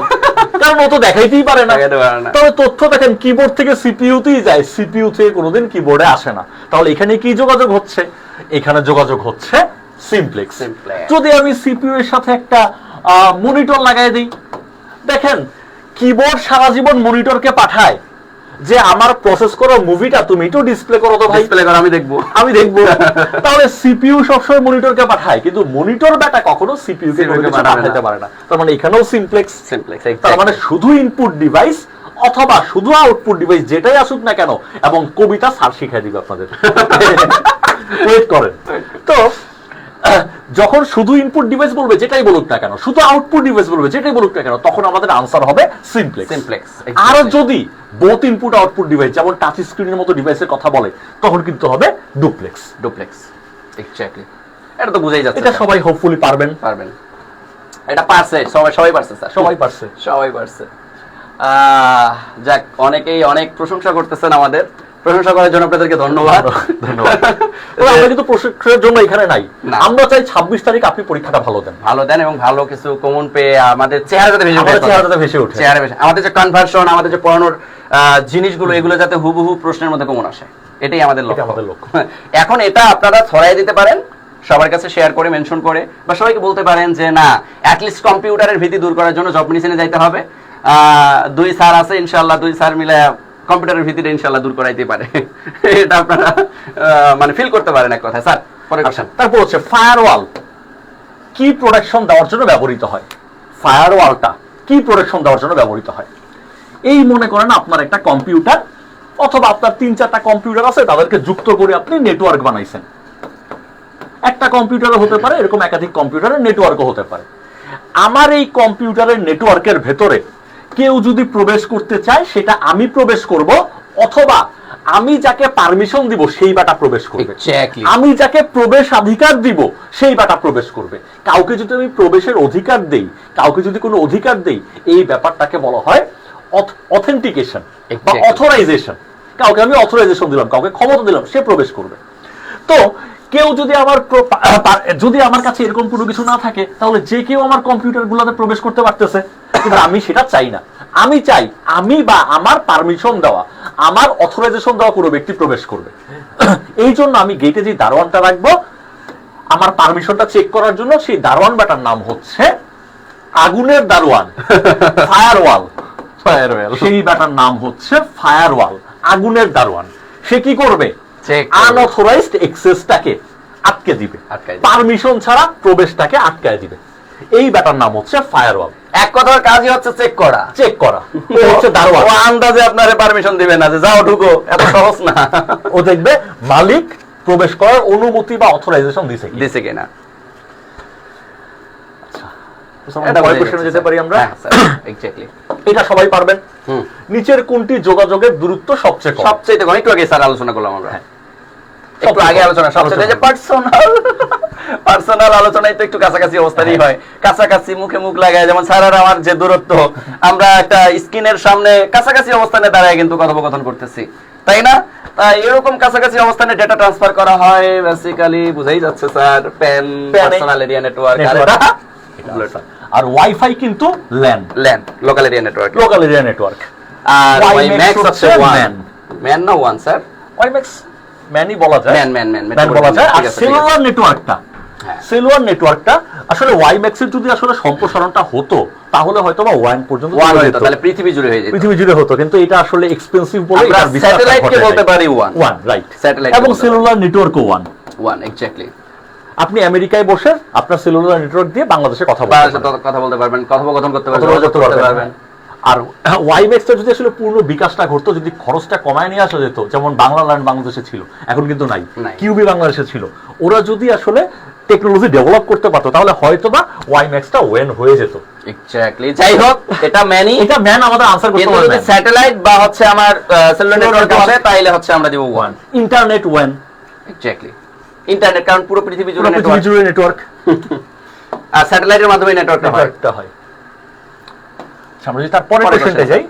কারণ ও তো দেখাইতেই পারে না। তবে তথ্য দেখেন কিবোর্ড থেকে সিপিইউতেই যায়, সিপিইউ থেকে কোনোদিন কিবোর্ডে আসে না। তাহলে এখানে কি যোগাযোগ হচ্ছে? এখানে যোগাযোগ হচ্ছে সিমপ্লেক্স। যদি আমি সিপিইউ এর সাথে একটা মনিটর লাগাই দিই, দেখেন কিবোর্ড সারা জীবন মনিটরকে পাঠায় যে আমার প্রসেস করা মুভিটা তুমি একটু ডিসপ্লে করো তো ভাই, ডিসপ্লে করো, আমি দেখবো। তাহলে সিপিইউ সবসময় মনিটরকে পাঠায়, কিন্তু মনিটর ব্যাটা কখনো সিপিইউ কে পাঠাতে পারে না। তার মানে এখানেও সিমপ্লেক্স। তার মানে শুধু ইনপুট ডিভাইস অথবা শুধু আউটপুট ডিভাইস যেটাই আসুক না কেন, এবং কবিতা স্যার শিখাই দিবে আপনাদের, ওয়েট করেন। তো যখন শুধু ইনপুট ডিভাইস বলবে যেটাই বলুক না কেন, শুধু আউটপুট ডিভাইস বলবে যেটাই বলুক না কেন, তখন আমাদের আনসার হবে সিমপ্লেক্স। আর যদি বোথ ইনপুট আউটপুট ডিভাইস যেমন টাচ স্ক্রিনের মতো ডিভাইসের কথা বলে, তখন কিন্তু হবে ডুপ্লেক্স। এক্স্যাক্টলি, এটা তো বুঝাই যাচ্ছে। এটা সবাই হোপফুলি পারবেন। এটা পারছে, সবাই পারছে স্যার, সবাই পারছে। যাক, অনেকেই অনেক প্রশংসা করতেছেন, আমাদের প্রশংসা করার জন্য আপনাদেরকে ধন্যবাদ। আমরা কিন্তু প্রশংসার জন্য এখানে নাই, আমরা চাই 26 তারিখ আপনি পরীক্ষাটা ভালো দেন এবং ভালো কিছু কমন পেয়ে আমাদের চেহারাতে ভেসে ওঠে। আমাদের যে কনভার্সন, আমাদের যে পড়ানোর জিনিসগুলো, এগুলো যাতে হুবহু প্রশ্নের মধ্যে কমন আসে, এটাই আমাদের লক্ষ্য। এখন এটা আপনারা ছড়াই দিতে পারেন সবার কাছে, শেয়ার করে, মেনশন করে, বা সবাইকে বলতে পারেন যে না, অ্যাটলিস্ট কম্পিউটারের ভীতি দূর করার জন্য জব মেডিসিনে যাইতে হবে। 2 স্যার আছে, ইনশাআল্লাহ 2 স্যার মিলে কম্পিউটারের ভিতরে ইনশাআল্লাহ দূর করাইতে পারে। এটা আপনারা মানে ফিল করতে পারেন এক কথায়। স্যার পরের কোশ্চেন। তারপর হচ্ছে ফায়ারওয়াল কি প্রোটেকশন দেওয়ার জন্য ব্যবহৃত হয়? ফায়ারওয়ালটা কি প্রোটেকশন দেওয়ার জন্য ব্যবহৃত হয়? এই মনে করেন আপনার একটা কম্পিউটার অথবা আপনার 3-4টা কম্পিউটার আছে, তাদেরকে যুক্ত করে আপনি নেটওয়ার্ক বানাইছেন। একটা কম্পিউটারও হতে পারে, এরকম একাধিক কম্পিউটারের নেটওয়ার্কও হতে পারে। আমার এই কম্পিউটারের নেটওয়ার্কের ভেতরে কেউ যদি প্রবেশ করতে চায়, সেটা আমি প্রবেশ করব, অথবা আমি যাকে পারমিশন দিব সেই বাটা প্রবেশ করবে। আমি যাকে প্রবেশাধিকার দিব সেই বাটা প্রবেশ করবে। কাউকে যদি আমি প্রবেশের অধিকার দেই, কাউকে যদি কোনো অধিকার দেই, এই ব্যাপারটাকে বলা হয় অথেন্টিকেশন বা অথরাইজেশন। কাউকে আমি অথরাইজেশন দিলাম, কাউকে ক্ষমতা দিলাম, সে প্রবেশ করবে। তো কেউ যদি আমার কাছে এরকম কোনো কিছু না থাকে, তাহলে যে কেউ আমার কম্পিউটার গুলোতে প্রবেশ করতে পারতেছে, কিন্তু আমি সেটা চাই না। আমি চাই আমি বা আমার পারমিশন দেওয়া, আমার অথরাইজেশন দেওয়া কোনো ব্যক্তি প্রবেশ করবে। এই জন্য আমি গেটে যে দারোয়ানটা রাখবো, আমার পারমিশনটা চেক করার জন্য, সেই দারোয়ান বাটার নাম হচ্ছে আগুনের দারোয়ান, ফায়ারওয়াল। সেই বাটার নাম হচ্ছে ফায়ারওয়াল, আগুনের দারোয়ান। সে কি করবে? আনঅথরাইজড অ্যাক্সেসটাকে আটকে দিবে, পারমিশন ছাড়া প্রবেশটাকে আটকায় দিবে। এই ব্যাটার নাম হচ্ছে ফায়ারওয়াল। এক কথার কাজই হচ্ছে চেক করা। ও হচ্ছে দারোয়ান। ও আন্দাজে আপনারে পারমিশন দিবে না যে যাও ঢুকো, এত সহজ না। ও দেখবে মালিক প্রবেশ করার অনুমতি বা অথরাইজেশন দিছে কিনা। এটা পরের কোশ্চেনে যেতে পারি আমরা। এক্স্যাক্টলি, এটা সবাই পারবেন। নিচের কোনটি যোগাযোগের দূরত্ব সবচেয়ে কম? একটু আগে স্যার আলোচনা করলাম আমরা, একটু আগে আলোচনা, সবচেয়ে যে পার্সোনাল আলোচনায় তো একটু কাছাকাছি অবস্থারই হয়, কাছাকাছি মুখে মুখ লাগায়। যেমন স্যার আর আমার যে দূরত্ব, আমরা একটা স্ক্রিনের সামনে কাছাকাছি অবস্থানে দাঁড়ায় কিন্তু কথোপকথন করতেছি, তাই না? তাই এরকম কাছাকাছি অবস্থানে ডেটা ট্রান্সফার করা হয় বেসিক্যালি, বুঝাই যাচ্ছে sir, PAN, personal area network. আর ওয়াইফাই কিন্তু ল্যান, লোকাল এরিয়া নেটওয়ার্ক। আর ওয়াইম্যাক্স হচ্ছে ম্যান না ওয়ান স্যার? ওয়াইম্যাক্স ম্যানই বলা যায়, ম্যান বলা যায়। আর সেলুলার নেটওয়ার্কটা আসলে ওয়াইম্যাক্স এর যদি আসলে সম্প্রসারণটা হতো, তাহলে হয়তো বা 1 পর্যন্ত হতো, তাহলে পৃথিবী জুড়ে হয়ে যেত, পৃথিবী জুড়ে হতো। কিন্তু এটা আসলে এক্সপেন্সিভ বলে এটা স্যাটেলাইট কে বলতে পারি 1, রাইট। স্যাটেলাইট এবং সেলুলার নেটওয়ার্কও 1 এক্স্যাক্টলি। আপনি আমেরিকায় বসে আপনার সেলুলার নেটওয়ার্ক দিয়ে বাংলাদেশে কথা বলতে পারবেন, কথোপকথন করতে পারবেন। আর ওয়াইম্যাক্স যদি আসলে পূর্ণ বিকাশটা ঘটতো, যদি খরচটা কমায় নিয়ে আসা যেত, যেমন বাংলা ল্যান্ড বাংলাদেশে ছিল, এখন কিন্তু নাই, কিউবি বাংলাদেশে ছিল, ওরা যদি আসলে টেকনোলজি ডেভেলপ করতে পারতো, তাহলে হয়তো বা ওয়াইম্যাক্সটা ওয়েন হয়ে যেত। এক্স্যাক্টলি। যাই হোক, এটা ম্যান আমাদের আনসার করতে পারবে। যদি স্যাটেলাইট বা হচ্ছে আমার সেলুলার নেটওয়ার্ক আসে, তাইলে হচ্ছে আমরা দেব 1। ইন্টারনেট ওয়েন, এক্স্যাক্টলি। ইন্টারনেট কারণ পুরো পৃথিবী জুড়ে নেটওয়ার্ক, আর স্যাটেলাইটের মাধ্যমে নেটওয়ার্কটা হয়। আমরা যদি তার পরের কোশ্চেনটা যাই,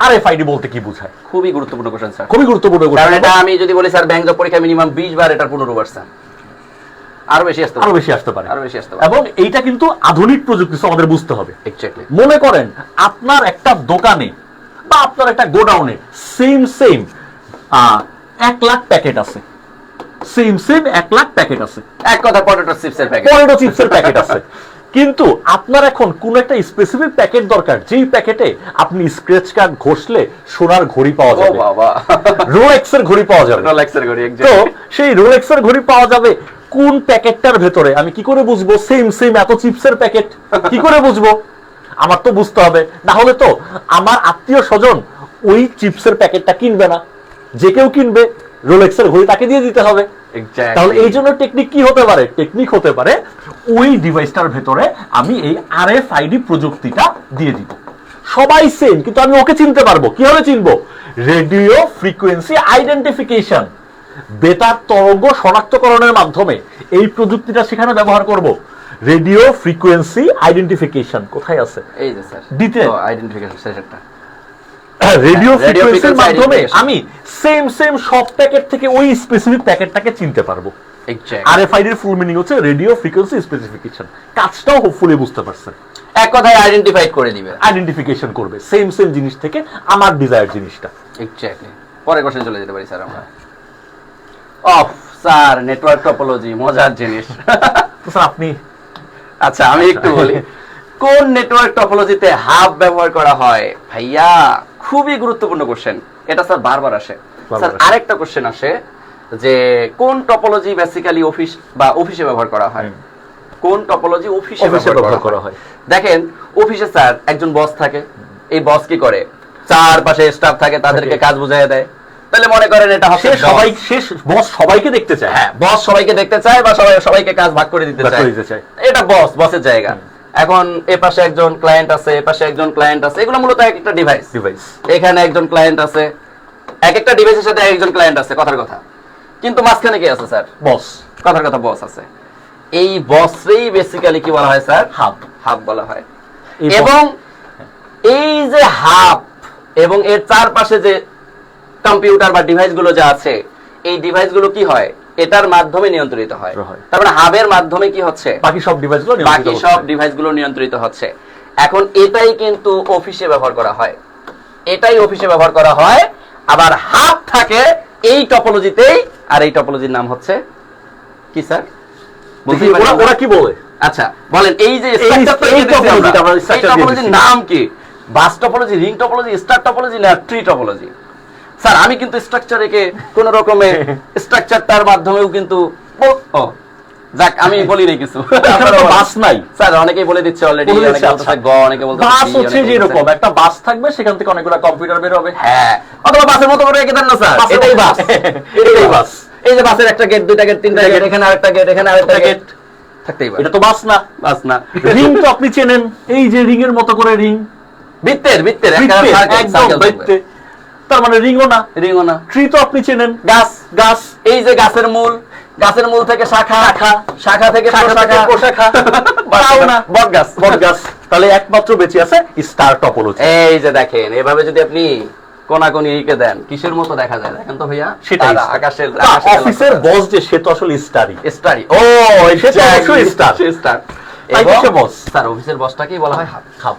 আরএফআইডি বলতে কি বোঝায়? খুবই গুরুত্বপূর্ণ কোশ্চেন স্যার, খুবই গুরুত্বপূর্ণ কোশ্চেন। কারণ এটা আমি যদি বলি স্যার ব্যাংক জব পরীক্ষা মিনিমাম 20 বার এটার পুনরুবার্সন। আরো বেশি আসতে আরো বেশি আসতে পারে। আরো বেশি আসতে পারে। এবং এইটা কিন্তু আধুনিক প্রযুক্তি, আমাদের বুঝতে হবে। এক্স্যাক্টলি। মনে করেন আপনার একটা দোকানে বা আপনার একটা গোডাউনে সেম 1 লাখ প্যাকেট আছে, সেম 1 লাখ প্যাকেট আছে, এক কথা পটেটো চিপসের প্যাকেট, পটেটো চিপসের প্যাকেট আছে। কিন্তু আপনার এখন কোন একটা স্পেসিফিক প্যাকেট দরকার, যেই প্যাকেটে আপনি স্ক্র্যাচ কার্ড ঘষলে সোনার ঘড়ি পাওয়া ও যাবে, বাবা, রোলেক্স এর ঘড়ি পাওয়া যাবে। রোলেক্সের ঘড়ি, তো এক্স্যাক্টলি। সেই রোলেক্স এর ঘড়ি পাওয়া যাবে কোন প্যাকেটটার ভেতরে, আমি কি করে বুঝবো সেম এত চিপসের প্যাকেট? কি করে বুঝবো? আমার তো বুঝতে হবে, না হলে তো আমার আত্মীয় স্বজন ওই চিপসের প্যাকেটটা কিনবে না। যে কেউ কিনবে রোলেক্স এর ঘড়ি তাকে দিয়ে দিতে হবে। তাহলে এই জন্য টেকনিক কি হতে পারে? টেকনিক হতে পারে ওই ডিভাইসটার ভেতরে আমি এই RFID প্রযুক্তিটা দিয়ে দিব। সবাই সেম, কিন্তু আমি ওকে চিনতে পারবো। কিভাবে চিনবো? রেডিও ফ্রিকোয়েন্সি আইডেন্টিফিকেশন, বেতার তরঙ্গ শনাক্তকরণের মাধ্যমে এই প্রযুক্তিটা সেখানে ব্যবহার করব। রেডিও ফ্রিকোয়েন্সি আইডেন্টিফিকেশন কোথায় আছে? এই যে স্যার, দিতে আইডেন্টিফিকেশন সেশনটা রেডিও ফ্রিকোয়েন্সির frequency মাধ্যমে identification। আমি সেম সব প্যাকেট থেকে ওই স্পেসিফিক প্যাকেটটাকে চিনতে পারবো। এক্স্যাক্টলি। RFID এর ফুল মিনিং হচ্ছে রেডিও ফ্রিকোয়েন্সি স্পেসিফিকেশন। কাজটাও হোপফুলি বুঝতে পারছেন। এক কথায় আইডেন্টিফাইড করে দিবে, আইডেন্টিফিকেশন করবে সেম জিনিস থেকে আমার ডিজায়ার জিনিসটা। এক্স্যাক্টলি। পরে কোশ্চেন চলে যেতে পারি স্যার আমরা। অফ স্যার, নেটওয়ার্ক টপোলজি মজার জিনিস। তো স্যার আপনি আচ্ছা আমি একটু বলি, কোন নেটওয়ার্ক টপোলজিতে হাব ব্যবহার করা হয়? ভাইয়া খুবই গুরুত্বপূর্ণ কোশ্চেন এটা স্যার, বারবার আসে। স্যার আরেকটা কোশ্চেন আসে যে কোন টপোলজি বেসিক্যালি অফিস বা অফিসে ব্যবহার করা হয়? কোন টপোলজি অফিসে ব্যবহার করা হয়? দেখেন অফিসে স্যার একজন বস থাকে, এই বস কি করে? চারপাশে স্টাফ থাকে, তাদেরকে কাজ বুঝাইয়া দেয়। তাহলে মনে করেন এটা হচ্ছে সবাই শেষ বস সবাইকে দেখতে চায়। হ্যাঁ, বস সবাইকে দেখতে চায় বা সবাইকে কাজ ভাগ করে দিতে চায়। এটা বসের জায়গা। এখন এ পাশে একজন ক্লায়েন্ট আছে, এ পাশে একজন ক্লায়েন্ট আছে, এগুলো মূলত এক একটা ডিভাইস। এখানে একজন ক্লায়েন্ট আছে, এক একটা ডিভাইসের সাথে একজন ক্লায়েন্ট আছে, কথার কথা। কিন্তু মাঝখানে কি আছে স্যার? বস, কথার কথা বস আছে। এই বসরেই বেসিক্যালি কি বলা হয় স্যার? হাব বলা হয়। এবং এই যে হাব এবং এর চারপাশে যে কম্পিউটার বা ডিভাইস গুলো যা আছে, এই ডিভাইস গুলো কি হয়? এটার মাধ্যমে নিয়ন্ত্রিত হয়। তার মানে হাবের মাধ্যমে কি হচ্ছে? বাকি সব ডিভাইসগুলো নিয়ন্ত্রিত হচ্ছে। এখন এটাই কিন্তু অফিসে ব্যবহার করা হয়, এটাই অফিসে ব্যবহার করা হয়। আবার হাব থাকে এই টপোলজিতেই, আর এই টপোলজির নাম হচ্ছে কি স্যার? ওরা কি বলে? আচ্ছা বলেন, এই যে টপোলজির নাম কি? Bus topology, ring topology, star topology না ট্রি টপোলজি? স্যার আমি কিন্তু স্ট্রাকচারকে কোন রকমে স্ট্রাকচারটার মাধ্যমেও কিন্তু যাক আমি বলি নাই কিছু। বাস নাই স্যার, অনেকেই বলে দিচ্ছে অলরেডি, অনেকে বলতেছে গ, অনেকে বলতেছে বাস হচ্ছে যে এরকম একটা বাস থাকবে, সেখান থেকে অনেকগুলো কম্পিউটার বের হবে। হ্যাঁ, অথবা বাসের মতো করে রেখে দেন না স্যার, এটাই বাস। এটাই বাস। এই যে বাসের একটা গেট, দুইটা গেট, তিনটা গেট, এখানে আরেকটা গেট, এখানে আরেকটা গেট থাকতেই পারে। এটা তো বাস না। বাস না। রিং তো আপনি চেনেন, এই যে রিং এর মতো করে রিং, বৃত্তের একদম বৃত্তে, তার মানে রিংও না। ট্রি তো আপনি চেনেন, গাছ, এই যে গাছের মূল, গাছের মূল থেকে শাখা, শাখা থেকে প্রশাখা, তাও না, বট গাছ। তাহলে একমাত্র বেঁচে আছে স্টার টপোলজি। এই যে দেখেন, এভাবে যদি আপনি কোনাকুনি এঁকে দেন, কিসের মতো দেখা যায় দেখেন তো ভাইয়া? সেটাই আকাশের অফিসের বস যে, সে তো আসলে স্টারই। ও সে তো অবশ্যই স্টার। এবং বস স্যার, অফিসের বসটাকেই বলা হয় হাব।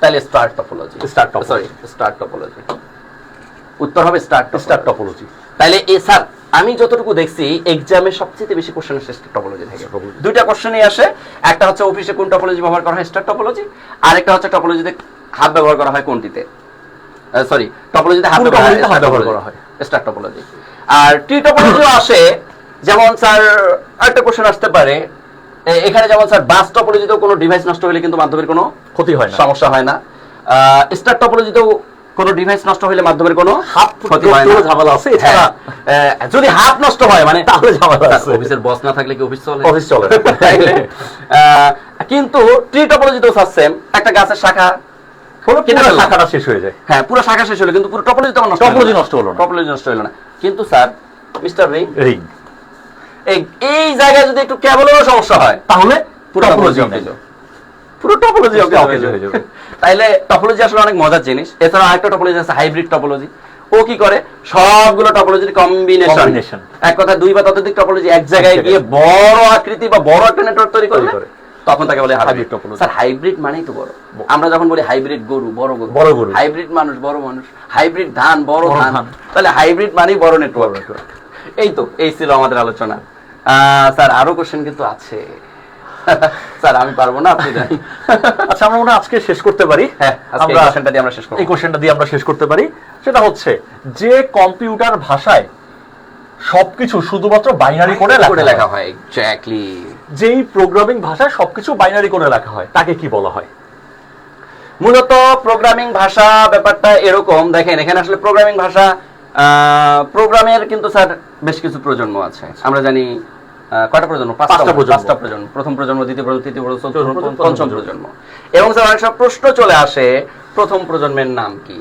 তাহলে স্টার টপোলজি, স্টার টপোলজি। উত্তর হবে স্টার টপোলজি। তাহলে এই স্যার আমি যতটুকু দেখছি এক্সামে সবচেয়ে বেশি কোশ্চেন আসে স্টার টপোলজি থেকে। দুইটা কোশ্চেনই আসে, একটা হচ্ছে অফিসে কোন টপোলজি ব্যবহার করা হয়, স্টার টপোলজি, আর একটা হচ্ছে টপোলজিতে হাব ব্যবহার করা হয় কোনটিতে? সরি, টপোলজিতে হাব ব্যবহার করা হয় স্টার টপোলজি। আর ট্রি টপোলজিও আসে, যেমন স্যার আরেকটা কোশ্চেন আসতে পারে এখানে, যেমন স্যার বাস টপোলজিতেও কোনো ডিভাইস নষ্ট হলে কিন্তু মাধ্যমের কোনো ক্ষতি হয় না, সমস্যা হয় না। স্টার টপোলজিতেও কোনো ডিভাইস নষ্ট হলে মাধ্যমের কোনো ক্ষতি হয় না, ঝামেলা আছে। এছাড়া যদি হাত নষ্ট হয় মানে তাহলে ঝামেলা আছে। অফিসের বস না থাকলে কি অফিস চলে? অফিস চলে। কিন্তু ট্রি টপোলজিতেও সেম, একটা গাছের শাখা শাখাটা শেষ হয়ে যায়। হ্যাঁ, পুরো শাখা শেষ হলো, কিন্তু পুরো টপোলজি তো নষ্ট হলো না। কিন্তু স্যার মিস্টার রিং, এই জায়গায় যদি একটু কেবলেরও সমস্যা হয়, তাহলে পুরো টপোলজি ওকে হয়ে যাবে। তাইলে টপোলজি আসলে অনেক মজার জিনিস। এছাড়া আরেকটা টপোলজি আছে হাইব্রিড টপোলজি। ও কি করে সবগুলো টপোলজির কম্বিনেশন, Combination। এক কথা দুই বা ততোধিক টপোলজি এক জায়গায় গিয়ে বড় আকৃতি বা বড় একটা নেটওয়ার্ক তৈরি তৈরি করে, করে। তখন তাকে বলে Hybrid hybrid topology। Sir hybrid মানেই তো বড়। আমরা যখন বলি হাইব্রিড গরু, বড় গরু, বড় গরু। হাইব্রিড মানুষ, বড় মানুষ, হাইব্রিড ধান, বড় বড় ধান, ধান। তাহলে হাইব্রিড মানেই বড় নেটওয়ার্ক। এই তো, এই ছিল আমাদের আলোচনা। স্যার আরো কোশ্চেন কিন্তু আছে স্যার, আমি পারবো না, আপনি দেন। আচ্ছা, আমরা মনে হয় আজকে শেষ করতে পারি। হ্যাঁ, আজকে এই কোশ্চেনটা দিয়ে আমরা শেষ করব। এই কোশ্চেনটা দিয়ে আমরা শেষ করতে পারি। সেটা হচ্ছে যে কম্পিউটার ভাষায় সবকিছু শুধুমাত্র বাইনারি করে লেখা হয়, হয় এক্স্যাক্টলি। যেই প্রোগ্রামিং ভাষায় সবকিছু বাইনারি করে লেখা হয় তাকে কি বলা হয়? মূলত প্রোগ্রামিং ভাষা ব্যাপারটা এরকম, দেখেন এখানে আসলে প্রোগ্রামিং ভাষা, প্রোগ্রামের কিন্তু স্যার বেশ কিছু প্রজন্ম আছে। আমরা জানি কয়টা প্রজন্ম? পাঁচটা প্রজন্ম। প্রথম প্রজন্ম, দ্বিতীয় প্রজন্ম, তৃতীয় প্রজন্ম, চতুর্থ প্রজন্ম, পঞ্চম প্রজন্ম। এবং স্যার অনেক সব প্রশ্ন চলে আসে, প্রথম প্রজন্মের নাম কি?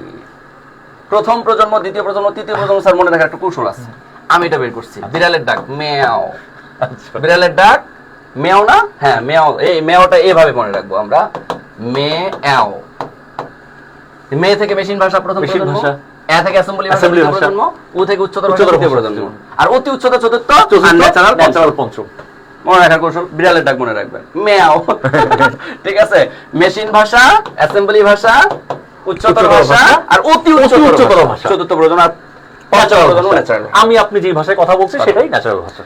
প্রথম প্রজন্ম, দ্বিতীয় প্রজন্ম, তৃতীয় প্রজন্ম স্যার মনে রাখার একটা কৌশল আছে। আমি এটা বের করছি। বিড়ালের ডাক মেয়াও, বিড়ালের ডাক মেয়াও না? হ্যাঁ মেয়াও। এই মেয়াওটা এভাবে মনে রাখবো আমরা, মেয়াও। মে থেকে মেশিন ভাষা প্রথম মেশিন প্রজন্ম, ভাষা। এ থেকে অ্যাসেম্বলি ভাষা অ্যাসেম্বলি দ্বিতীয় ভাষা। প্রজন্ম, উ থেকে উচ্চতর ভাষা উচ্চতর তৃতীয় ভাষা প্রজন্ম, তৃতীয়। আর অতি উচ্চতর চতুর্থ, আর ন্যাচারাল পঞ্চম। মনে রাখার কৌশল, বিড়ালের ডাক মনে রাখবেন মেয়াও। ঠিক আছে, মেশিন ভাষা, অ্যাসেম্বলি ভাষা, উচ্চতর উচ্চতর ভাষা, ভাষা, আর অতি উচ্চতর উচ্চতর ভাষা। ভাষা চতুর্থ প্রজন্ম, আর পঞ্চম প্রজন্ম ন্যাচারাল। আমি আপনি যে ভাষায় কথা বলছি সেটাই ন্যাচারাল ভাষা।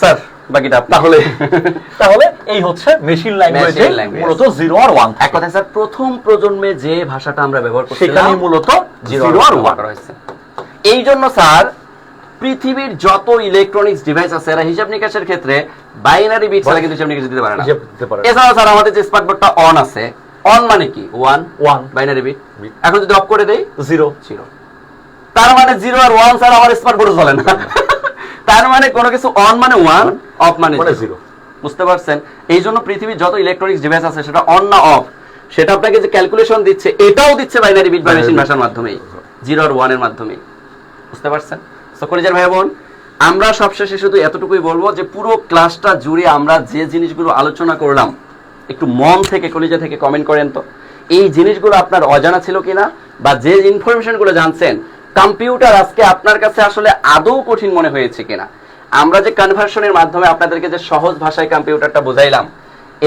স্যার বাকিটা আপনি। তাহলে এই হচ্ছে মেশিন ল্যাঙ্গুয়েজে Machine language। মূলত 0 আর 1 এক কথায় স্যার প্রথম প্রজন্মে যে ভাষাটা আমরা ব্যবহার করছিলাম সেখানেই মূলত 0 আর 1 করা হয়েছে। এই জন্য স্যার পৃথিবীর যত ইলেকট্রনিক্স ডিভাইস আছে এরা হিসাব নিকাশের ক্ষেত্রে বাইনারি বিট ছাড়া কিন্তু হিসাব নিকাশ দিতে পারে না। হিসাব দিতে পারে না। এছাড়াও স্যার আমাদের যে স্মার্ট বোর্ডটা অন আছে, অন মানে কি? 1 1 বাইনারি বিট। Bit। এখন যদি অফ করে দেই 0 0, তার মানে 0 আর 1 স্যার আমার স্মার্ট বোর্ডে চলে না। তার মানে কোনো কিছু অন মানে 1, অফ মানে 0। বুঝতে পারছেন? এই জন্য পৃথিবীর যত ইলেকট্রনিক্স ডিভাইস আছে সেটা অন না অফ, সেটা আপনাকে যে ক্যালকুলেশন দিচ্ছে এটাও দিচ্ছে বাইনারি বিট বা মেশিন ভাষার মাধ্যমেই, 0 আর 1 এর মাধ্যমে। বুঝতে পারছেন? সো কলেজের ভাই বোন, আমরা সবশেষে শুধু এতটুকুই বলবো যে পুরো ক্লাসটা জুড়ে আমরা যে জিনিসগুলো আলোচনা করলাম, একটু মন থেকে কলেজা থেকে কমেন্ট করেন তো এই জিনিসগুলো আপনার অজানা ছিল কিনা, বা যে ইনফরমেশনগুলো জানছেন কম্পিউটার আজকে আপনার কাছে আসলে আদৌ কঠিন মনে হয়েছে কিনা। আমরা যে কনভার্সনের মাধ্যমে আপনাদেরকে যে সহজ ভাষায় কম্পিউটারটা বুঝাইলাম,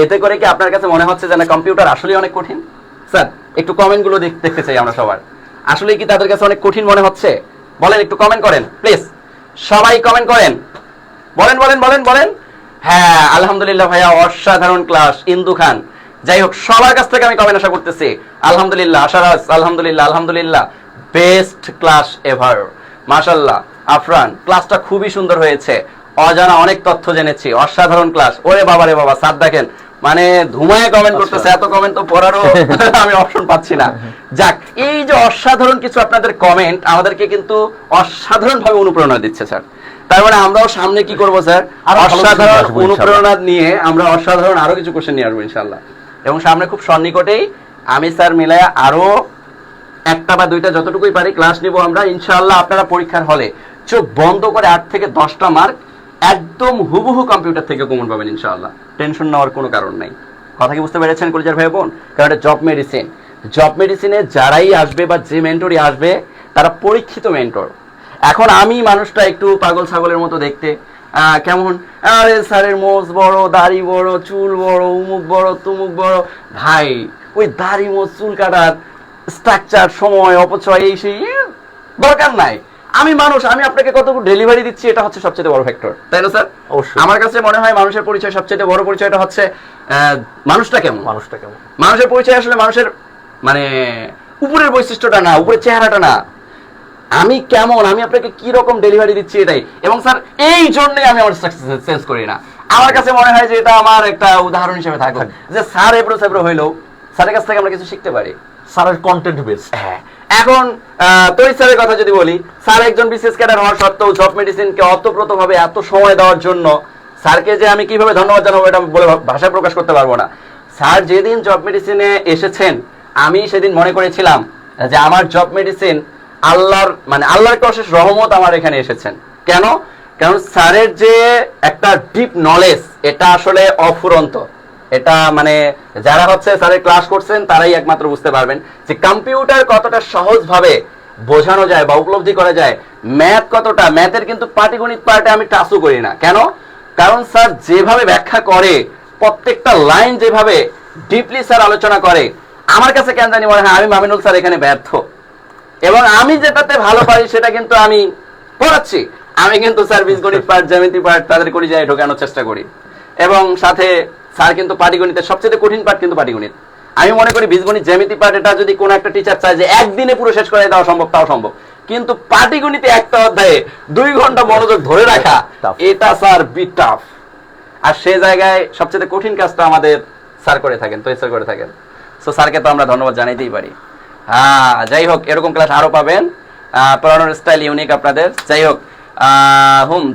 এতে করে কি আপনার কাছে মনে হচ্ছে যে না কম্পিউটার আসলে অনেক কঠিন? স্যার একটু কমেন্টগুলো দেখতে চাই আমরা সবার। আসলে কি তাদের কাছে অনেক কঠিন মনে হচ্ছে? বলেন, একটু কমেন্ট করেন প্লিজ, সবাই কমেন্ট করেন, বলেন বলেন বলেন বলেন। হ্যাঁ আলহামদুলিল্লাহ ভাইয়া, অসাধারণ ক্লাস। ইন্দু খান, যাই হোক সবার কাছ থেকে আমি কমেন্ট আশা করতেছি। আলহামদুলিল্লাহ, আশারাজ আলহামদুলিল্লাহ, আলহামদুলিল্লাহ, বেস্ট ক্লাস এভার, মাশাআল্লাহ। আফরান, ক্লাসটা খুবই সুন্দর হয়েছে, অজানা অনেক তথ্য জেনেছি, অসাধারণ ক্লাস। ওরে বাবা রে বাবা, স্যার দেখেন মানে ধুমায় কমেন্ট করতেছে, এত কমেন্ট তো পড়ারও আমি অপশন পাচ্ছি না। যাক, এই যে অসাধারণ কিছু আপনাদের কমেন্ট আমাদেরকে কিন্তু অসাধারণ ভাবে অনুপ্রেরণা দিচ্ছে স্যার। তার মানে আমরাও সামনে কি করবো স্যার, আরো ভালো কিছু অসাধারণ আসবো ইনশাআল্লাহ। অনুপ্রেরণা নিয়ে আমরা অসাধারণ আরো কিছু কোশ্চেন নিয়ে আসবো ইনশাআল্লাহ। এবং সামনে খুব সন্নিকটেই আমি স্যার মিলায়া আরো একটা বা দুইটা যতটুকুই পারি ক্লাস নিব আমরা ইনশাআল্লাহ। আপনারা পরীক্ষার হলে চোখ বন্ধ করে 8 থেকে 10টা মার্ক একদম হুবহু কম্পিউটার থেকে কমন পাবেন ইনশাআল্লাহ। টেনশন নেওয়ার কোনো কারণ নাই। কথা কি বুঝতে পেরেছেন কলেজের ভাই বোন? কারণ এটা জব মেডিসিন। জব মেডিসিনে যারাই আসবে বা যে মেন্টরই আসবে তারা পরীক্ষিত মেন্টর। এখন আমি মানুষটা একটু পাগল ছাগলের মতো দেখতে, কেমন আরে স্যারের মোজ বড়, দাড়ি বড়, চুল বড়, উমুক বড়, তুমুক বড়। ভাই ওই দাড়ি মোজ চুল কাটার স্ট্রাকচার, সময় অপচয়, এই সেই দরকার নাই। আমি মানুষ, আমি আপনাকে কতটুকু ডেলিভারি দিচ্ছি এটা হচ্ছে সবচেয়ে বড় ফ্যাক্টর, তাই না স্যার? অবশ্যই। আমার কাছে মনে হয় মানুষের পরিচয় সবচেয়ে বড় পরিচয়টা হচ্ছে মানুষটা কেমন। মানুষটা কেমন? মানুষের পরিচয় আসলে মানুষের মানে উপরের বৈশিষ্ট্যটা না, উপরের চেহারাটা না, আমি কেমন, আমি আপনাকে কি রকম ডেলিভারি দিচ্ছি এটাই। এবং স্যার এই জন্যই আমি আমার চেঞ্জ করি না। আমার কাছে মনে হয় যে এটা আমার একটা উদাহরণ হিসেবে থাকুক, যে স্যার এবড়ো সেবড়ো হইলেও স্যারের কাছ থেকে আমরা কিছু শিখতে পারি। স্যারের কন্টেন্ট বেসড। হ্যাঁ, এখন তৈরি স্যারের কথা যদি বলি, স্যার একজন বিসিএস ক্যাডার হওয়ার সত্ত্বেও জব মেডিসিনকে অতপ্রতভাবে এত সময় দেওয়ার জন্য স্যারকে যে আমি কিভাবে ধন্যবাদ জানাবো এটা বলে ভাষায় প্রকাশ করতে পারবো না। স্যার যেদিন জব মেডিসিনে এসেছেন আমি সেদিন মনে করেছিলাম যে আমার জব মেডিসিন আল্লাহর অশেষ রহমত আমার এখানে এসেছেন। কেন? কারণ স্যারের যে একটা ডিপ নলেজ এটা আসলে অফুরন্ত। এটা মানে যারা হচ্ছে স্যারের ক্লাস করছেন তারাই একমাত্র বুঝতে পারবেন যে কম্পিউটার কতটা সহজভাবে বোঝানো যায় বা উপলব্ধি করা যায় ম্যাথ কতটা, ম্যাথের কিন্তু পাটিগণিত পার্টে আমি টাচও করি না। কেন? কারণ স্যার যেভাবে ব্যাখ্যা করে, প্রত্যেকটা লাইন যেভাবে ডিপলি স্যার আলোচনা করে, আমার কাছে কেন জানি মনে হয় আমি মামিনুল স্যার এখানে ব্যর্থ, এবং আমি যেটাতে ভালো পারি সেটা কিন্তু আমি পড়াচ্ছি। আমি কিন্তু স্যার বীজগণিত পার্ট, জ্যামিতি পার্ট তাদের করি যায় ঢোকানোর চেষ্টা করি, এবং সাথে স্যার কিন্তু পাটিগণিতের সবচেয়ে কঠিন পার্ট কিন্তু পাটিগণিত। আমি মনে করি বীজগণিত জ্যামিতি পার্ট এটা যদি কোনো একটা টিচার চায় যে একদিনে পুরো শেষ করে দেওয়া সম্ভব, তাও সম্ভব, কিন্তু পাটিগণিতে একটা অধ্যায়ে 2 ঘন্টা মনোযোগ ধরে রাখা, এটা স্যার বিট টাফ। আর সে জায়গায় সবচেয়ে কঠিন কাজটা আমাদের স্যার করে থাকেন, তো স্যার করে থাকেন। সো স্যারকে তো আমরা ধন্যবাদ জানাইতেই পারি। যাই হোক, এরকম ক্লাস আরো পাবেন, পড়ানোর স্টাইল ইউনিক আপনাদের। যাই হোক,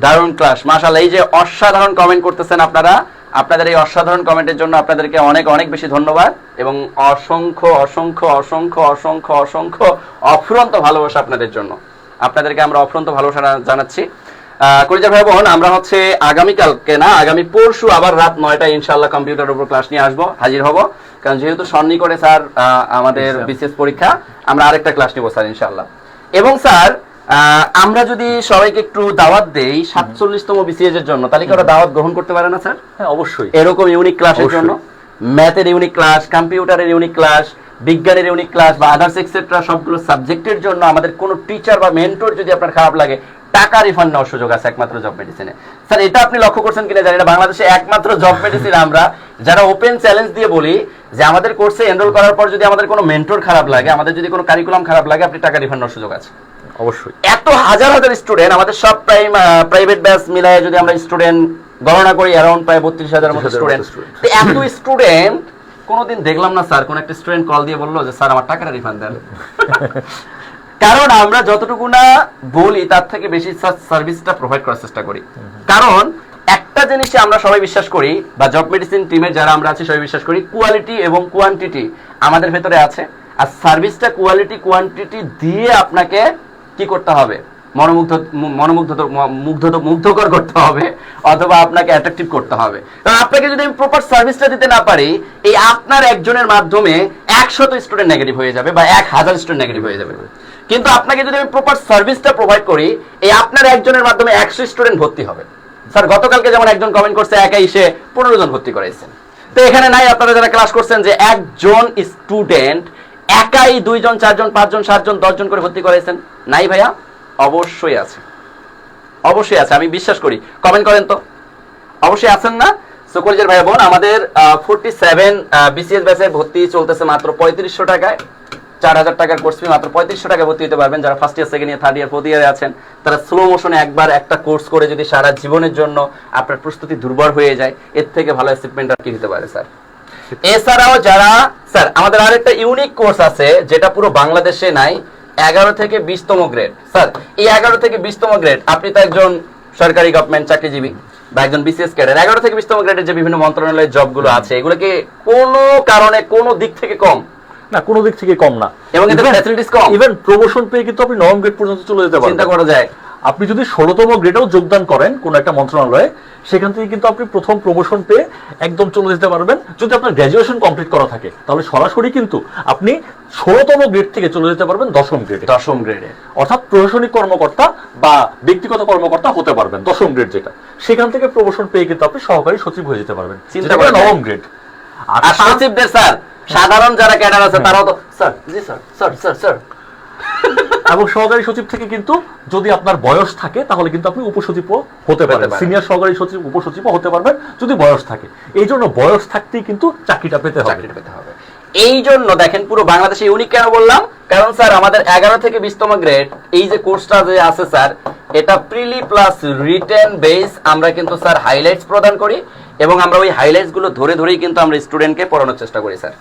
দারুণ ক্লাস, মাশাআল্লাহ। এই যে অসাধারণ কমেন্ট করতেছেন আপনারা, আপনাদের এই অসাধারণ কমেন্টের জন্য আপনাদেরকে অনেক অনেক বেশি ধন্যবাদ, এবং অসংখ্য অসংখ্য অসংখ্য অসংখ্য অসংখ্য অফুরন্ত ভালোবাসা আপনাদের জন্য। আপনাদেরকে আমরা অফুরন্ত ভালোবাসা জানাচ্ছি। কলিজার ভাই বোন, আমরা হচ্ছে আগামীকালকে না, আগামী পরশু আবার রাত 9টায় ইনশাআল্লাহ কম্পিউটারের উপর ক্লাস নিয়ে আসবো, হাজির হব। কারণ যেহেতু সন্নি করে স্যার আমাদের বিশেষ পরীক্ষা, আমরা আরেকটা ক্লাস নিব স্যার ইনশাআল্লাহ। এবং স্যার আমরা যদি সবাইকে একটু দাওয়াত দেই 47তম বিসিএস এর জন্য, তাহলে কি ওরা দাওয়াত গ্রহণ করতে পারে না স্যার? হ্যাঁ, অবশ্যই। এরকম ইউনিক ক্লাসের জন্য, ম্যাথের ইউনিক ক্লাস, কম্পিউটারের ইউনিক ক্লাস, বিজ্ঞানের ইউনিক ক্লাস বা আদার্স এক্সেট্রা সবগুলো সাবজেক্টের জন্য আমাদের কোনো টিচার বা মেন্টর যদি আপনার খারাপ লাগে, টাকা রিফান্ড নেওয়ার সুযোগ আছে একমাত্র জব মেডিসিনে। স্যার এটা আপনি লক্ষ্য করছেন কিনা জানি না, বাংলাদেশে একমাত্র জব মেডিসিন আমরা যারা ওপেন চ্যালেঞ্জ দিয়ে বলি যে আমাদের কোর্সে এনরোল করার পর যদি আমাদের কোনো মেন্টর খারাপ লাগে, আমাদের যদি কোনো কারিকুলাম খারাপ লাগে, আপনি টাকা রিফান্ড নেওয়ার সুযোগ আছে। অবশ্যই। এত হাজার হাজার স্টুডেন্ট, আমাদের সব প্রাইভেট ব্যাচ মিলায় যদি আমরা স্টুডেন্ট গণনা করি, অ্যারাউন্ড প্রায় 32,000 মতো স্টুডেন্ট। এত স্টুডেন্ট, কোনোদিন দেখলাম না স্যার কোন একটা স্টুডেন্ট কল দিয়ে বললো যে স্যার আমার টাকাটা রিফান্ড দেন। কারণ আমরা যতটুকু না বলি তার থেকে বেশি সার্ভিসটা প্রোভাইড করার চেষ্টা করি। কারণ একটা জিনিসে আমরা সবাই বিশ্বাস করি, বা জব মেডিসিন টিমের যারা আমরা আছি সবাই বিশ্বাস করি, কোয়ালিটি এবং কোয়ান্টিটি আমাদের ভেতরে আছে। আর সার্ভিসটা কোয়ালিটি কোয়ান্টিটি দিয়ে আপনাকে কি করতে হবে, মুগ্ধকর করতে হবে, অথবা আপনাকে অ্যাট্রাকটিভ করতে হবে। কারণ আপনাকে যদি আমি প্রপার সার্ভিসটা দিতে না পারি, এই আপনার একজনের মাধ্যমে 100 স্টুডেন্ট নেগেটিভ হয়ে যাবে বা 1000 স্টুডেন্ট নেগেটিভ হয়ে যাবে। কিন্তু আপনাকে যদি আমি প্রপার সার্ভিসটা প্রোভাইড করি, এই আপনার একজনের মাধ্যমে 100 স্টুডেন্ট ভর্তি হবে। স্যার গতকালকে যেমন একজন কমেন্ট করছে একাই সে 15 জন ভর্তি করাইছেন। তো এখানে নাই আপনারা যারা ক্লাস করছেন যে একজন স্টুডেন্ট একাই 2 জন 4 জন 5 জন 7 জন 10 জন করে ভর্তি করাইছেন? নাই ভাইয়া, অবশ্যই আছে, অবশ্যই আছে, আমি বিশ্বাস করি। কমেন্ট করেন তো, অবশ্যই আছেন না? সো কলেজের ভাই বোন, আমাদের 47 বিসিএস ব্যাচে ভর্তি চলতেছে মাত্র 3500 টাকায়। 4000 টাকার কোর্স ফি, মাত্র 3500 টাকা ভর্তি হতে পারবেন। যারা first year, second year, third year, fourth ইয়ারে আছেন, তারা স্লো মোশনে একবার একটা কোর্স করে যদি সারা জীবনের জন্য আপনার প্রস্তুতি দুর্বল হয়ে যায়, এর থেকে ভালো অ্যাচিভমেন্ট আর কি হতে পারে স্যার? এছাড়াও যারা স্যার আমাদের আরেকটা ইউনিক কোর্স আছে যেটা পুরো বাংলাদেশে নাই, 11 থেকে 20তম গ্রেড। স্যার এই 11 থেকে 20তম গ্রেড, আপনি তো একজন সরকারি গভর্নমেন্ট চাকরিজীবী বা একজন বিসিএস ক্যাডার, 11 থেকে 20তম গ্রেডের যে বিভিন্ন মন্ত্রণালয়ের জবগুলো আছে, এগুলো কি কোনো কারণে কোনো দিক থেকে কম? না, কোনো দিক থেকে কম না, এবং এতে ফ্যাসিলিটিস কম। ইভেন প্রমোশন পেয়ে কিন্তু আপনি 9ম গ্রেড পর্যন্ত চলে যেতে পারেন। চিন্তা করা যায়, আপনি যদি 16তম গ্রেডেও যোগদান করেন কোন একটা মন্ত্রণালয়ে, সেখান থেকে কিন্তু আপনি প্রথম প্রমোশন পেয়ে একদম চলে যেতে পারবেন। যদি আপনার গ্র্যাজুয়েশন কমপ্লিট করা থাকে, তাহলে সরাসরি কিন্তু আপনি 16তম গ্রেড থেকে চলে যেতে পারবেন 10ম গ্রেডে। 10ম গ্রেডে অর্থাৎ প্রশাসনিক কর্মকর্তা বা ব্যক্তিগত কর্মকর্তা হতে পারবেন 10ম গ্রেড যেটা, সেখান থেকে প্রমোশন পেয়ে কিন্তু আপনি সহকারী সচিব হয়ে যেতে পারবেন। চিন্তা করে 9ম গ্রেড। আর সচিবদের স্যার সাধারণ যারা ক্যাডার আছে তারাও তো স্যার, জি স্যার, স্যার স্যার স্যার। এবং সহকারী সচিব থেকে কিন্তু যদি আপনার বয়স থাকে, তাহলে কিন্তু আপনি উপসচিবও হতে পারেন, সিনিয়র সহকারী সচিব, উপসচিবও হতে পারবেন যদি বয়স থাকে। এই জন্য বয়স থাকতেই কিন্তু চাকরিটা পেতে হবে। এই জন্য দেখেন পুরো বাংলাদেশে ইউনিক কেন বললাম, কারণ স্যার আমাদের 11 থেকে 20তম গ্রেড এই যে কোর্সটা যে আছে স্যার, এটা প্রিলি প্লাস রিটেন বেস আমরা কিন্তু স্যার হাইলাইটস প্রদান করি, এবং আমরা ওই হাইলাইটস গুলো ধরে ধরেই কিন্তু আমরা স্টুডেন্টকে পড়ানোর চেষ্টা করি স্যার।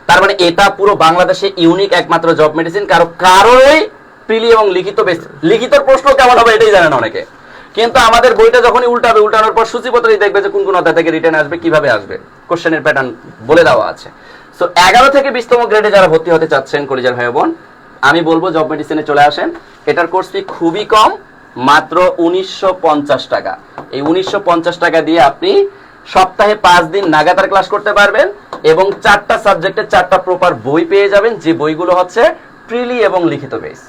তার মানে এটা পুরো বাংলাদেশে ইউনিক একমাত্র জব মেডিসিন। কারোই প্রিলি এবং লিখিত বেস, লিখিতর প্রশ্ন কেমন হবে এটাই জানেন অনেকে, কিন্তু আমাদের বইটা যখনই উল্টাবে, উল্টানোর পর সূচিপত্রেই দেখবে যে কোন কোন অধ্যায় থেকে রিটেন আসবে, কিভাবে আসবে, কোশ্চেনের প্যাটার্ন বলে দেওয়া আছে। সো 11 থেকে 20তম গ্রেডে যারা ভর্তি হতে চাচ্ছেন কলেজের ভাই বোন, আমি বলবো জব মেডিসিনে চলে আসেন। এটার কোর্স ফি খুবই কম, মাত্র 1950 টাকা। এই 1950 টাকা দিয়ে আপনি সপ্তাহে 5 দিন নাগাতার ক্লাস করতে পারবেন, এবং 4টা সাবজেক্টের 4টা প্রপার বই পেয়ে যাবেন, যে বইগুলো হচ্ছে প্রিলি এবং লিখিত বেস।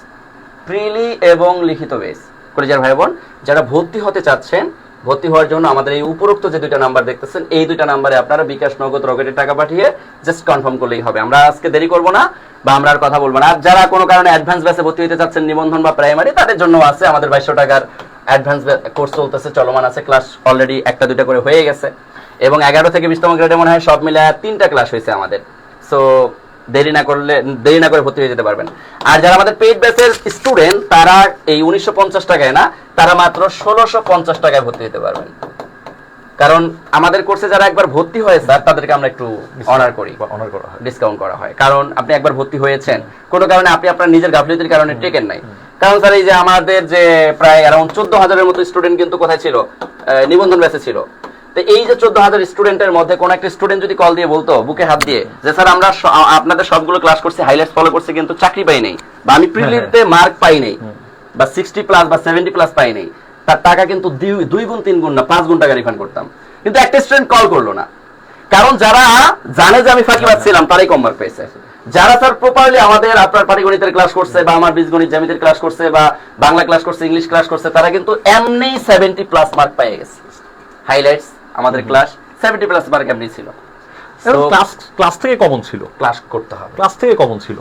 প্রিলি এবং লিখিত বেস। কলেজের ভাই বোন যারা ভর্তি হতে চাচ্ছেন, ভর্তি হওয়ার জন্য আমাদের এই উপরোক্ত যে দুইটা নাম্বার দেখতেছেন, এই দুইটা নাম্বারে আপনারা বিকাশ, নগদ, রকেটের টাকা পাঠিয়ে জাস্ট কনফার্ম করলেই হবে। আমরা আজকে দেরি করব না বা আমরা আর কথা বলবো না। আর যারা কোনো কারণে অ্যাডভান্স ব্যাচে ভর্তি হতে চাচ্ছেন, নিবন্ধন বা প্রাইমারি, তাদের জন্য আছে আমাদের 2200 টাকার অ্যাডভান্স কোর্স চলতেছে, চলমান আছে। ক্লাস অলরেডি একটা দুইটা করে হয়ে গেছে এবং 11 থেকে 20তম গ্রেডে মনে হয় সব মিলে 3টা ক্লাস হয়েছে আমাদের। সো দেরি না করে ভর্তি হয়ে যেতে পারবেন। আর যারা আমাদের পেইড ব্যাচের স্টুডেন্ট, তারা এই 1950 টাকায় না, তারা মাত্র 1650 টাকায় ভর্তি হতে পারবেন। কারণ আমাদের কোর্সে যারা একবার ভর্তি হয়েছে স্যার, তাদেরকে আমরা একটু অনার করি, অনার করা হয়, ডিসকাউন্ট করা হয়। কারণ আপনি একবার ভর্তি হয়েছেন, কোনো কারণে আপনি আপনার নিজের গাফিলতির কারণে টেকেন নাই। কারণ স্যার এই যে আমাদের যে প্রায় অ্যারাউন্ড 14,000-এর মতো স্টুডেন্ট কিন্তু কোথায় ছিল, নিবন্ধন ব্যাচে ছিল। তো এই যে 14,000 স্টুডেন্টের মধ্যে কোন একটা স্টুডেন্ট যদি কল দিয়ে বলতো বুকে হাত দিয়ে যে স্যার আমরা আপনাদের সবগুলো ক্লাস করছি, হাইলাইটস ফলো করছি, কিন্তু চাকরি পাই নাই, বা আমি প্রিলিতে মার্ক পাই নাই, বা 60+ বা 70+ পাই নাই, তার টাকা কিন্তু 2 গুণ 3 গুণ না 5 গুণ টাকা রিফান্ড করতাম। কিন্তু একটা স্টুডেন্ট কল করলো না, কারণ যারা জানে যে আমি ফাঁকিবাজ ছিলাম তারাই কম মার্ক পেয়েছে। যারা স্যার প্রপারলি আমাদের আপনার পাটিগণিতের ক্লাস করছে, বা আমার বীজগণিত জ্যামিতির ক্লাস করছে, বা বাংলা ক্লাস করছে, ইংলিশ ক্লাস করছে, তারা কিন্তু এমনি 70+ মার্ক পেয়ে গেছে। হাইলাইটস আমাদের ক্লাস 70+ মার্ক এমনি ছিল। ক্লাস থেকে কমন ছিল, ক্লাস করতে হবে, ক্লাস থেকে কমন ছিল,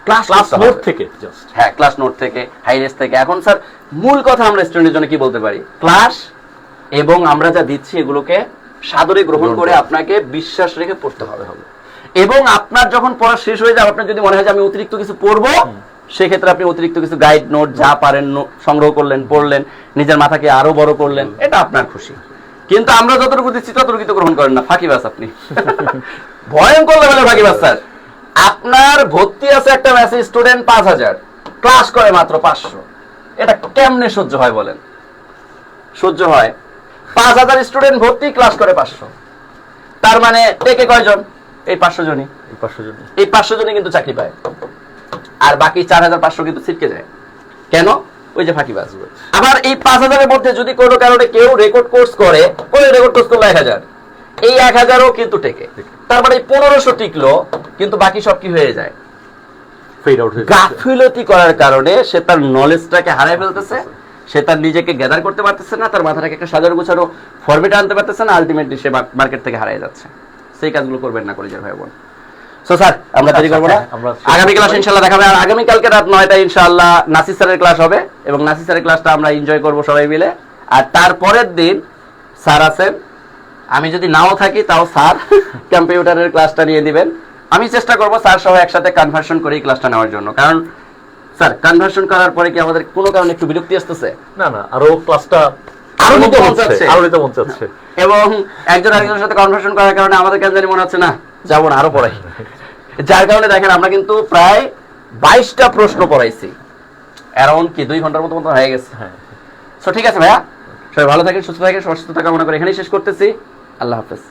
ক্লাস নোট থেকে জাস্ট, হ্যাঁ ক্লাস নোট থেকে, হাইলাইটস থেকে। এখন স্যার মূল কথা আমরা স্টুডেন্টের জন্য কি বলতে পারি, ক্লাস এবং আমরা যা দিচ্ছি এগুলোকে সাদরে গ্রহণ করে আপনাকে বিশ্বাস রেখে পড়তে হবে। এবং আপনার যখন পড়া শেষ হয়ে যাবে, আপনার যদি মনে হয় যে আমি অতিরিক্ত কিছু পড়বো, সেক্ষেত্রে আপনি অতিরিক্ত কিছু গাইড নোট যা পারেন সংগ্রহ করলেন, পড়লেন, নিজের মাথাকে আরো বড় করলেন, এটা আপনার খুশি। কিন্তু আমরা যতটুকু দিচ্ছি ততটুকু তো গ্রহণ করেন না, ফাঁকিবাজ আপনি। ভয়ঙ্কর লেভেলের ফাঁকিবাজ স্যার। আপনার ভর্তি আছে একটা মেসেজ স্টুডেন্ট 5000, ক্লাস করে মাত্র 500। এটা কেমনে সহ্য হয় বলেন? সহ্য হয়? 5000 স্টুডেন্ট ভর্তি, ক্লাস করে 500, তার মানে টেকে কয়জন? এই 500 জনই। এই 500 জনই কিন্তু চাকরি পায়, আর বাকি 4500 কিন্তু ছিটকে যায়। কেন? ওই যে ফাঁকিবাজ। আবার এই 5000-এর মধ্যে যদি কোনো কারণে কেউ রেকর্ড কোর্স করে, কোন রেকর্ড কোর্স করলো 1000, এই 1000ও কিন্তু টেকে। তার মানে 1500 টিকলো, কিন্তু বাকি সব কি হয়ে যায়? ফেড আউট হয়ে যায়। গাফিলতি করার কারণে সে তার নলেজটাকে হারায় ফেলতেছে, সে তার নিজেকে গ্যাদার করতে পারতেছে না, তার মাথাটাকে একটা সাজানো গুছানো ফরম্যাটে আনতে পারতেছে না, আলটিমেটলি সে মার্কেট থেকে হারিয়ে যাচ্ছে। সেই কাজগুলো করবেন না কলেজের ভাই বোন। সো স্যার আমরা দেরি করবো না, আগামী ক্লাস ইনশাআল্লাহ দেখা হবে। আর আগামী কালকে রাত 9টায় ইনশাআল্লাহ নাসির স্যারের ক্লাস হবে, এবং নাসির স্যারের ক্লাসটা আমরা এনজয় করবো সবাই মিলে। আর তারপরের দিন স্যার আছেন, আমি যদি নাও থাকি তাও স্যার কম্পিউটারের ক্লাসটা নিয়ে দিবেন। আমি চেষ্টা করবো স্যার সহ একসাথে কনভার্সন করে এই ক্লাসটা নেওয়ার জন্য। কারণ স্যার কনভার্সন করার পরে কি আমাদের কোনো কারণে একটু বিরক্তি আসতেছে? না না, আরো ক্লাসটা আরো নিতে মন চাচ্ছে, আরো নিতে মন চাচ্ছে, এবং একজন আরেকজনের সাথে কনভার্সন করার কারণে আমাদের কেন জানি মনে হচ্ছে না যাবো না, আরো পড়াই। যার কারণে দেখেন আমরা কিন্তু প্রায় 22টা প্রশ্ন পড়াইছি, অ্যারাউন্ড কি 2 ঘন্টার মতো হয়ে গেছে। সো ঠিক আছে ভাইয়া, সবাই ভালো থাকেন, সুস্থ থাকেন, সুস্থতা কামনা করে এখানেই শেষ করতেছি। আল্লাহ হাফেজ।